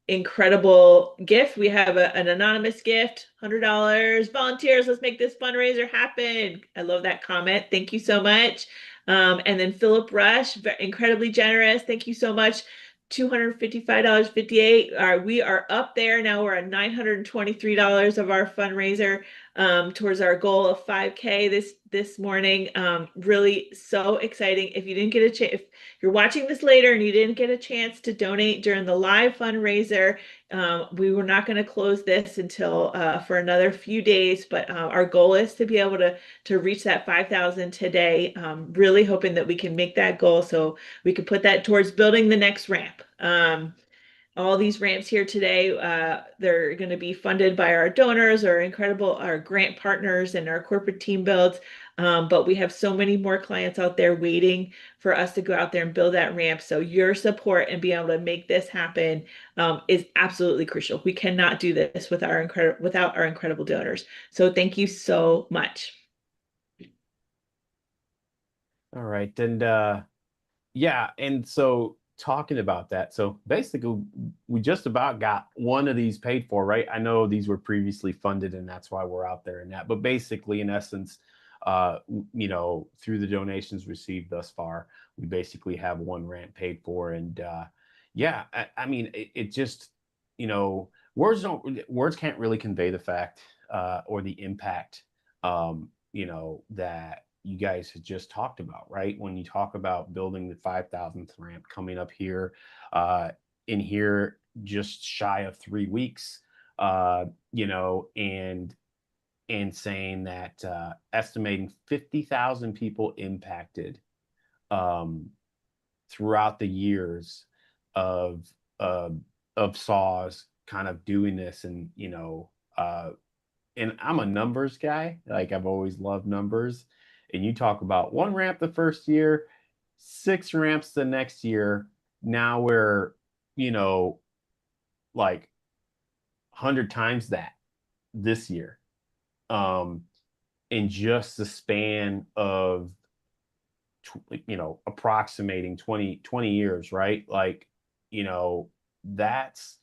incredible gift. We have an anonymous gift, $100. Volunteers, let's make this fundraiser happen. I love that comment. Thank you so much. And then Philip Rush, incredibly generous. Thank you so much. $255.58. We are up there now. We're at $923 of our fundraiser towards our goal of 5K this morning. Really so exciting. If you didn't get a chance, if you're watching this later and you didn't get a chance to donate during the live fundraiser, we were not going to close this until for another few days, but our goal is to be able to reach that 5,000 today. Really hoping that we can make that goal so we can put that towards building the next ramp. All these ramps here today, they're going to be funded by our donors, our grant partners, and our corporate team builds. But we have so many more clients out there waiting for us to go out there and build that ramp. So your support and being able to make this happen is absolutely crucial. We cannot do this without our incredible donors. So thank you so much. all right. And yeah, and so talking about that, so basically we just about got one of these paid for, right? I know these were previously funded and that's why we're out there in that, but basically in essence, through the donations received thus far, we basically have one ramp paid for. And yeah, I mean it just, words can't really convey the fact or the impact that you guys had just talked about, right? When you talk about building the 5,000th ramp coming up here, in here just shy of 3 weeks, and saying that estimating 50,000 people impacted throughout the years of uh, of saws kind of doing this. And I'm a numbers guy. Like I've always loved numbers. And you talk about one ramp the first year, 6 ramps the next year. Now we're, you know, like 100 times that this year. In just the span of, approximating 20 years, right? Like, you know, that's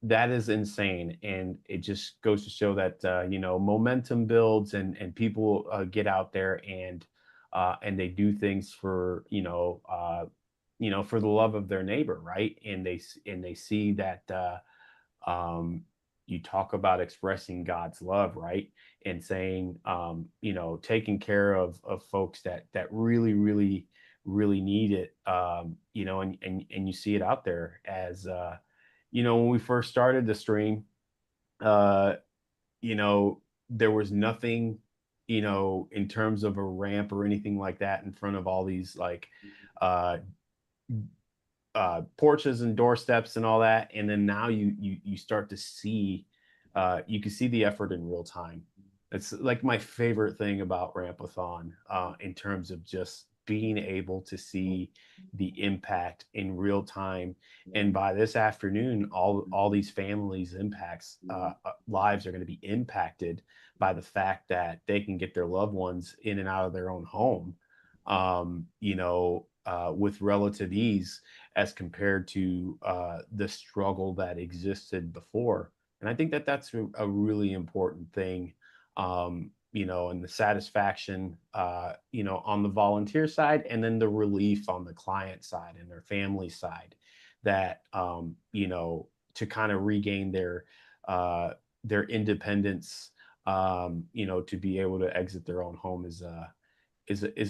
that is insane. And it just goes to show that momentum builds, and people get out there and they do things for for the love of their neighbor, right? And they see that you talk about expressing God's love, right? And saying taking care of folks that really really really need it, and you see it out there as when we first started the stream, uh, there was nothing, in terms of a ramp or anything like that in front of all these like uh, porches and doorsteps and all that. And then now you start to see, you can see the effort in real time. It's like my favorite thing about Ramp-a-thon, in terms of just being able to see the impact in real time. And by this afternoon, all these families impacts, lives are going to be impacted by the fact that they can get their loved ones in and out of their own home, with relative ease, as compared to the struggle that existed before. And I think that that's a really important thing, and the satisfaction, on the volunteer side, and then the relief on the client side and their family side, that, to kind of regain their independence, to be able to exit their own home is a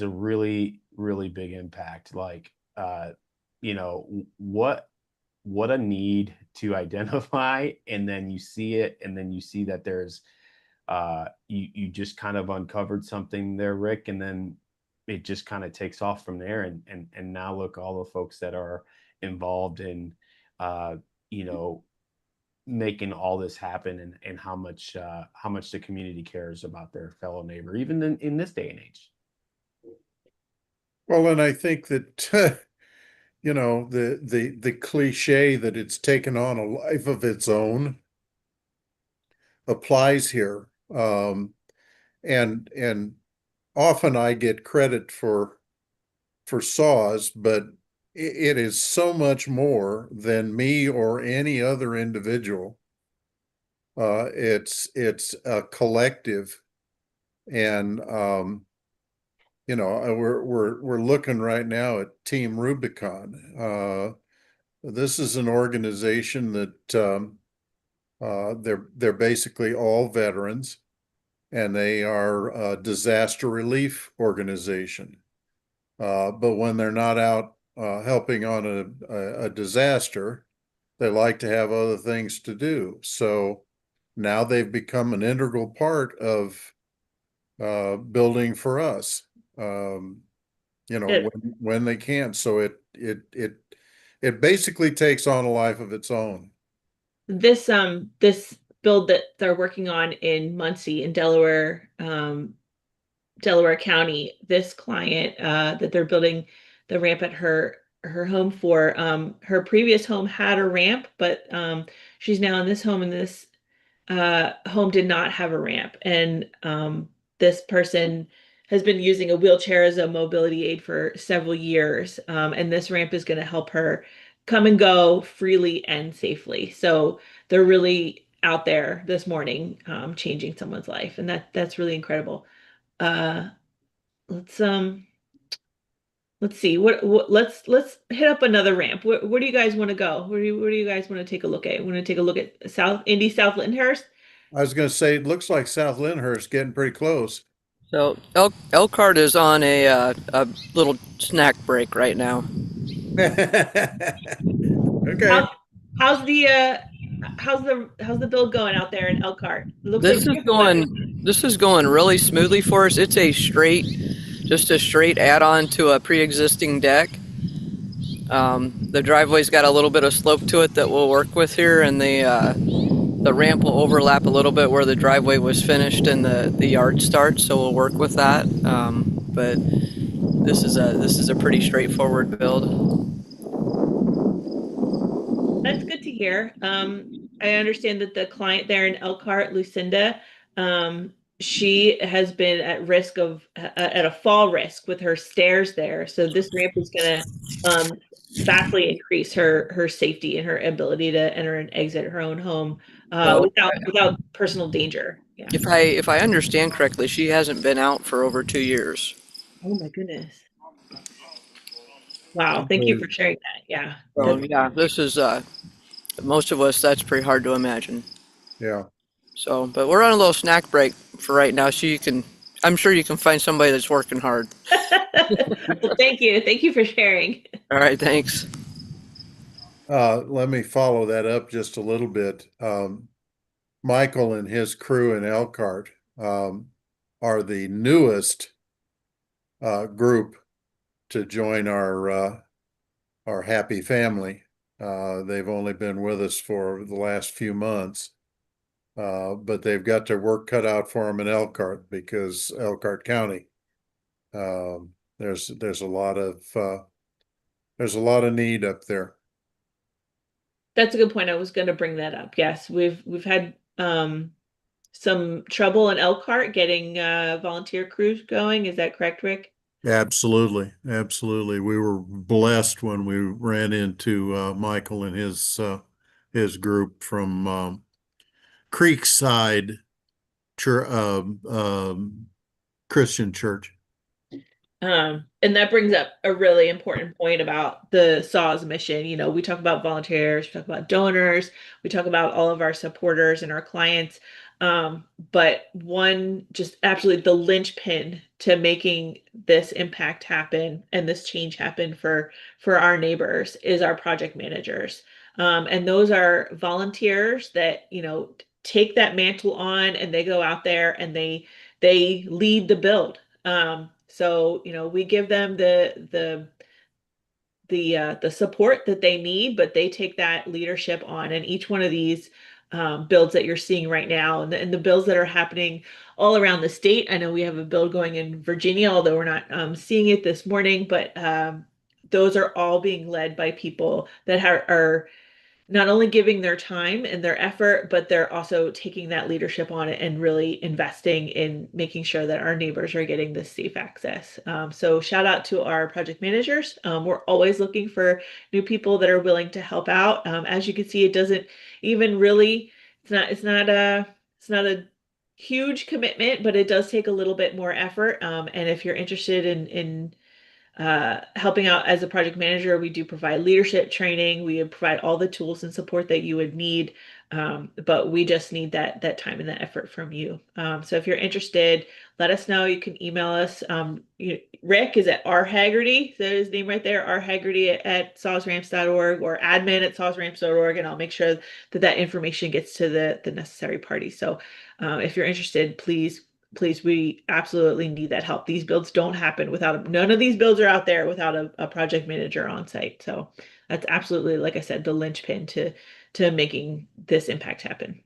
really, really big impact. Like, what a need to identify, and then you see it, and then you see that there's, you just kind of uncovered something there, Rick, and then it just kind of takes off from there. And now look, all the folks that are involved in, you know, making all this happen, and how much the community cares about their fellow neighbor, even in this day and age. Well, and I think that, the cliche that it's taken on a life of its own applies here. And often I get credit for saws, but it is so much more than me or any other individual. It's a collective, and we're looking right now at Team Rubicon. This is an organization that they're basically all veterans, and they are a disaster relief organization. But when they're not out helping on a disaster, they like to have other things to do. So now they've become an integral part of building for us. When they can. So it basically takes on a life of its own. This build that they're working on in Muncie in Delaware, Delaware County, this client that they're building the ramp at her home for, her previous home had a ramp, but she's now in this home, and this home did not have a ramp. And this person has been using a wheelchair as a mobility aid for several years. And this ramp is going to help her come and go freely and safely. So they're really out there this morning, changing someone's life. And that's really incredible. Let's see let's hit up another ramp. Where do you guys want to go? Where do you guys want to take a look at? Want to take a look at South Lyndhurst? I was going to say, it looks like South Lyndhurst getting pretty close. So Elkhart is on a little snack break right now. Okay. How's the build going out there in Elkhart? This is going really smoothly for us. It's just a straight add-on to a pre-existing deck. The driveway's got a little bit of slope to it that we'll work with here, and the ramp will overlap a little bit where the driveway was finished and the yard starts, so we'll work with that. But this is a pretty straightforward build. That's good to hear. I understand that the client there in Elkhart, Lucinda, she has been at risk at a fall risk with her stairs there. So this ramp is going to vastly increase her safety and her ability to enter and exit her own home without personal danger. Yeah. If I understand correctly, she hasn't been out for over 2 years. Oh my goodness. Wow. Thank you for sharing that. Yeah. So yeah, this is most of us, that's pretty hard to imagine. Yeah. So, but we're on a little snack break for right now, so I'm sure you can find somebody that's working hard. Well, thank you for sharing. All right, thanks. Let me follow that up just a little bit. Michael and his crew in Elkhart are the newest group to join our happy family. They've only been with us for the last few months, but they've got their work cut out for them in Elkhart because Elkhart County, there's a lot of need up there. That's a good point. I was going to bring that up. Yes, we've had some trouble in Elkhart getting volunteer crews going. Is that correct, Rick? Absolutely, absolutely. We were blessed when we ran into Michael and his group from Creekside Christian Church. And that brings up a really important point about the SAW's mission. You know, we talk about volunteers, we talk about donors, we talk about all of our supporters and our clients. But one just absolutely the linchpin to making this impact happen and this change happen for our neighbors is our project managers. And those are volunteers that, you know, take that mantle on and they go out there and they lead the build. So, you know, we give them the support that they need, but they take that leadership on. And each one of these builds that you're seeing right now, and the builds that are happening all around the state. I know we have a build going in Virginia, although we're not seeing it this morning, but those are all being led by people that are not only giving their time and their effort, but they're also taking that leadership on it and really investing in making sure that our neighbors are getting this safe access. So shout out to our project managers. We're always looking for new people that are willing to help out. As you can see, it doesn't even really, it's not a huge commitment, but it does take a little bit more effort. And if you're interested in helping out as a project manager, we do provide leadership training. We provide all the tools and support that you would need, but we just need that time and that effort from you. So if you're interested, let us know. You can email us. Rick is at rhaggerty, so his name right there, rhaggerty at sawsramps.org or admin@sawsramps.org, and I'll make sure that information gets to the necessary party. So if you're interested, please, we absolutely need that help. These builds don't happen without none of these builds are out there without a project manager on site. So that's absolutely, like I said, the linchpin to making this impact happen.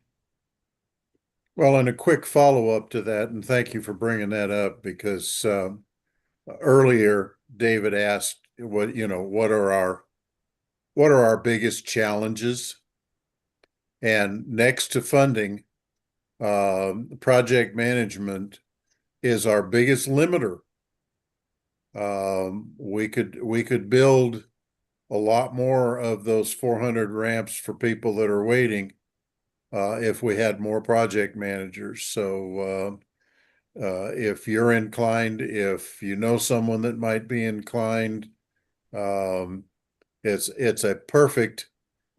Well, and a quick follow-up to that, and thank you for bringing that up because earlier David asked what are our biggest challenges? And next to funding, project management is our biggest limiter. We could build a lot more of those 400 ramps for people that are waiting if we had more project managers. So if you're inclined, if you know someone that might be inclined, it's a perfect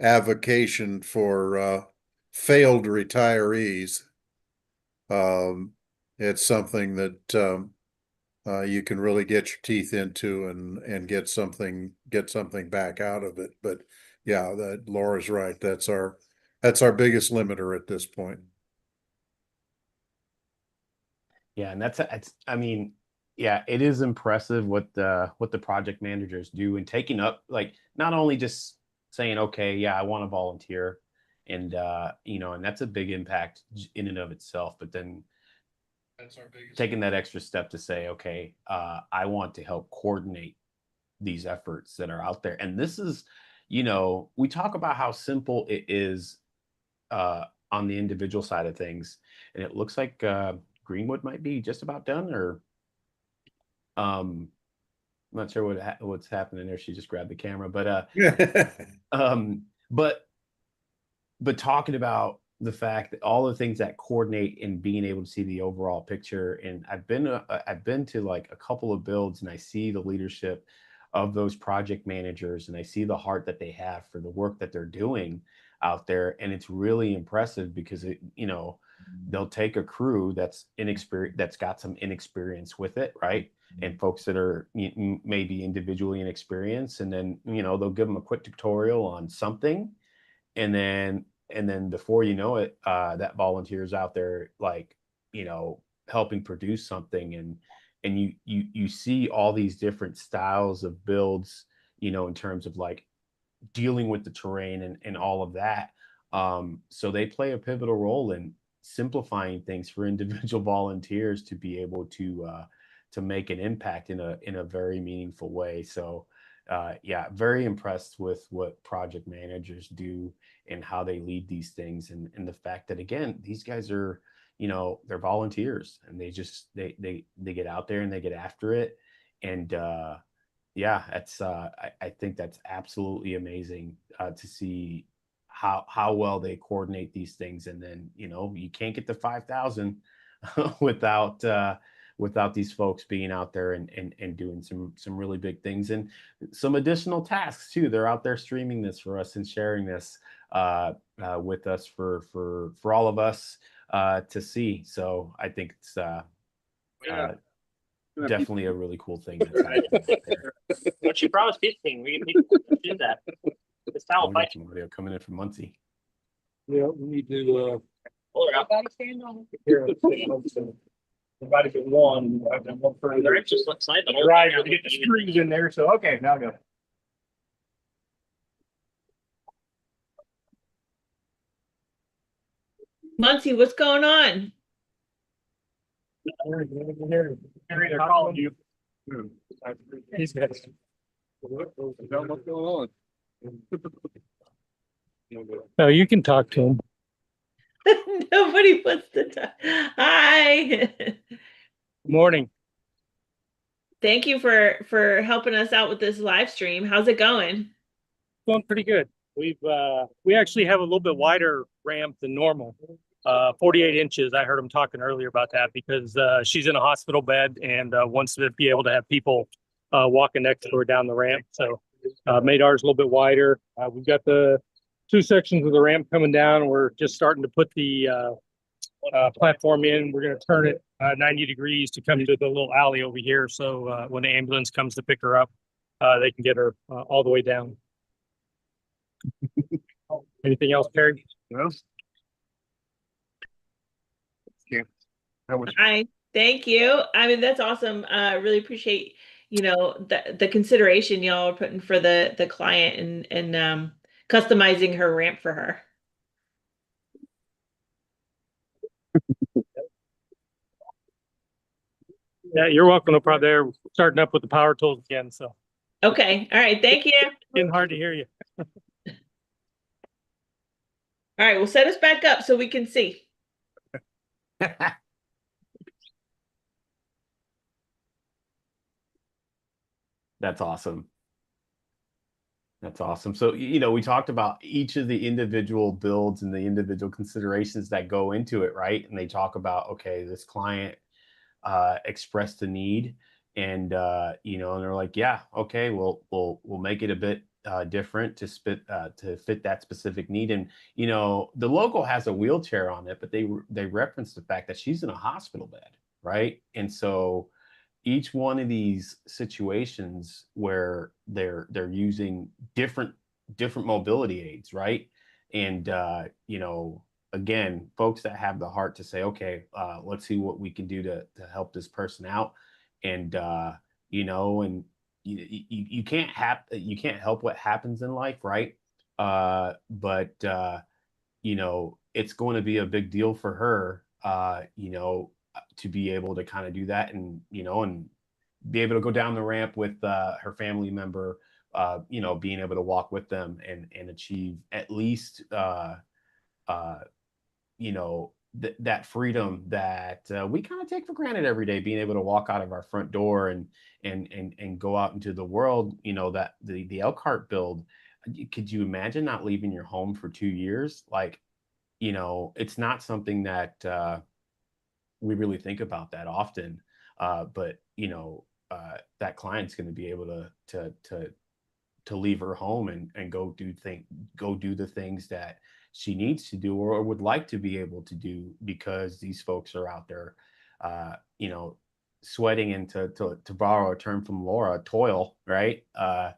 avocation for failed retirees. It's something that you can really get your teeth into and get something back out of it. But yeah, that Laura's right. That's our biggest limiter at this point. Yeah, and I mean, yeah, it is impressive what the project managers do and taking up, like, not only just saying, okay, yeah, I want to volunteer, and and that's a big impact in and of itself, but then That's our biggest taking that extra step to say, okay, I want to help coordinate these efforts that are out there. And this is, we talk about how simple it is on the individual side of things, and it looks like Greenwood might be just about done, or I'm not sure what's happening there. She just grabbed the camera, but but talking about the fact that all the things that coordinate and being able to see the overall picture. And I've been to like a couple of builds, and I see the leadership of those project managers, and I see the heart that they have for the work that they're doing out there, and it's really impressive because they'll take a crew that's inexperienced, that's got some inexperience with it, right? And folks that are maybe individually inexperienced, and then they'll give them a quick tutorial on something, and then before you know it, that volunteer's out there, like, helping produce something. And you see all these different styles of builds, in terms of like dealing with the terrain and all of that. So they play a pivotal role in simplifying things for individual volunteers to be able to make an impact in a very meaningful way. So yeah, very impressed with what project managers do and how they lead these things, and the fact that, again, these guys are, they're volunteers, and they get out there and they get after it. And yeah, that's I think that's absolutely amazing to see how well they coordinate these things. And then you can't get to 5,000 without without these folks being out there and doing some really big things, and some additional tasks too. They're out there streaming this for us and sharing this with us for all of us to see. So I think it's definitely a really cool thing that's happening out there. What you promised 15, we can do that. It's We got some audio coming in from Muncie. Yeah, we need to everybody get one. One for they're just slide the whole right, get the screws in there. So okay, now go. Muncie, what's going on? They're calling you. He's got what's going on. No, you can talk to him. Nobody puts the time. Hi. Morning. Thank you for helping us out with this live stream. How's it going? Going pretty good. We actually have a little bit wider ramp than normal. 48 inches. I heard him talking earlier about that because she's in a hospital bed and wants to be able to have people walking next to her down the ramp. So made ours a little bit wider. We've got the 2 sections of the ramp coming down. We're just starting to put the platform in. We're going to turn it 90 degrees to come to the little alley over here. So when the ambulance comes to pick her up, they can get her all the way down. Anything else, Perry? No. Hi, thank you. I mean, that's awesome. Really appreciate, the consideration y'all are putting for the client and customizing her ramp for her. Yeah, you're welcome. No problem. They're starting up with the power tools again. So. Okay. All right. Thank you. Getting hard to hear you. All right. Well, set us back up so we can see. That's awesome. That's awesome. So, we talked about each of the individual builds and the individual considerations that go into it, right? And they talk about, okay, this client expressed a need, and and they're like, yeah, okay, we'll make it a bit different to fit that specific need. And the logo has a wheelchair on it, but they reference the fact that she's in a hospital bed, right? And so each one of these situations where they're using different mobility aids, right? And again, folks that have the heart to say, okay, let's see what we can do to help this person out. And and you can't help what happens in life, right? But it's going to be a big deal for her, to be able to kind of do that, and and be able to go down the ramp with her family member, being able to walk with them and achieve at least that freedom that we kind of take for granted every day, being able to walk out of our front door and go out into the world. That the Elkhart build, could you imagine not leaving your home for 2 years? Like, it's not something that we really think about that often, but that client's going to be able to leave her home and go do the things that she needs to do or would like to be able to do, because these folks are out there, you know, sweating into, to borrow a term from Laura, toil, right? I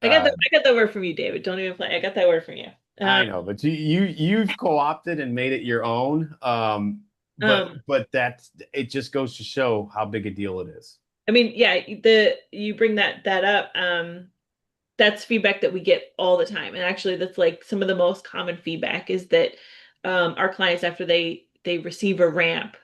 got the word from you, David. Don't even play. I got that word from you. I know, but you've co-opted and made it your own. But that's, it just goes to show how big a deal it is. I mean, yeah, you bring that up. That's feedback that we get all the time, and actually, that's like some of the most common feedback is that our clients, after they receive a ramp,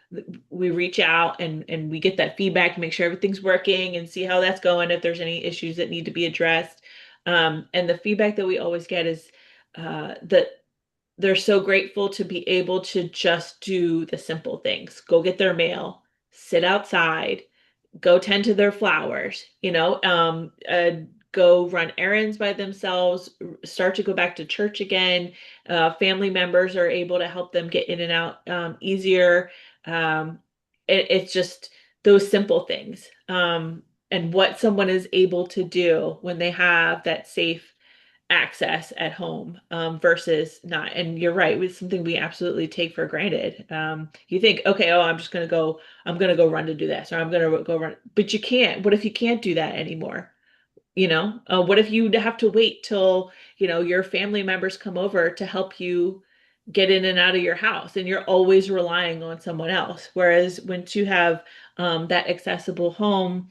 we reach out and we get that feedback, make sure everything's working, and see how that's going. If there's any issues that need to be addressed, and the feedback that we always get is that they're so grateful to be able to just do the simple things: go get their mail, sit outside, go tend to their flowers, go run errands by themselves, start to go back to church again. Family members are able to help them get in and out easier. It's just those simple things. And what someone is able to do when they have that safe access at home versus not. And you're right, it's something we absolutely take for granted. You think, okay, oh, I'm going to go run to do this, or I'm going to go run, but you can't. What if you can't do that anymore? What if you have to wait till, your family members come over to help you get in and out of your house, and you're always relying on someone else? Whereas once you have that accessible home,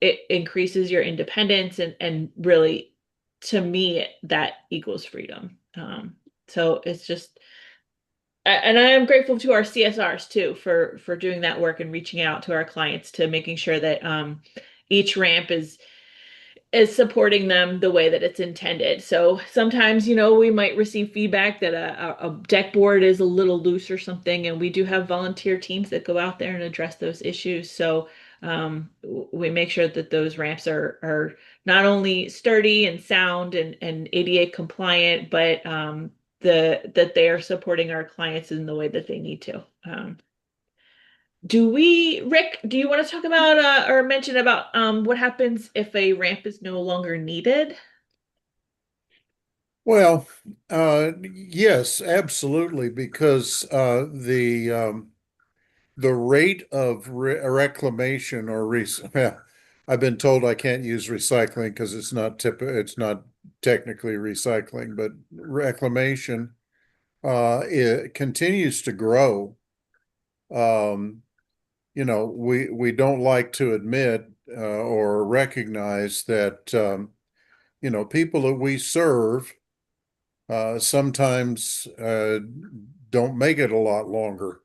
it increases your independence, and really, to me, that equals freedom. So it's just, and I am grateful to our CSRs too for doing that work and reaching out to our clients to making sure that each ramp is supporting them the way that it's intended. So sometimes, we might receive feedback that a deck board is a little loose or something, and we do have volunteer teams that go out there and address those issues. So we make sure that those ramps are not only sturdy and sound and ADA compliant, but that they are supporting our clients in the way that they need to. Rick, do you want to talk about or mention about what happens if a ramp is no longer needed? Well, yes, absolutely, because the rate of reclamation or I've been told I can't use recycling because it's not technically recycling, but reclamation it continues to grow. We don't like to admit or recognize that people that we serve sometimes don't make it a lot longer.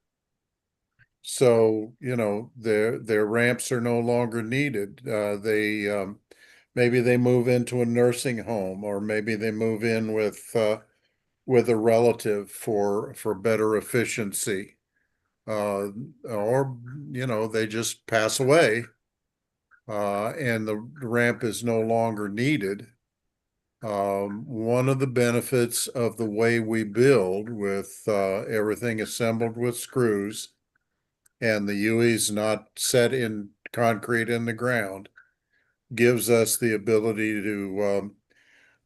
So, their ramps are no longer needed. Maybe they move into a nursing home, or maybe they move in with a relative for better efficiency. Or, they just pass away, and the ramp is no longer needed. One of the benefits of the way we build, with everything assembled with screws and the UEs not set in concrete in the ground, gives us the ability to,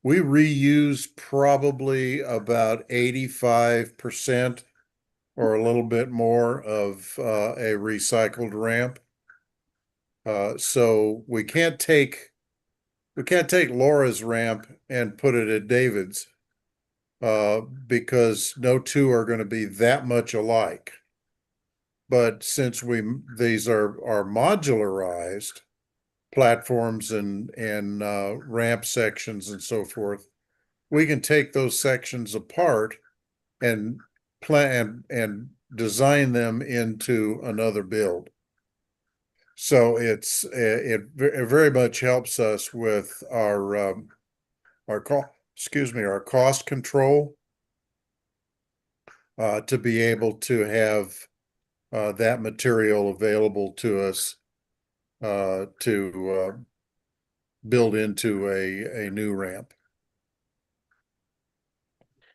we reuse probably about 85% or a little bit more of a recycled ramp. So we can't take Laura's ramp and put it at David's, because no two are going to be that much alike. But since these are modularized platforms and ramp sections and so forth, we can take those sections apart and plan and design them into another build. So it very much helps us with our cost control, to be able to have that material available to us to build into a new ramp.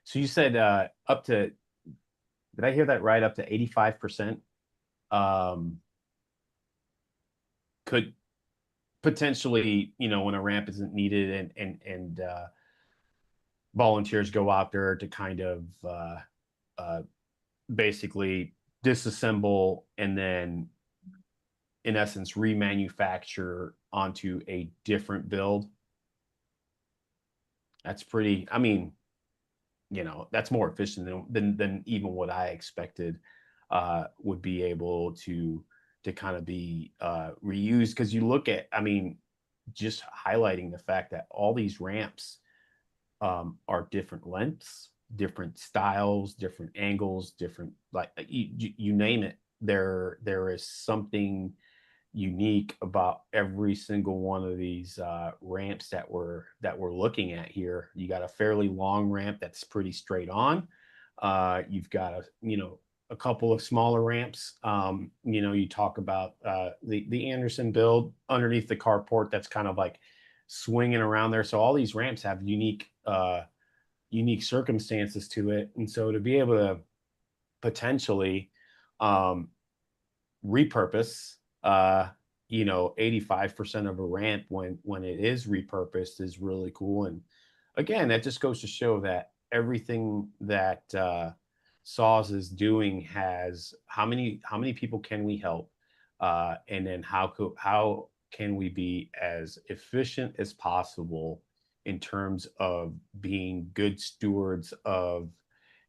So you said up to, did I hear that right? Up to 85% potentially, when a ramp isn't needed and volunteers go out there to kind of basically disassemble and then in essence remanufacture onto a different build. That's pretty, that's more efficient than even what I expected would be able to kind of be reused. Because you look at, just highlighting the fact that all these ramps are different lengths, different styles, different angles, different, like you name it. There is something unique about every single one of these ramps that we're looking at here. You got a fairly long ramp that's pretty straight on. You've got a couple of smaller ramps. You talk about the Anderson build underneath the carport that's kind of like swinging around there. So all these ramps have unique circumstances to it, and so to be able to potentially repurpose 85% of a ramp when it is repurposed is really cool. And again, that just goes to show that everything that Saws is doing has how many people can we help, and then how can we be as efficient as possible in terms of being good stewards of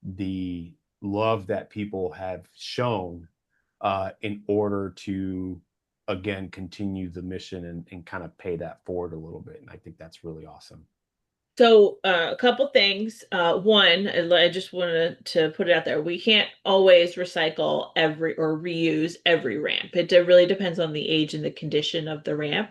the love that people have shown in order to, again, continue the mission and kind of pay that forward a little bit. And I think that's really awesome. So a couple things. One, I just wanted to put it out there. We can't always recycle or reuse every ramp. It really depends on the age and the condition of the ramp.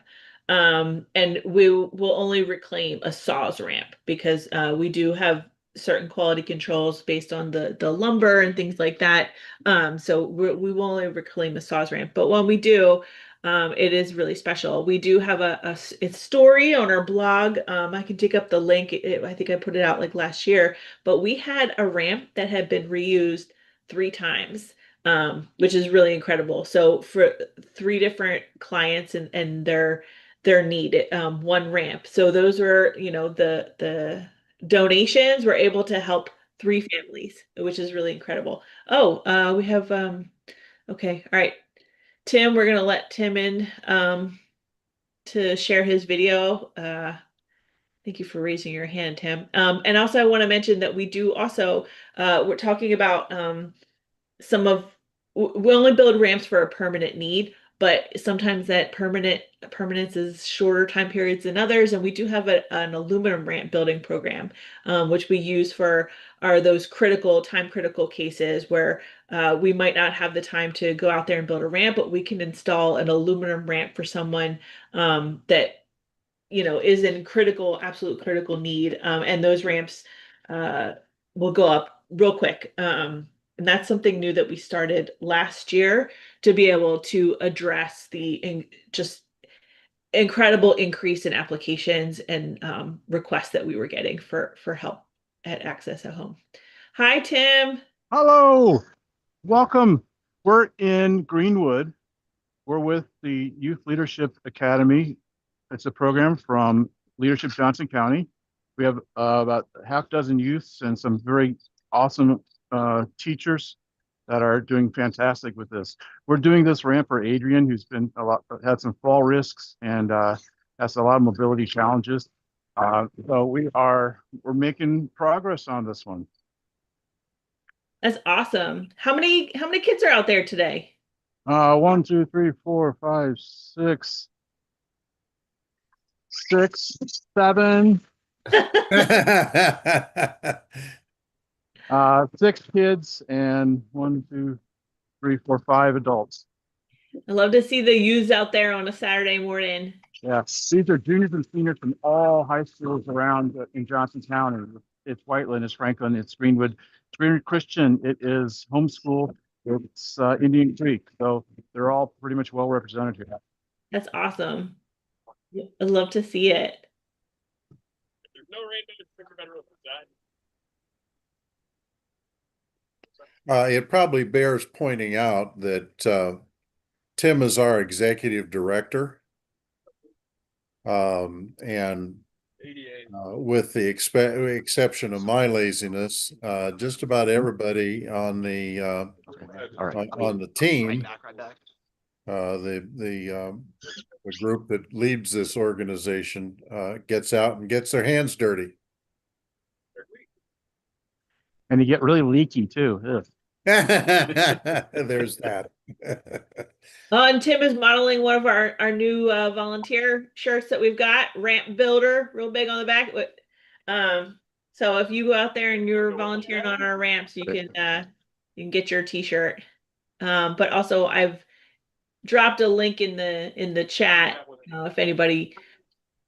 And we will only reclaim a Saws ramp because we do have certain quality controls based on the lumber and things like that. So we will only reclaim a Saws ramp. But when we do, it is really special. We do have a story on our blog. I can dig up the link. I think I put it out like last year, but we had a ramp that had been reused 3 times, which is really incredible. So for 3 different clients and their need, one ramp. So those were, the donations were able to help 3 families, which is really incredible. Oh, we have, okay. All right. Tim, we're gonna let Tim in to share his video. Thank you for raising your hand, Tim. And also I want to mention that we do also we're talking about we only build ramps for a permanent need, but sometimes that permanence is shorter time periods than others. And we do have an aluminum ramp building program, which we use for those time critical cases where we might not have the time to go out there and build a ramp, but we can install an aluminum ramp for someone that is in absolute critical need. And those ramps will go up real quick. And that's something new that we started last year to be able to address the just incredible increase in applications and requests that we were getting for help at Access at Home. Hi, Tim. Hello, welcome. We're in Greenwood. We're with the Youth Leadership Academy. It's a program from Leadership Johnson County. We have about a half dozen youths and some very awesome teachers that are doing fantastic with this. We're doing this ramp for Adrian, who's had some fall risks and has a lot of mobility challenges. So we're making progress on this one. That's awesome. How many kids are out there today? 1, 2, 3, 4, 5, 6, 7. 6 kids and 1, 2, 3, 4, 5 adults. I love to see the youths out there on a Saturday morning. Yeah, these are juniors and seniors from all high schools around in Johnson County. It's Whiteland, it's Franklin, it's Greenwood, it's Greenwood Christian, it is homeschool, it's Indian Creek. So they're all pretty much well represented here. That's awesome. I'd love to see it. There's no rain. It probably bears pointing out that Tim is our executive director. And with the exception of my laziness, just about everybody on the on the team, the group that leads this organization, gets out and gets their hands dirty. And you get really leaky too. Ugh. There's that. And Tim is modeling one of our new volunteer shirts that we've got, Ramp Builder, real big on the back. So if you go out there and you're volunteering on our ramps, you can get your t-shirt. But also I've dropped a link in the chat if anybody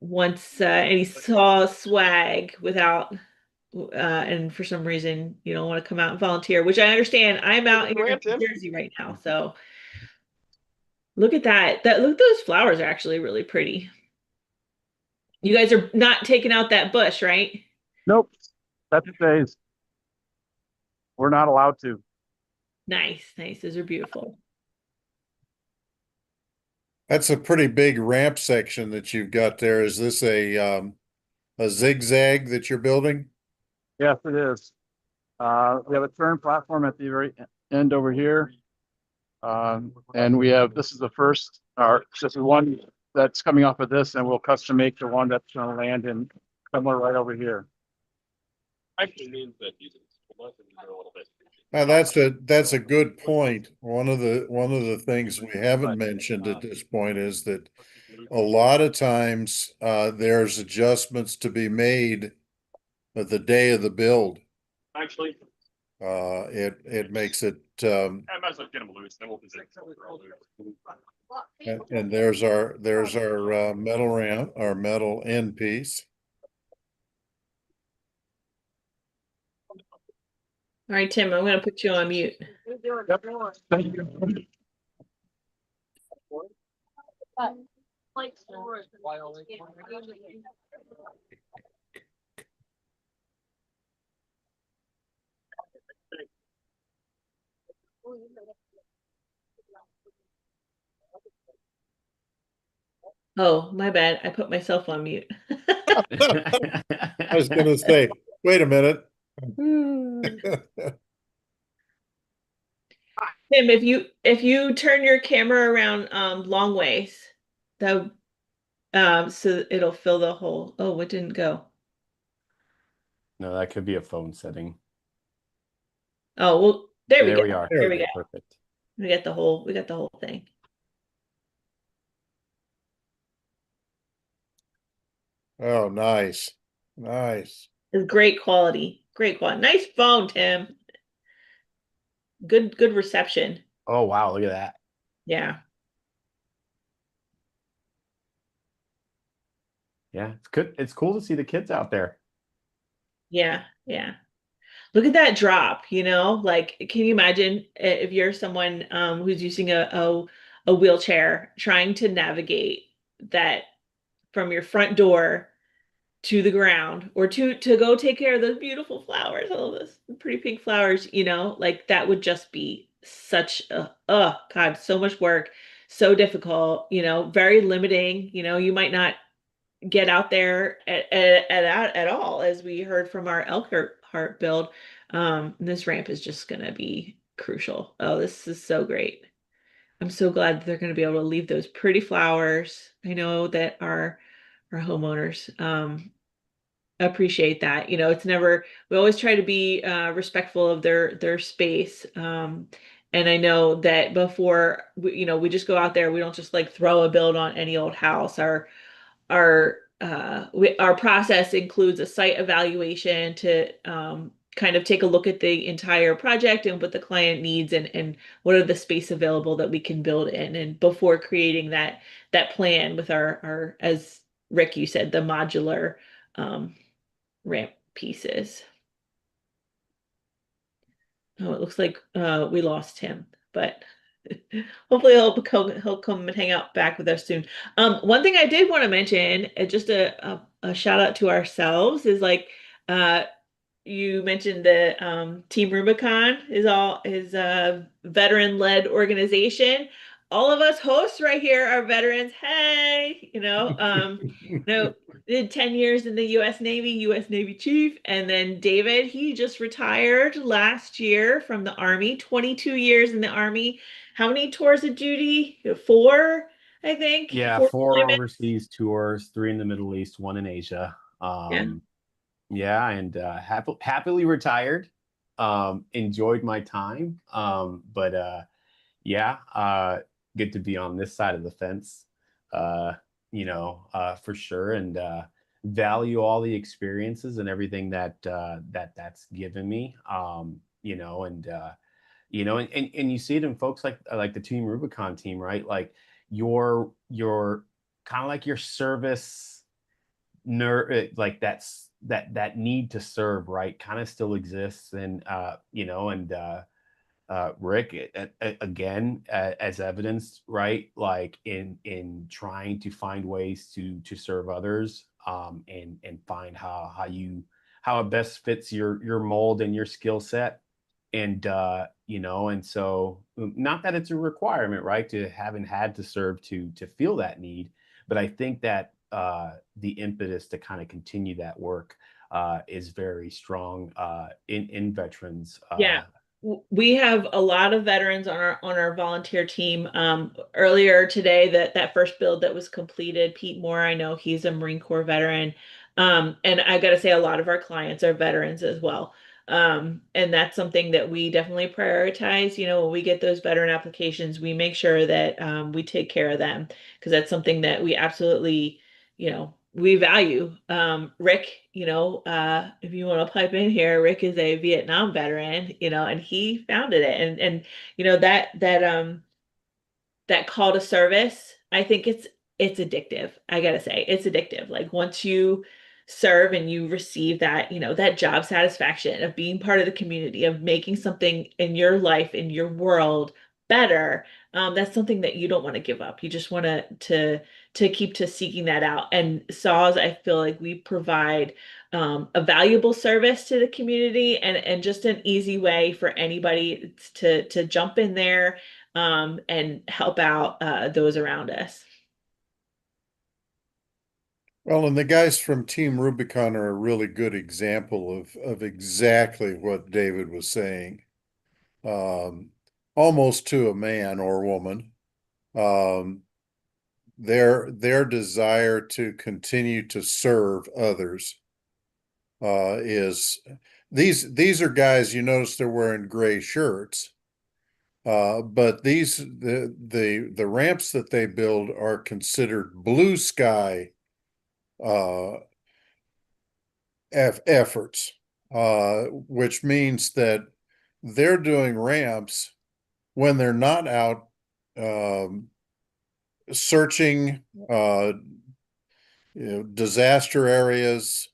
wants any saw swag without and for some reason you don't want to come out and volunteer, which I understand. I'm out here in New Jersey right now, so look at that. Look, those flowers are actually really pretty. You guys are not taking out that bush, right? Nope. That stays. We're not allowed to. Nice, nice. Those are beautiful. That's a pretty big ramp section that you've got there. Is this a zigzag that you're building? Yes, it is. We have a turn platform at the very end over here. And we have, this is the first, this is one that's coming off of this, and we'll custom make the one that's going to land in somewhere right over here. Now that's a good point. One of the things we haven't mentioned at this point is that a lot of times there's adjustments to be made at the day of the build. Actually, it makes it I might as well get them loose. Then we'll and there's our metal ramp, our metal end piece. All right, Tim, I'm going to put you on mute. Thank you. Oh, my bad. I put myself on mute. I was gonna say, wait a minute. Tim, if you turn your camera around long ways, that so it'll fill the hole. Oh, it didn't go. No, that could be a phone setting. Oh, well, there we There go. we are. There we go. Perfect. We got the whole thing. Oh, nice. Nice. It's great quality. Great quality. Nice phone, Tim. Good reception. Oh wow, look at that. Yeah. Yeah, it's good. It's cool to see the kids out there. Yeah, yeah. Look at that drop, like, can you imagine if you're someone who's using a wheelchair trying to navigate that from your front door to the ground or to go take care of those beautiful flowers, all those pretty pink flowers, like that would just be such oh God, so much work, so difficult, very limiting, you might not get out there at all, as we heard from our Elkhart build. This ramp is just going to be crucial. Oh, this is so great. I'm so glad that they're going to be able to leave those pretty flowers. I know that our homeowners appreciate that. It's never, we always try to be respectful of their space. And I know that before we just go out there, we don't just like throw a build on any old house. Our process includes a site evaluation to kind of take a look at the entire project and what the client needs and what are the space available that we can build in, and before creating that plan with our, as Rick, you said, the modular ramp pieces. Oh, it looks like we lost him, but hopefully he'll come and hang out back with us soon. One thing I did want to mention, just a shout out to ourselves, is like you mentioned the Team Rubicon is a veteran led organization. all of us hosts right here are veterans. Hey, no, did 10 years in the US Navy, US Navy Chief. And then David, he just retired last year from the Army, 22 years in the Army. How many tours of duty? 4, I think. Yeah, 4 4 deployments. overseas tours, 3 in the Middle East, 1 in Asia. Yeah, and happily retired. Enjoyed my time. But yeah, good to be on this side of the fence. For sure, and value all the experiences and everything that's given me. And you see it in folks like the Team Rubicon team, right? Like your kind of like your service like that need to serve, right, kind of still exists. And Rick, again, as evidenced, right, like in trying to find ways to serve others, and find how it best fits your mold and your skill set. And so, not that it's a requirement, right, to haven't had to serve to feel that need, but I think that the impetus to kind of continue that work is very strong in veterans. Yeah. We have a lot of veterans on our volunteer team. Earlier today, that first build that was completed, Pete Moore, I know he's a Marine Corps veteran. And I got to say, a lot of our clients are veterans as well. And that's something that we definitely prioritize. When we get those veteran applications, we make sure that we take care of them, because that's something that we absolutely, we value. Rick, if you want to pipe in here, Rick is a Vietnam veteran, and he founded it. And that call to service, I think it's addictive. I gotta say, it's addictive. Like, once you serve and you receive that, that job satisfaction of being part of the community, of making something in your life, in your world better, that's something that you don't want to give up. You just want to keep to seeking that out. And SAWS, I feel like we provide a valuable service to the community, and just an easy way for anybody to jump in there and help out those around us. Well, and the guys from Team Rubicon are a really good example of exactly what David was saying. Almost to a man or woman. Their desire to continue to serve others is these are guys, you notice they're wearing gray shirts. But the ramps that they build are considered blue sky efforts, which means that they're doing ramps when they're not out searching disaster areas,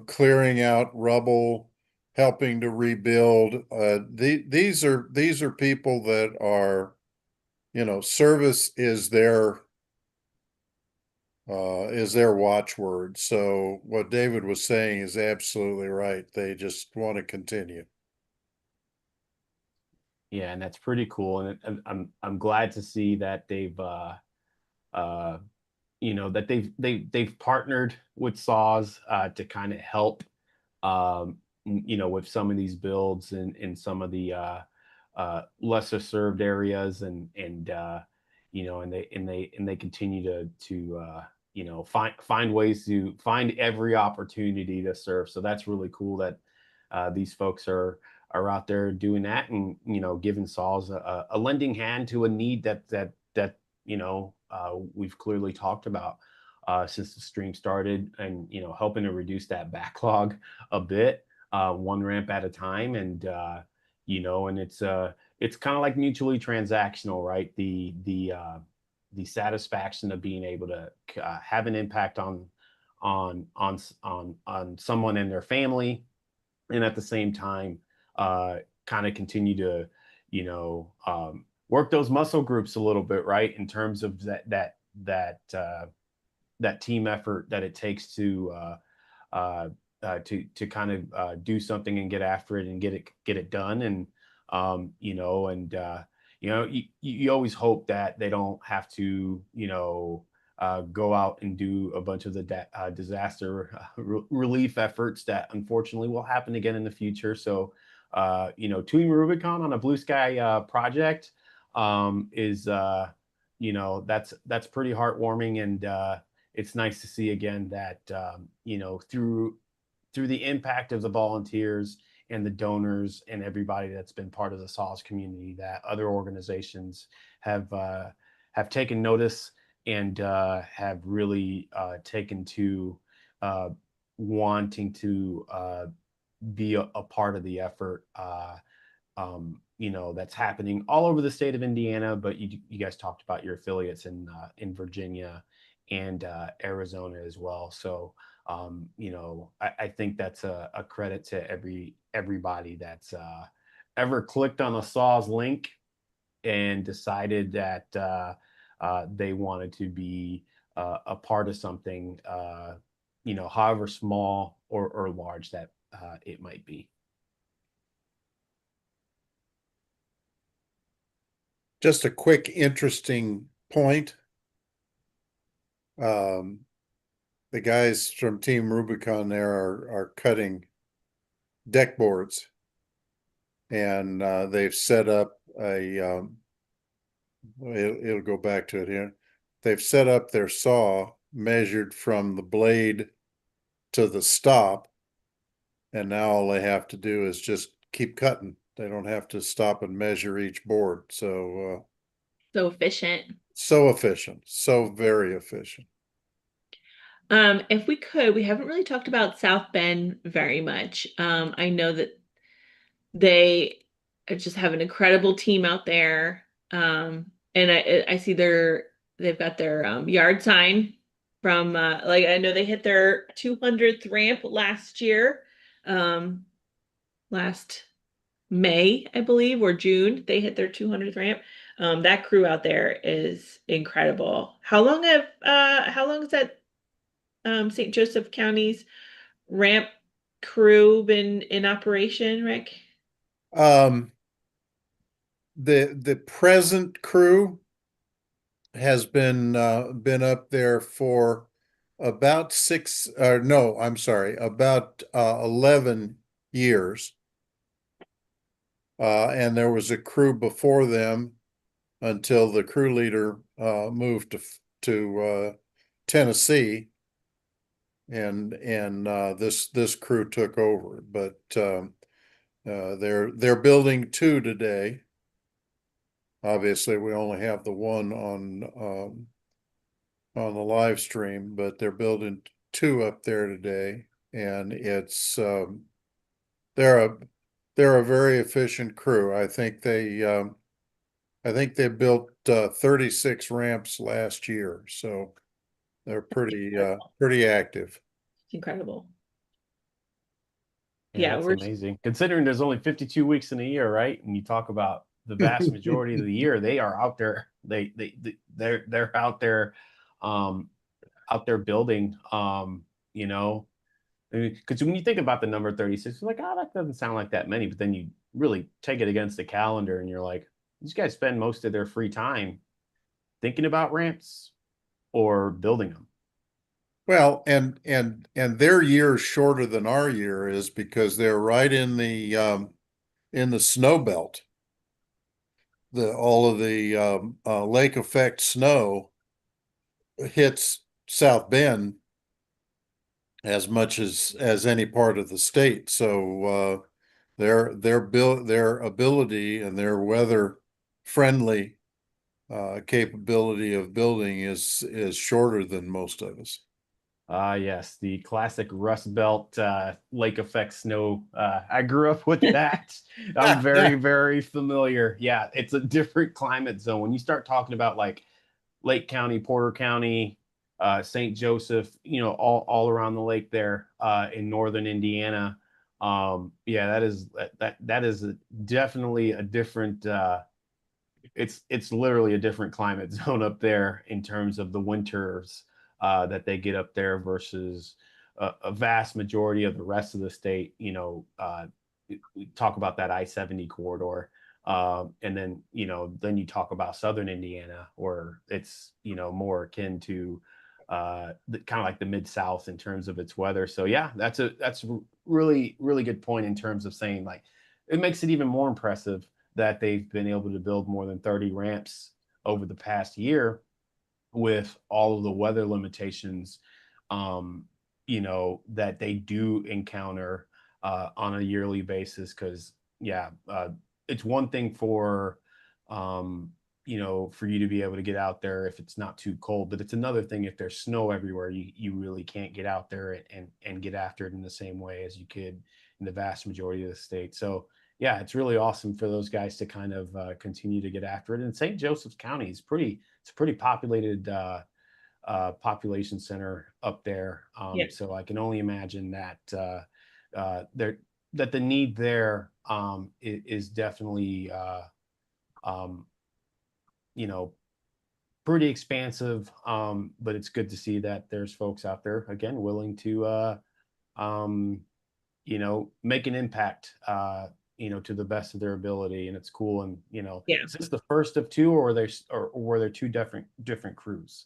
clearing out rubble, helping to rebuild. These are people that are, service is their watchword. So what David was saying is absolutely right. They just want to continue. Yeah, and that's pretty cool. And I'm glad to see that they've partnered with SAWS to kind of help with some of these builds in some of the lesser served areas, and they continue to find ways to find every opportunity to serve. So that's really cool that these folks are out there doing that, and giving SAWS a lending hand to a need that we've clearly talked about since the stream started, and helping to reduce that backlog a bit, one ramp at a time. And and it's kind of like mutually transactional, right? The satisfaction of being able to have an impact on someone and their family, and at the same time kind of continue to work those muscle groups a little bit, right, in terms of that team effort that it takes to kind of do something and get after it and get it done. And you always hope that they don't have to, go out and do a bunch of the disaster relief efforts that unfortunately will happen again in the future. So, Team Rubicon on a blue sky project is, that's pretty heartwarming, and it's nice to see again that, through the impact of the volunteers and the donors and everybody that's been part of the SAWS community, that other organizations have taken notice and have really taken to wanting to be a part of the effort. That's happening all over the state of Indiana, but you guys talked about your affiliates in Virginia and Arizona as well. So I think that's a credit to everybody that's ever clicked on a SAWS link and decided that they wanted to be a part of something, however small or large that it might be. Just a quick, interesting point. The guys from Team Rubicon there are cutting deck boards, and they've set up it'll go back to it here. They've set up their saw measured from the blade to the stop, and now all they have to do is just keep cutting. They don't have to stop and measure each board. So efficient. So efficient, so very efficient. If we could, we haven't really talked about South Bend very much. I know that they just have an incredible team out there. And I see they've got their yard sign from I know they hit their 200th ramp last year. Last May, I believe, or June, they hit their 200th ramp. That crew out there is incredible. How long has that St. Joseph County's ramp crew been in operation, Rick? The present crew has been up there for about 11 years. And there was a crew before them until the crew leader moved to Tennessee, and this crew took over. But they're building two today. Obviously, we only have the one on the live stream, but they're building two up there today, and it's they're a very efficient crew. I think they built 36 ramps last year, so they're pretty active. It's incredible. Yeah, that's amazing. Considering there's only 52 weeks in a year, right? And you talk about the vast majority of the year, they are out there. They're out there, building. Because when you think about the number 36, you're like, oh, that doesn't sound like that many. But then you really take it against the calendar, and you're like, these guys spend most of their free time thinking about ramps or building them. Well, and their year is shorter than our year is because they're right in the snow belt. All of the lake effect snow hits South Bend as much as any part of the state. So their ability and their weather friendly capability of building is shorter than most of us. Yes, the classic Rust Belt lake effect snow. I grew up with that. I'm very, very familiar. Yeah, it's a different climate zone. When you start talking about like Lake County, Porter County, St. Joseph, all around the lake there in northern Indiana. That is definitely a different. It's literally a different climate zone up there in terms of the winters that they get up there versus a vast majority of the rest of the state. We talk about that I-70 corridor. And then, then you talk about Southern Indiana, or it's, more akin to kind of like the Mid-South in terms of its weather. So yeah, that's a really, really good point in terms of saying, like, it makes it even more impressive that they've been able to build more than 30 ramps over the past year with all of the weather limitations, that they do encounter on a yearly basis. Because yeah, it's one thing for for you to be able to get out there if it's not too cold, but it's another thing if there's snow everywhere. You really can't get out there and get after it in the same way as you could in the vast majority of the state. So yeah, it's really awesome for those guys to kind of continue to get after it. And St. Joseph's County is it's a pretty populated population center up there. Yeah. So I can only imagine that that the need there is definitely pretty expansive. But it's good to see that there's folks out there again willing to make an impact to the best of their ability. And it's cool. And Yeah. is this the first of two, or were there two different crews?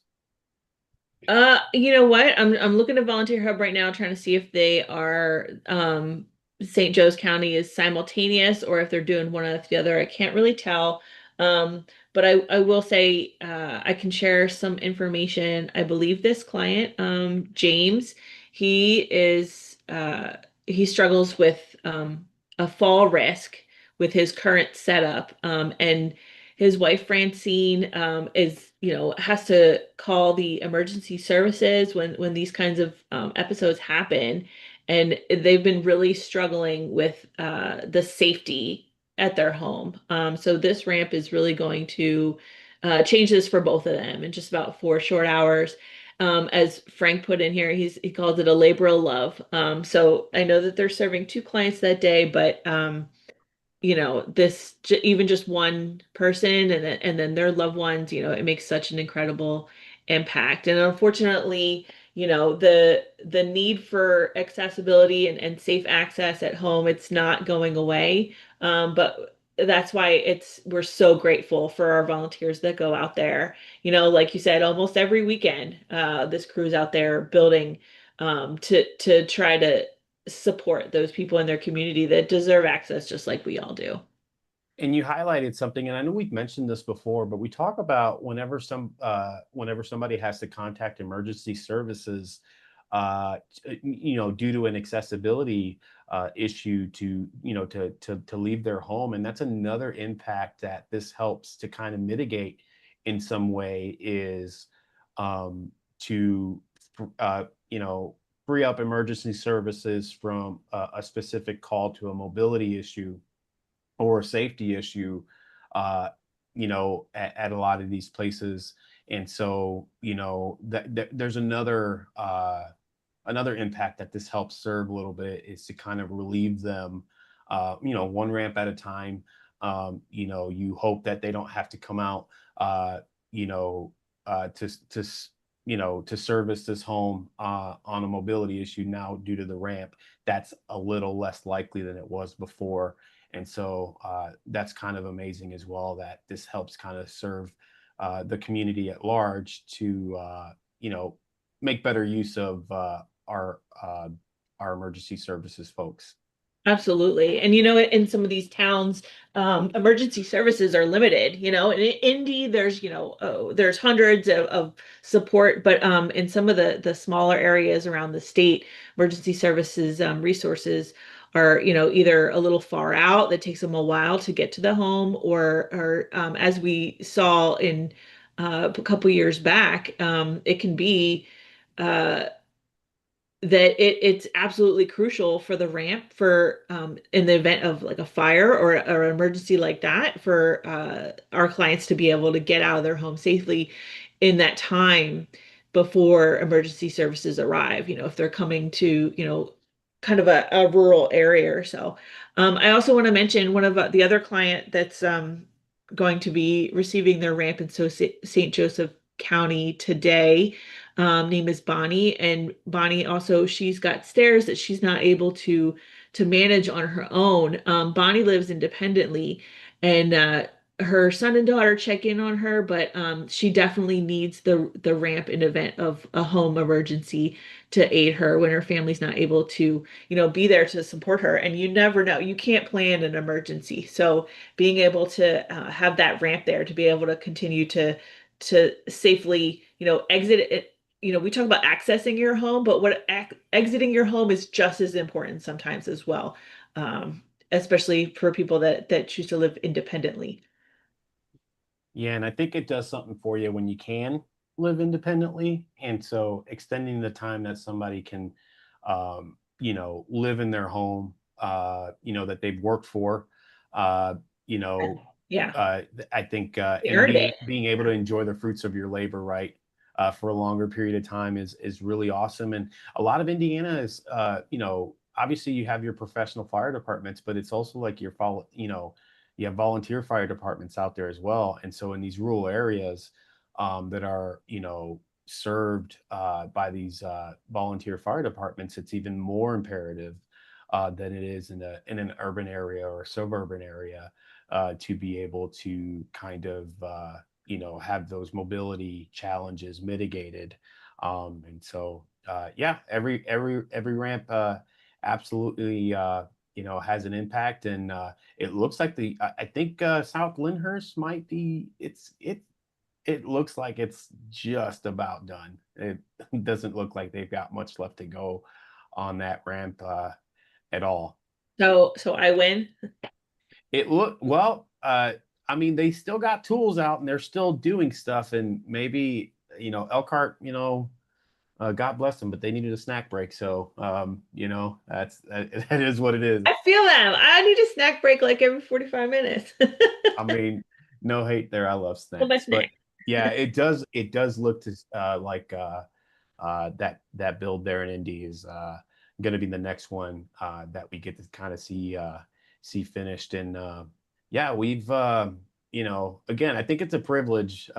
You know what? I'm looking at Volunteer Hub right now, trying to see if they are St. Joe's County is simultaneous or if they're doing one after the other. I can't really tell. But I will say I can share some information. I believe this client, James, he struggles with a fall risk with his current setup. And his wife Francine has to call the emergency services when these kinds of episodes happen, and they've been really struggling with the safety at their home. So this ramp is really going to change this for both of them in just about 4 short hours. As Frank put in here, he calls it a labor of love. So I know that they're serving 2 clients that day, but even just one person and then their loved ones, it makes such an incredible impact. And unfortunately, the need for accessibility and safe access at home, it's not going away. But that's why we're so grateful for our volunteers that go out there. Like you said, almost every weekend, this crew's out there building to try to support those people in their community that deserve access just like we all do. And you highlighted something, and I know we've mentioned this before, but we talk about whenever somebody has to contact emergency services, due to an accessibility issue to leave their home. And that's another impact that this helps to kind of mitigate in some way, is to free up emergency services from a specific call to a mobility issue or a safety issue, at a lot of these places. And so, that there's another impact that this helps serve a little bit, is to kind of relieve them, one ramp at a time. You hope that they don't have to come out, to service this home on a mobility issue now due to the ramp. That's a little less likely than it was before. And so that's kind of amazing as well, that this helps kind of serve the community at large to, make better use of our emergency services folks. Absolutely. And in some of these towns, emergency services are limited. In Indy, there's hundreds of support, but in some of the smaller areas around the state, emergency services resources are, either a little far out that takes them a while to get to the home, or as we saw in a couple years back, it can be that it's absolutely crucial for the ramp for in the event of like a fire or an emergency like that, for our clients to be able to get out of their home safely in that time before emergency services arrive, if they're coming to kind of a rural area or so. I also want to mention one of the other client that's going to be receiving their ramp in St. Joseph County today. Name is Bonnie, and Bonnie also, she's got stairs that she's not able to to manage on her own. Bonnie lives independently, and her son and daughter check in on her, but she definitely needs the ramp in event of a home emergency to aid her when her family's not able to, be there to support her. And you never know, you can't plan an emergency. So being able to have that ramp there to be able to continue to safely, exit it. We talk about accessing your home, but exiting your home is just as important sometimes as well, especially for people that choose to live independently. Yeah, and I think it does something for you when you can live independently. And so extending the time that somebody can, live in their home, that they've worked for, uh, you know, Yeah, I think, they and earned it. being able to enjoy the fruits of your labor, right, for a longer period of time is really awesome. And a lot of Indiana is, obviously you have your professional fire departments, but it's also like your follow, you have volunteer fire departments out there as well. And so in these rural areas that are, served by these volunteer fire departments, it's even more imperative than it is in an urban area or suburban area to be able to kind of, have those mobility challenges mitigated. And so, yeah, every ramp absolutely, has an impact. And it looks like I think South Lyndhurst might be, it looks like it's just about done. It doesn't look like they've got much left to go on that ramp at all. So I win. It look well. I mean, they still got tools out and they're still doing stuff. And maybe Elkhart, God bless them, but they needed a snack break. So that is what it is. I feel them. I need a snack break like every 45 minutes. I mean, no hate there. I love Well, my snacks, but snack. yeah, it does. It does look to like that build there in Indy is going to be the next one that we get to kind of see finished. And yeah, we've again, I think it's a privilege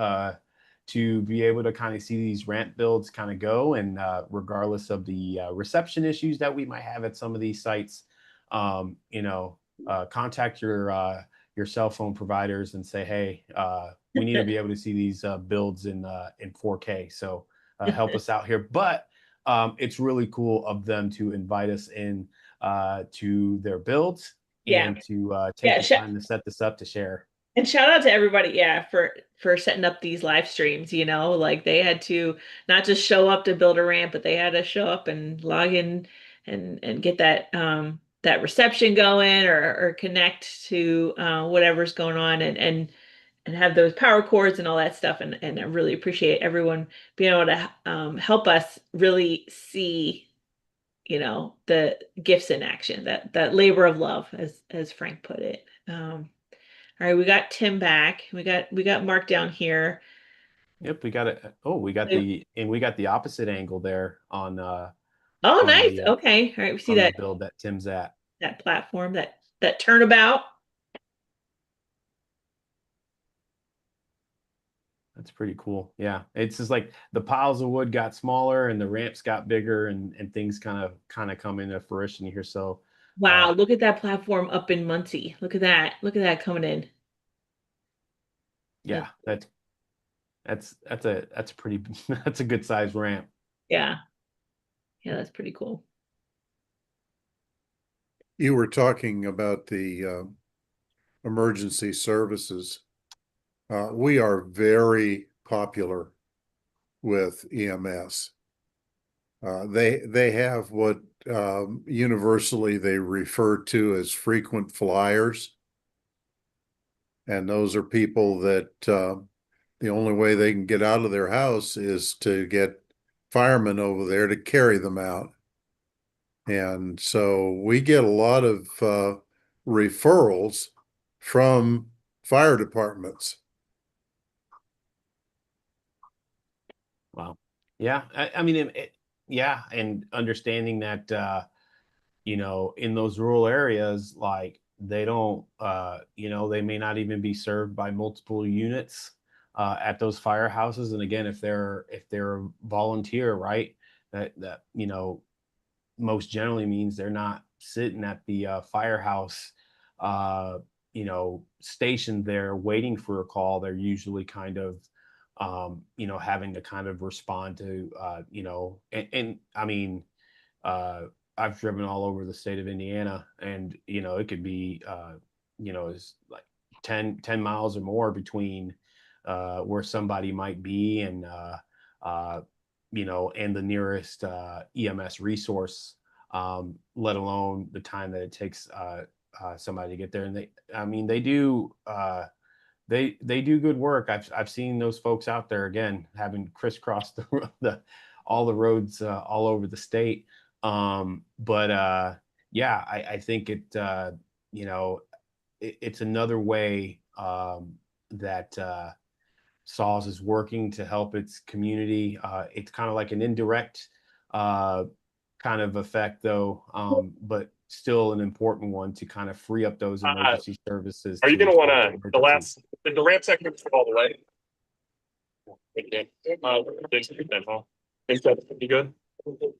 to be able to kind of see these ramp builds kind of go, and regardless of the reception issues that we might have at some of these sites, contact your cell phone providers and say, hey, we need to be able to see these builds in 4K. So help us out here. But it's really cool of them to invite us in to their builds Yeah. and to take Yeah. the time to set this up to share. And shout out to everybody, yeah, for setting up these live streams, like they had to not just show up to build a ramp, but they had to show up and log in and get that reception going or connect to whatever's going on and have those power cords and all that stuff. And I really appreciate everyone being able to help us really see, the gifts in action, that labor of love, as Frank put it. All right, we got Tim back. We got Mark down here. Yep, we got it. Oh, we got the opposite angle there on Oh, on nice. the Okay. All right, we see on the that build that Tim's at. platform, that turnabout. That's pretty cool. Yeah, it's just like the piles of wood got smaller and the ramps got bigger, and things kind of come into fruition here. So Wow, look at that platform up in Muncie. Look at that. Look at that coming in. yeah, that's a pretty that's a good size ramp. Yeah. Yeah, that's pretty cool. You were talking about the emergency services. We are very popular with EMS. They have what universally they refer to as frequent flyers. And those are people that the only way they can get out of their house is to get firemen over there to carry them out. And so we get a lot of referrals from fire departments. Wow. Yeah, I mean, yeah, and understanding that in those rural areas, like they don't, they may not even be served by multiple units at those firehouses. And again, if they're a volunteer, right, that most generally means they're not sitting at the firehouse, stationed there waiting for a call, they're usually kind of, having to kind of respond to, and I mean, I've driven all over the state of Indiana, and it could be, it's like 10 miles or more between where somebody might be and and the nearest EMS resource, let alone the time that it takes somebody to get there. And they do they do good work. I've seen those folks out there, again, having crisscrossed all the roads all over the state. But yeah, I think it's another way that SAWS is working to help its community. It's kind of like an indirect kind of effect, though, but still an important one to kind of free up those emergency services. Are you to going to want respond to, emergencies. the ramp segment all the way? Okay. Thanks, huh? Think that's pretty good?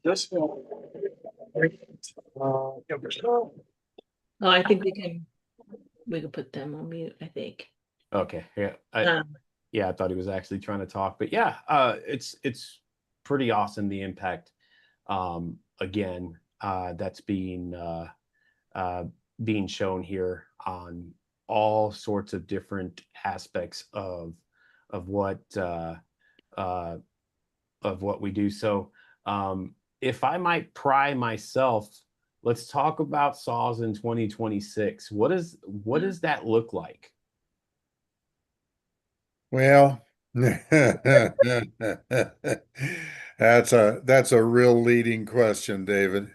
This. Oh, I think we can put them on mute, I think. Okay. Yeah. Yeah, I thought he was actually trying to talk, but yeah, it's pretty awesome, the impact, again, that's being shown here on all sorts of different aspects of what we do. So if I might pry myself, let's talk about SAWS in 2026. What does that look like? Well, that's a real leading question, David.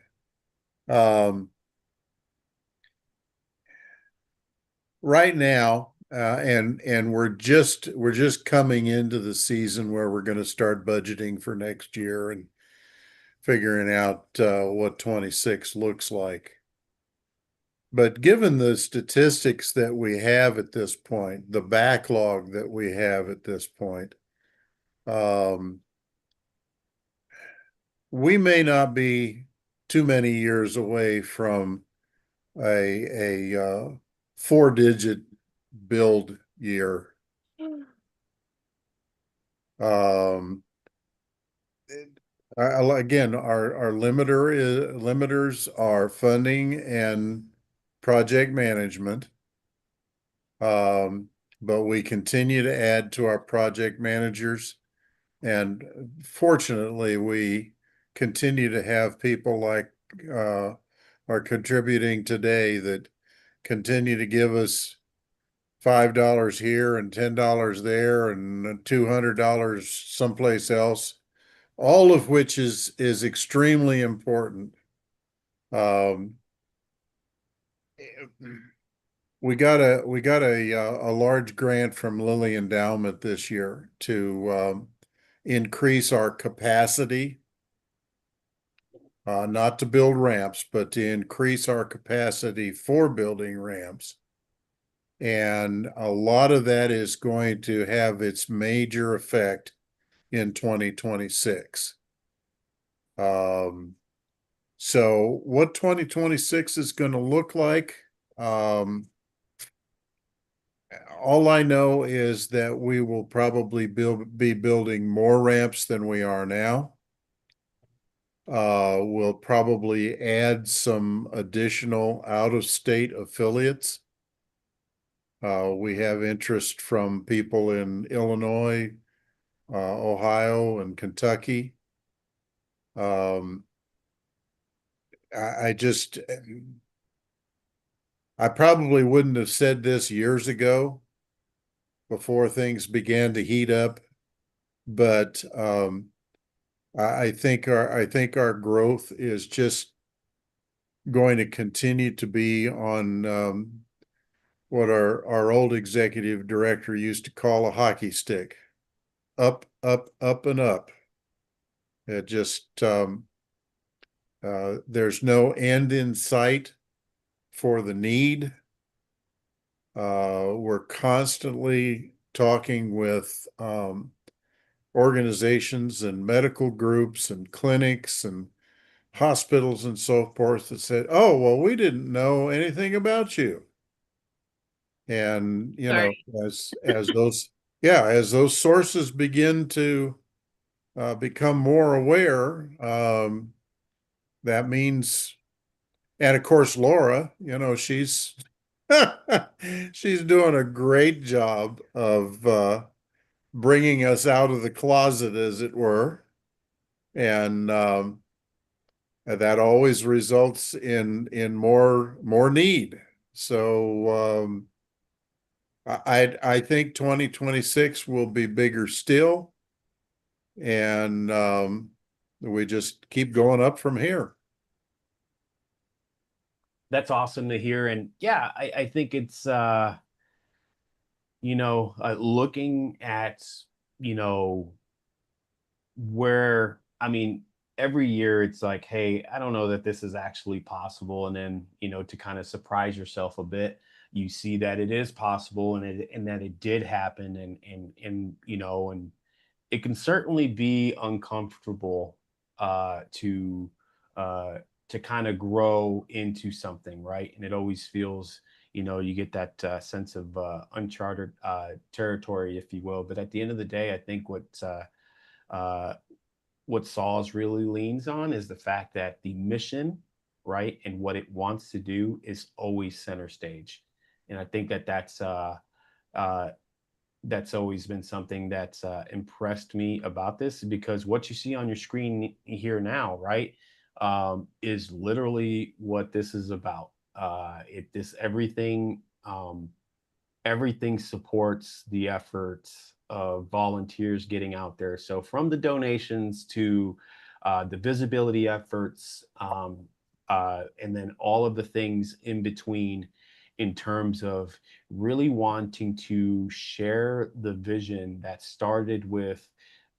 Right now, and we're just coming into the season where we're going to start budgeting for next year and figuring out what 26 looks like. But given the statistics that we have at this point, the backlog that we have at this point, we may not be too many years away from a 4-digit build year. Again, our limiters are funding and project management. But we continue to add to our project managers, and fortunately, we continue to have people like are contributing today that continue to give us $5 here and $10 there and $200 someplace else, all of which is extremely important. We got a large grant from Lilly Endowment this year to increase our capacity, not to build ramps, but to increase our capacity for building ramps. And a lot of that is going to have its major effect in 2026. So what 2026 is going to look like, all I know is that we will probably be building more ramps than we are now. We'll probably add some additional out-of-state affiliates. We have interest from people in Illinois, Ohio, and Kentucky. I probably wouldn't have said this years ago before things began to heat up, but I think our growth is just going to continue to be on what our old executive director used to call a hockey stick, up, up, up, and up. It just there's no end in sight for the need. We're constantly talking with organizations and medical groups and clinics and hospitals and so forth that said, "Oh, well, we didn't know anything about you." And, you know, as those, yeah, as those sources begin to become more aware, that means, and of course, Laura, you know, she's she's doing a great job of bringing us out of the closet, as it were, and that always results in more need. So I think 2026 will be bigger still, and we just keep going up from here. That's awesome to hear. And yeah, I think it's looking at, you know, where, I mean, every year it's like, hey, I don't know that this is actually possible. And then, you know, to kind of surprise yourself a bit, you see that it is possible, and that it did happen. And you know, and it can certainly be uncomfortable to kind of grow into something, right? And it always feels, you know, you get that sense of uncharted territory, if you will. But at the end of the day, I think uh, what Saws really leans on is the fact that the mission, right, and what it wants to do is always center stage. And I think that uh, that's always been something that's impressed me about this, because what you see on your screen here now, right, is literally what this is about. Everything supports the efforts of volunteers getting out there. So from the donations to the visibility efforts, and then all of the things in between, in terms of really wanting to share the vision that started with,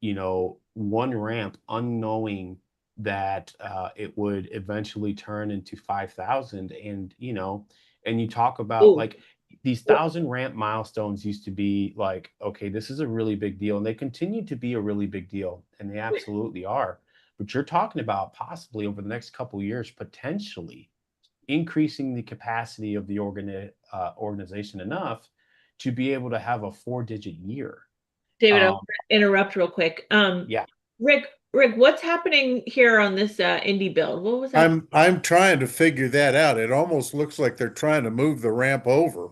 you know, one ramp, unknowing that it would eventually turn into 5,000. And, you know, and you talk about Ooh. like these 1,000 ramp milestones used to be like, okay, this is a really big deal. And they continue to be a really big deal. And they absolutely are. But you're talking about possibly over the next couple of years, potentially increasing the capacity of the organization enough to be able to have a 4-digit year. David, I'll Um, interrupt real quick. yeah, Rick, what's happening here on this indie build? What was that? I'm trying to figure that out. It almost looks like they're trying to move the ramp over.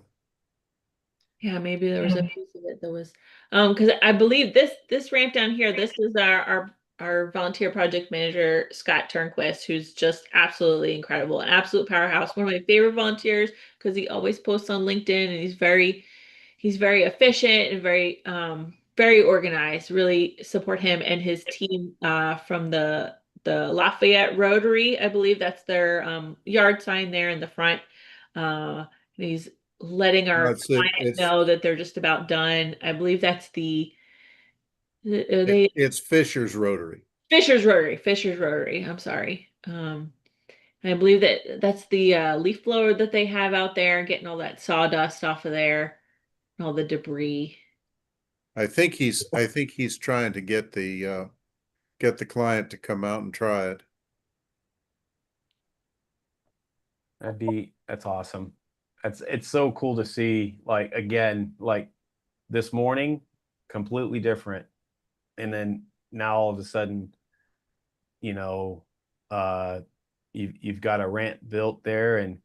Yeah, maybe there was a piece of it that was because I believe this ramp down here, this is our volunteer project manager, Scott Turnquist, who's just absolutely incredible, an absolute powerhouse, one of my favorite volunteers because he always posts on LinkedIn, and he's very efficient and very organized. Really support him and his team from the Lafayette Rotary. I believe that's their yard sign there in the front. He's letting our That's it. client know that they're just about done. I believe that's It's Fisher's Rotary. Fisher's Rotary. Fisher's Rotary. I'm sorry. I believe that's the leaf blower that they have out there, getting all that sawdust off of there, and all the debris. I think he's trying to get the client to come out and try it. that's awesome. It's so cool to see, like, again, like this morning, completely different. And then now all of a sudden, you know, uh, you've got a ramp built there. And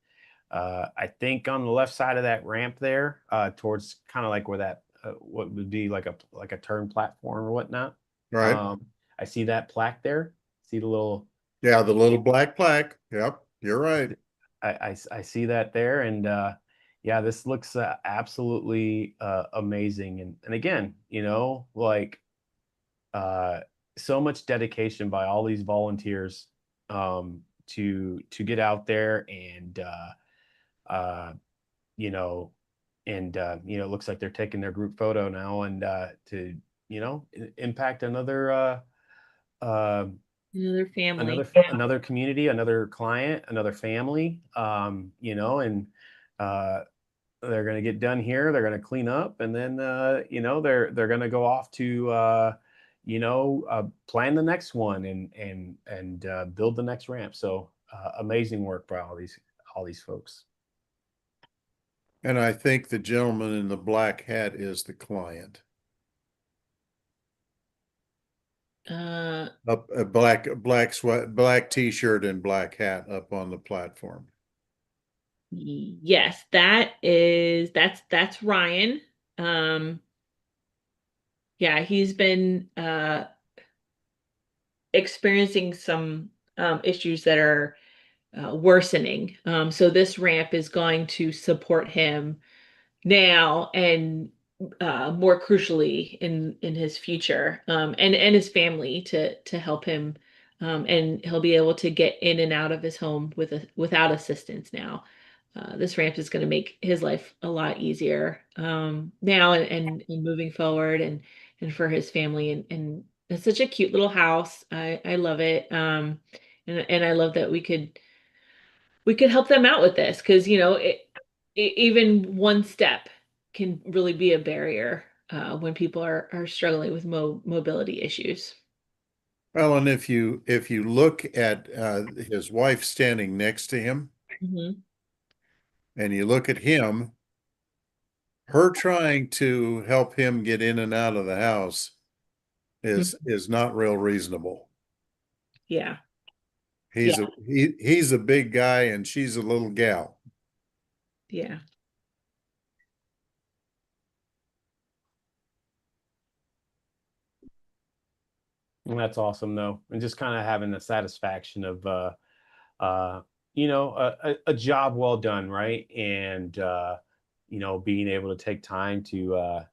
I think on the left side of that ramp there, towards kind of like where that what would be like a turn platform or whatnot. Right. I see that plaque there. See the little, Yeah, the little black plaque. Yep, you're right. I see that there. And yeah, this looks absolutely amazing. And again, you know, like uh, so much dedication by all these volunteers to get out there and you know, and you know, it looks like they're taking their group photo now, and to, you know, impact uh, Another family. another community, another client, another family. You know, and they're going to get done here. They're going to clean up, and then you know, they're going to go off to plan the next one and build the next ramp. So amazing work by all these folks. And I think the gentleman in the black hat is the client. Up a black t-shirt and black hat up on the platform. Yes, that's Ryan. Yeah, he's been experiencing some issues that are worsening. So this ramp is going to support him now and more crucially in his future, and his family to help him, and he'll be able to get in and out of his home without assistance now. This ramp is going to make his life a lot easier now and moving forward, and for his family, and it's such a cute little house. I love it, and I love that we could help them out with this, because even one step can really be a barrier when people are struggling with mobility issues. Well, and if you look at his wife standing next to him, Mm-hmm. and you look at him, her trying to help him get in and out of the house is not real reasonable. Yeah. He's a big guy and she's a little gal. Yeah. And that's awesome though. And just kind of having the satisfaction of a job well done, right? And being able to take time to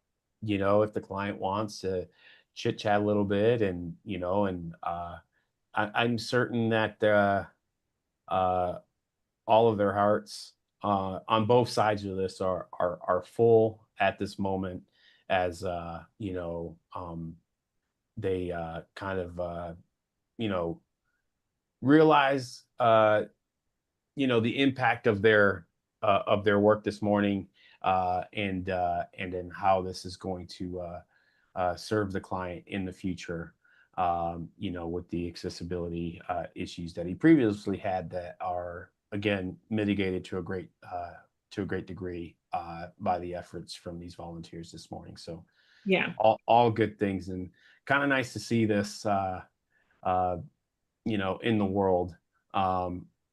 if the client wants to chit chat a little bit, I'm certain that all of their hearts on both sides of this are full at this moment, as they kind of realize the impact of their work this morning, and then how this is going to serve the client in the future, with the accessibility issues that he previously had that are again mitigated to a great degree by the efforts from these volunteers this morning. So Yeah. all good things, and kind of nice to see this in the world,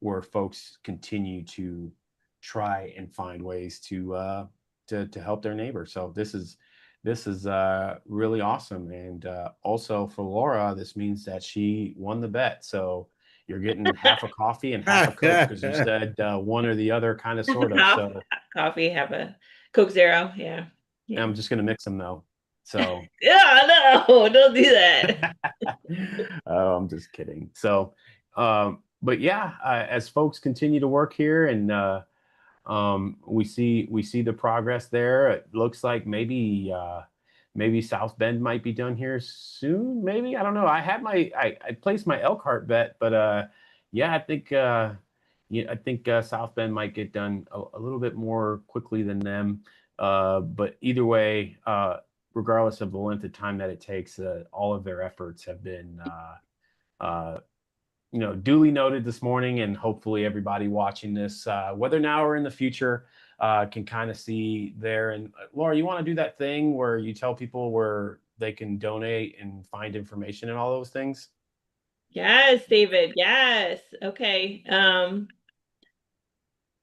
where folks continue to try and find ways to help their neighbors. So this is really awesome. And also for Laura, this means that she won the bet. So you're getting half a coffee and half a Coke, because you said one or the other, kind of, sort of. So coffee, have a Coke Zero. Yeah. I'm just going to mix them though. So yeah, no, don't do that. Oh, I'm just kidding. So, but yeah, as folks continue to work here, and we see the progress there. It looks like maybe South Bend might be done here soon. Maybe, I don't know. I placed my Elkhart bet, but yeah, I think South Bend might get done a little bit more quickly than them. But either way, regardless of the length of time that it takes, all of their efforts have been duly noted this morning, and hopefully everybody watching this, whether now or in the future, can kind of see there. And Laura, you want to do that thing where you tell people where they can donate and find information and all those things? Yes, David. Yes. Okay.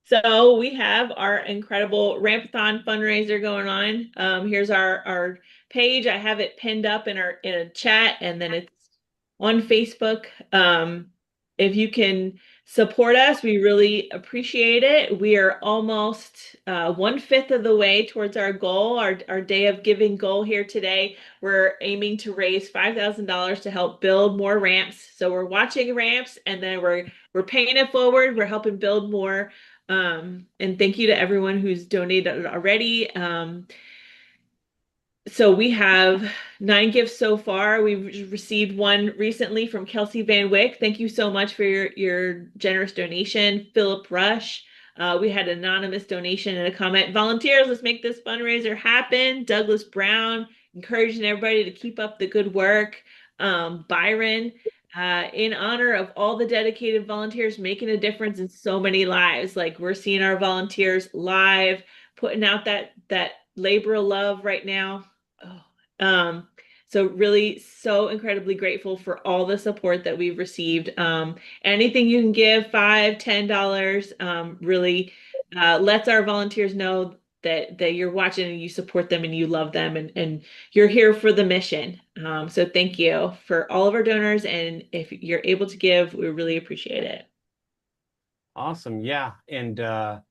So we have our incredible Ramp-a-thon fundraiser going on. Here's our page. I have it pinned up in a chat, and then it's on Facebook. If you can support us, we really appreciate it. We are almost 1/5 of the way towards our goal, our day of giving goal here today. We're aiming to raise $5,000 to help build more ramps. So we're watching ramps, and then we're paying it forward. We're helping build more. And thank you to everyone who's donated already. So we have 9 gifts so far. We've received one recently from Kelsey Van Wyck. Thank you so much for your generous donation. Philip Rush. We had an anonymous donation and a comment. Volunteers, let's make this fundraiser happen. Douglas Brown, encouraging everybody to keep up the good work. Byron, in honor of all the dedicated volunteers making a difference in so many lives. Like we're seeing our volunteers live, putting out that labor of love right now. So really so incredibly grateful for all the support that we've received. Anything you can give, $5, $10, really lets our volunteers know that you're watching and you support them and you love them and you're here for the mission. So thank you for all of our donors. And if you're able to give, we really appreciate it. Awesome. Yeah. And, and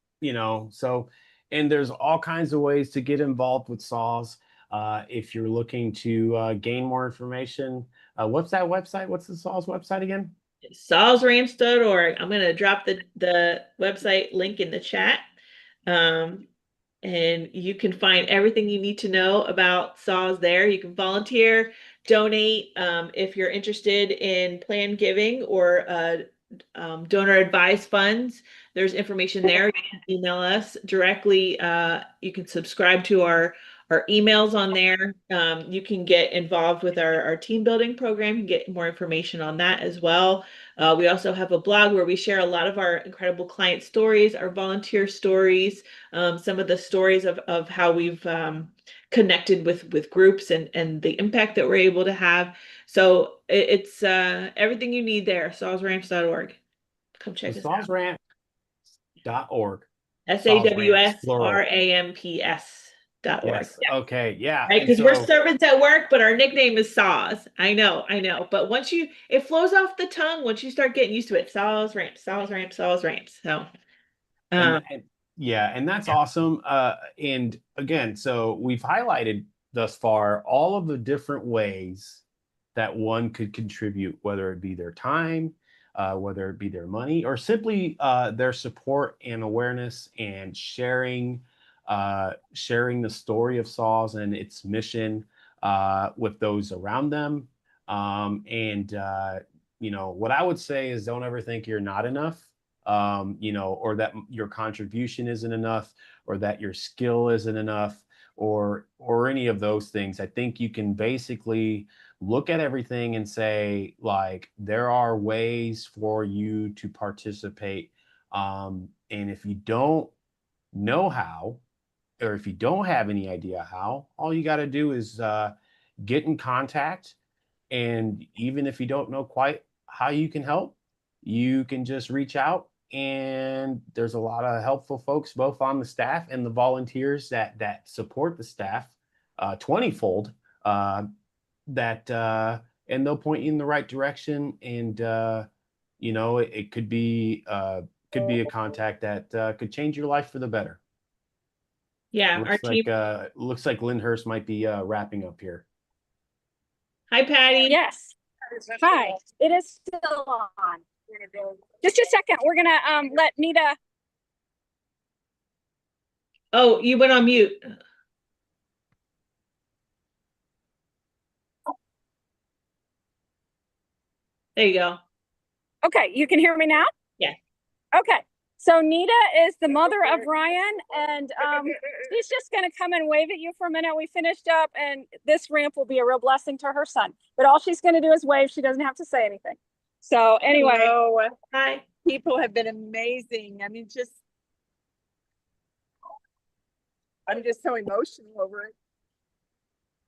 there's all kinds of ways to get involved with SAWS. If you're looking to gain more information, what's that website? What's the SAWS website again? SawsRamps.org. I'm going to drop the website link in the chat. And you can find everything you need to know about SAWS there. You can volunteer, donate if you're interested in planned giving or donor advised funds. There's information there. You can email us directly. You can subscribe to our emails on there. You can get involved with our team building program and get more information on that as well. We also have a blog where we share a lot of our incredible client stories, our volunteer stories, some of the stories of how we've connected with groups and the impact that we're able to have. So it's everything you need there, sawsramps.org. Come check us out. Sawsramps.org. SAWSRAMPS.org. Yes. Okay. Yeah. Right, because we're servants at work, but our nickname is Saws. I know. But once it flows off the tongue once you start getting used to it. Saws, ramps, Saws, ramps, Saws, ramps. So, and that's awesome. And again, so we've highlighted thus far all of the different ways that one could contribute, whether it be their time, whether it be their money, or simply their support and awareness and sharing the story of SAWS and its mission with those around them. What I would say is don't ever think you're not enough, or that your contribution isn't enough, or that your skill isn't enough, or any of those things. I think you can basically look at everything and say, like, there are ways for you to participate. And if you don't know how, or if you don't have any idea how, all you got to do is get in contact. And even if you don't know quite how you can help, you can just reach out. And there's a lot of helpful folks, both on the staff and the volunteers that support the staff 20-fold, and they'll point you in the right direction. And, it could be a contact that could change your life for the better. Yeah, looks like Lyndhurst might be wrapping up here. Hi, Patty. Yes. Hi. It is still on. Just a second. We're gonna let Nita. Oh, you went on mute. There you go. Okay, you can hear me now? Yeah. Okay. So Nita is the mother of Ryan, and she's just going to come and wave at you for a minute. We finished up, and this ramp will be a real blessing to her son. But all she's going to do is wave. She doesn't have to say anything. So anyway. Hello. Hi. People have been amazing. I mean, I'm just so emotional over it.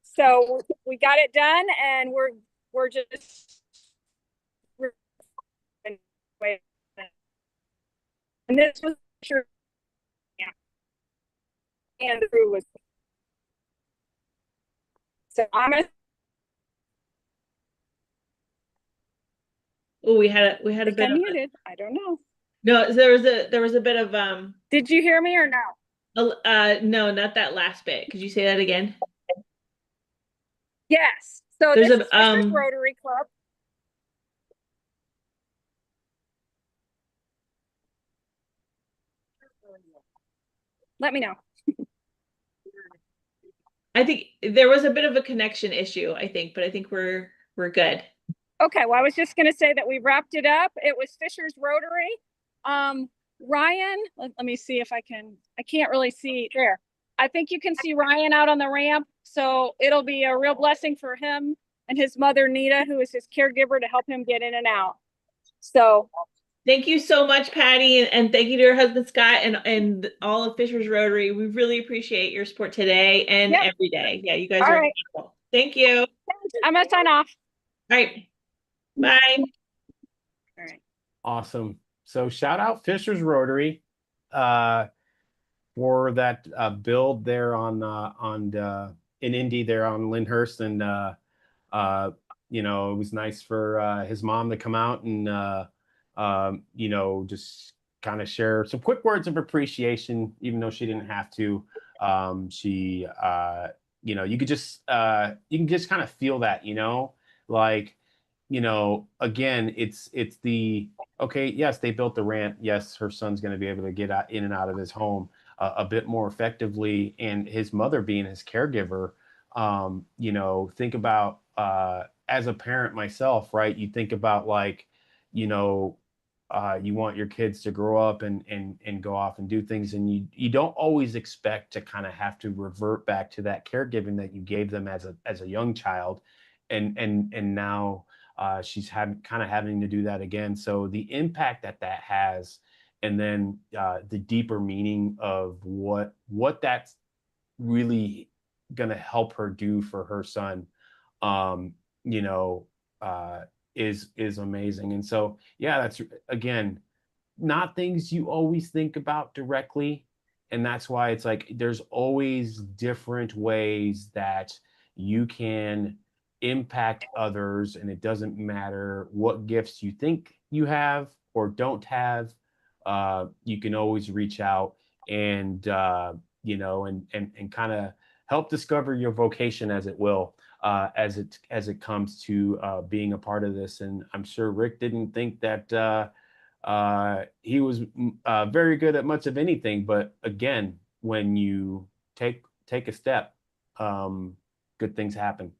So we got it done, and we're just and this was sure, yeah. And the crew was. So I'm gonna. Oh, we had a bit of. Muted. I don't know. No, there was a bit of Did you hear me or no? No, not that last bit. Could you say that again? Yes. So there's this is Rotary Club. Let me know. I think there was a bit of a connection issue, but I think we're good. Okay, well, I was just going to say that we wrapped it up. It was Fisher's Rotary. Ryan, let me see if I can't really see there. I think you can see Ryan out on the ramp. So it'll be a real blessing for him and his mother, Nita, who is his caregiver, to help him get in and out. So thank you so much, Patty, and thank you to your husband Scott and all of Fishers Rotary. We really appreciate your support today and every day. Yeah, you guys all are right. incredible. Thank you. I'm gonna sign off. All right. Bye. All right. Awesome. So shout out Fishers Rotary for that build there on in Indy there on Lyndhurst, and you know, it was nice for his mom to come out and you know, just kind of share some quick words of appreciation, even though she didn't have to. She you know, you can just kind of feel that, you know, like, you know, again, it's the okay, yes, they built the ramp. Yes, her son's going to be able to get out, in and out of his home a bit more effectively, and his mother being his caregiver. You know, think about as a parent myself, right? You think about like, you know, you want your kids to grow up and go off and do things, and you don't always expect to kind of have to revert back to that caregiving that you gave them as a young child, and now she's kind of having to do that again. So the impact that has, and then the deeper meaning of what that's really going to help her do for her son, you know, is amazing. And so, yeah, that's again, not things you always think about directly. And that's why it's like there's always different ways that you can impact others. And it doesn't matter what gifts you think you have or don't have. You can always reach out and, you know, and kind of help discover your vocation, as it will, as it comes to being a part of this. And I'm sure Rick didn't think that he was very good at much of anything, but again, when you take a step, good things happen.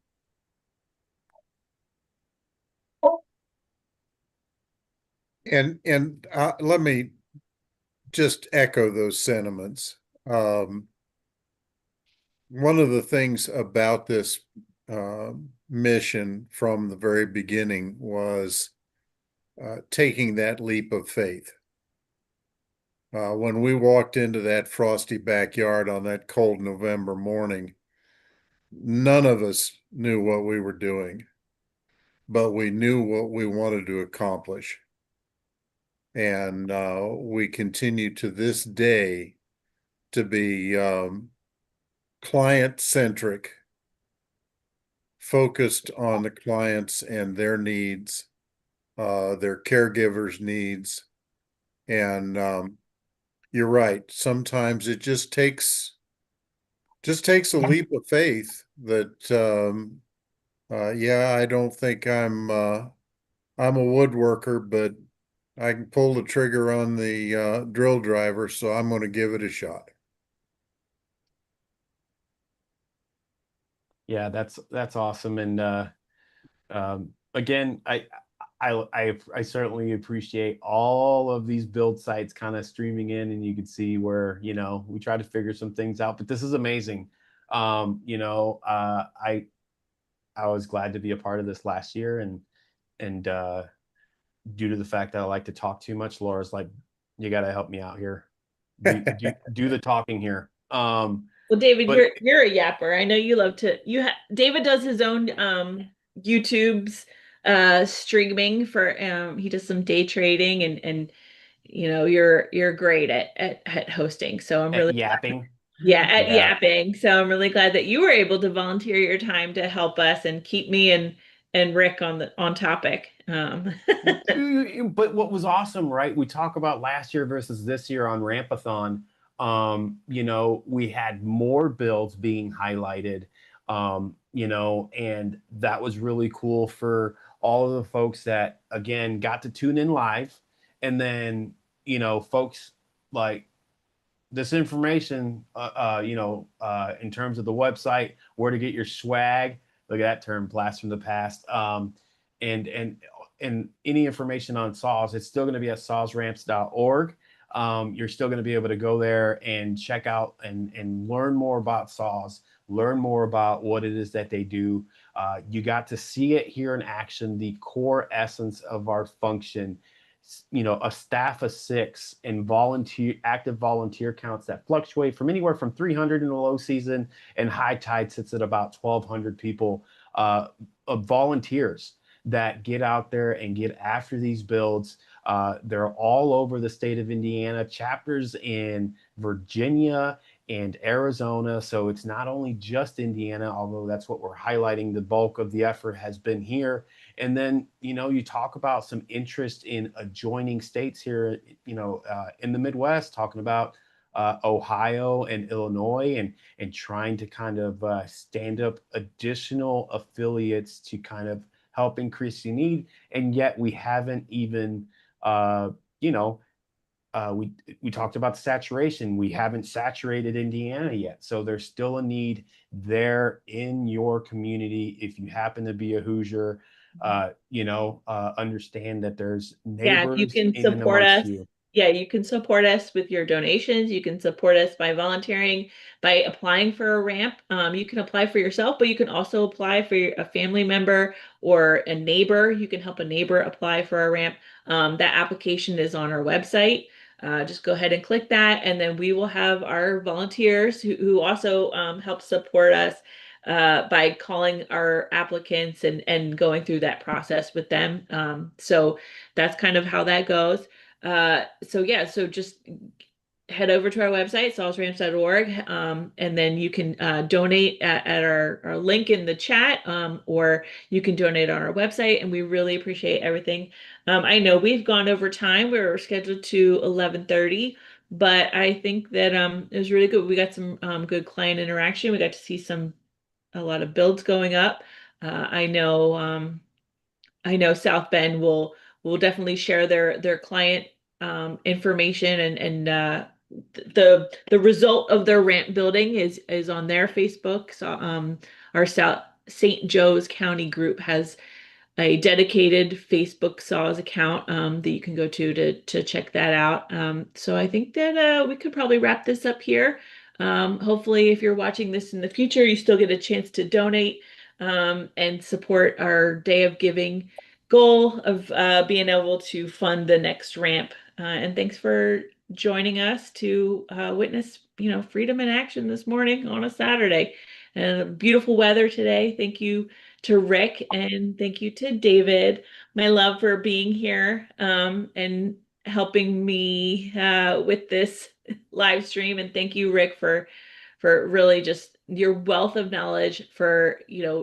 And let me just echo those sentiments. One of the things about this mission from the very beginning was taking that leap of faith. When we walked into that frosty backyard on that cold November morning, none of us knew what we were doing, but we knew what we wanted to accomplish. And we continue to this day to be client-centric, focused on the clients and their needs, their caregivers' needs. And you're right. Sometimes it just takes a leap of faith that yeah, I don't think I'm a woodworker, but I can pull the trigger on the drill driver, so I'm going to give it a shot. Yeah, that's awesome. And again, I certainly appreciate all of these build sites kind of streaming in, and you can see where, you know, we try to figure some things out, but this is amazing. You know, I was glad to be a part of this last year, and due to the fact that I like to talk too much, Laura's like, you got to help me out here. Do the talking here. Well, David, you're a yapper. I know you love to. David does his own YouTube's streaming for he does some day trading, and you know you're great at hosting. So I'm really yapping. At yapping. So I'm really glad that you were able to volunteer your time to help us and keep me and Rick on topic. But what was awesome, right? We talk about last year versus this year on Ramp-a-thon. You know, we had more builds being highlighted, you know, and that was really cool for all of the folks that, again, got to tune in live. And then, you know, folks like this information, you know, in terms of the website, where to get your swag. Look at that term, blast from the past. And any information on saws, it's still going to be at sawsramps.org. you're still going to be able to go there and check out and learn more about saws, learn more about what it is that they do. You got to see it here in action, the core essence of our function. A staff of 6 and active volunteer counts that fluctuate from anywhere from 300 in the low season, and high tide sits at about 1,200 people of volunteers that get out there and get after these builds. They're all over the state of Indiana, chapters in Virginia and Arizona. So it's not only just Indiana, although that's what we're highlighting. The bulk of the effort has been here. And then, you talk about some interest in adjoining states here, in the Midwest, talking about Ohio and Illinois, and trying to kind of stand up additional affiliates to kind of help increase the need. And yet we haven't even, we talked about the saturation. We haven't saturated Indiana yet. So there's still a need there in your community. If you happen to be a Hoosier, understand that there's neighbors you can in and support amongst us. you. Yeah, you can support us with your donations. You can support us by volunteering, by applying for a ramp. You can apply for yourself, but you can also apply for a family member or a neighbor. You can help a neighbor apply for a ramp. That application is on our website. Just go ahead and click that, and then we will have our volunteers who also help support us by calling our applicants and going through that process with them. So that's kind of how that goes. So just head over to our website, sawsramps.org, and then you can donate at our link in the chat, or you can donate on our website, and we really appreciate everything. I know we've gone over time. We were scheduled to 11:30, but I think that it was really good. We got some good client interaction. We got to see a lot of builds going up. I know South Bend will definitely share their client information, and the result of their ramp building is on their Facebook. So our St. Joe's County group has a dedicated Facebook Saws account that you can go to check that out. So I think that we could probably wrap this up here. Hopefully, if you're watching this in the future, you still get a chance to donate and support our Day of Giving goal of being able to fund the next ramp. And thanks for joining us to witness, freedom in action this morning on a Saturday. And beautiful weather today. Thank you to Rick, and thank you to David, my love, for being here and helping me with this live stream. And thank you, Rick, for really just your wealth of knowledge for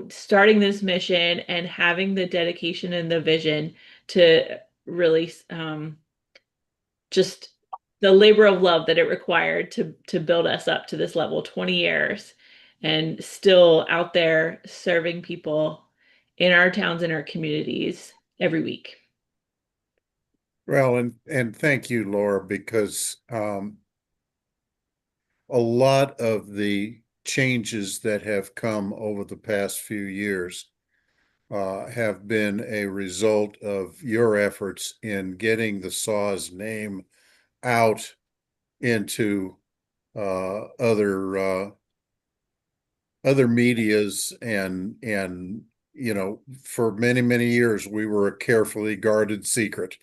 starting this mission and having the dedication and the vision to really just the labor of love that it required to build us up to this level. 20 years and still out there serving people in our towns and our communities every week. Well, and thank you, Laura, because a lot of the changes that have come over the past few years have been a result of your efforts in getting the SAWS name out into other medias, and for many years we were a carefully guarded secret,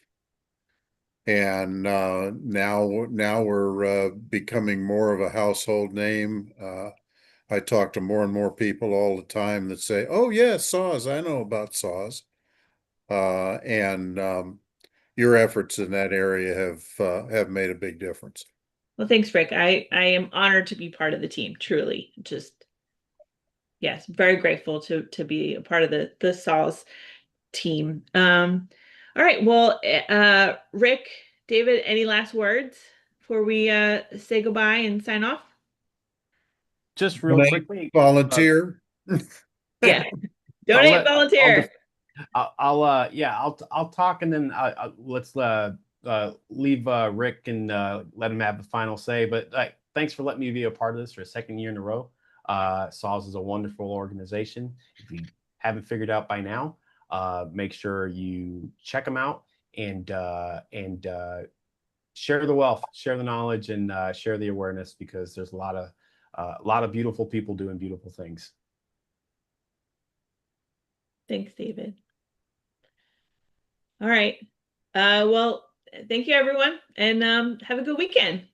and now we're becoming more of a household name. I talk to more and more people all the time that say, "Oh yeah, saws, I know about saws," and your efforts in that area have made a big difference. Well, thanks, Rick. I am honored to be part of the team. Truly, just yes, very grateful to be a part of the SAWS team. All right. Well, Rick, David, any last words before we say goodbye and sign off? Just real quickly, volunteer. Yeah, donate, volunteer. I'll talk, and then let's leave Rick and let him have the final say. But thanks for letting me be a part of this for a second year in a row. SAWS is a wonderful organization. If you haven't figured out by now, make sure you check them out and share the wealth, share the knowledge, and share the awareness, because there's a lot of beautiful people doing beautiful things. Thanks, David. All right. Well, thank you, everyone, and have a good weekend.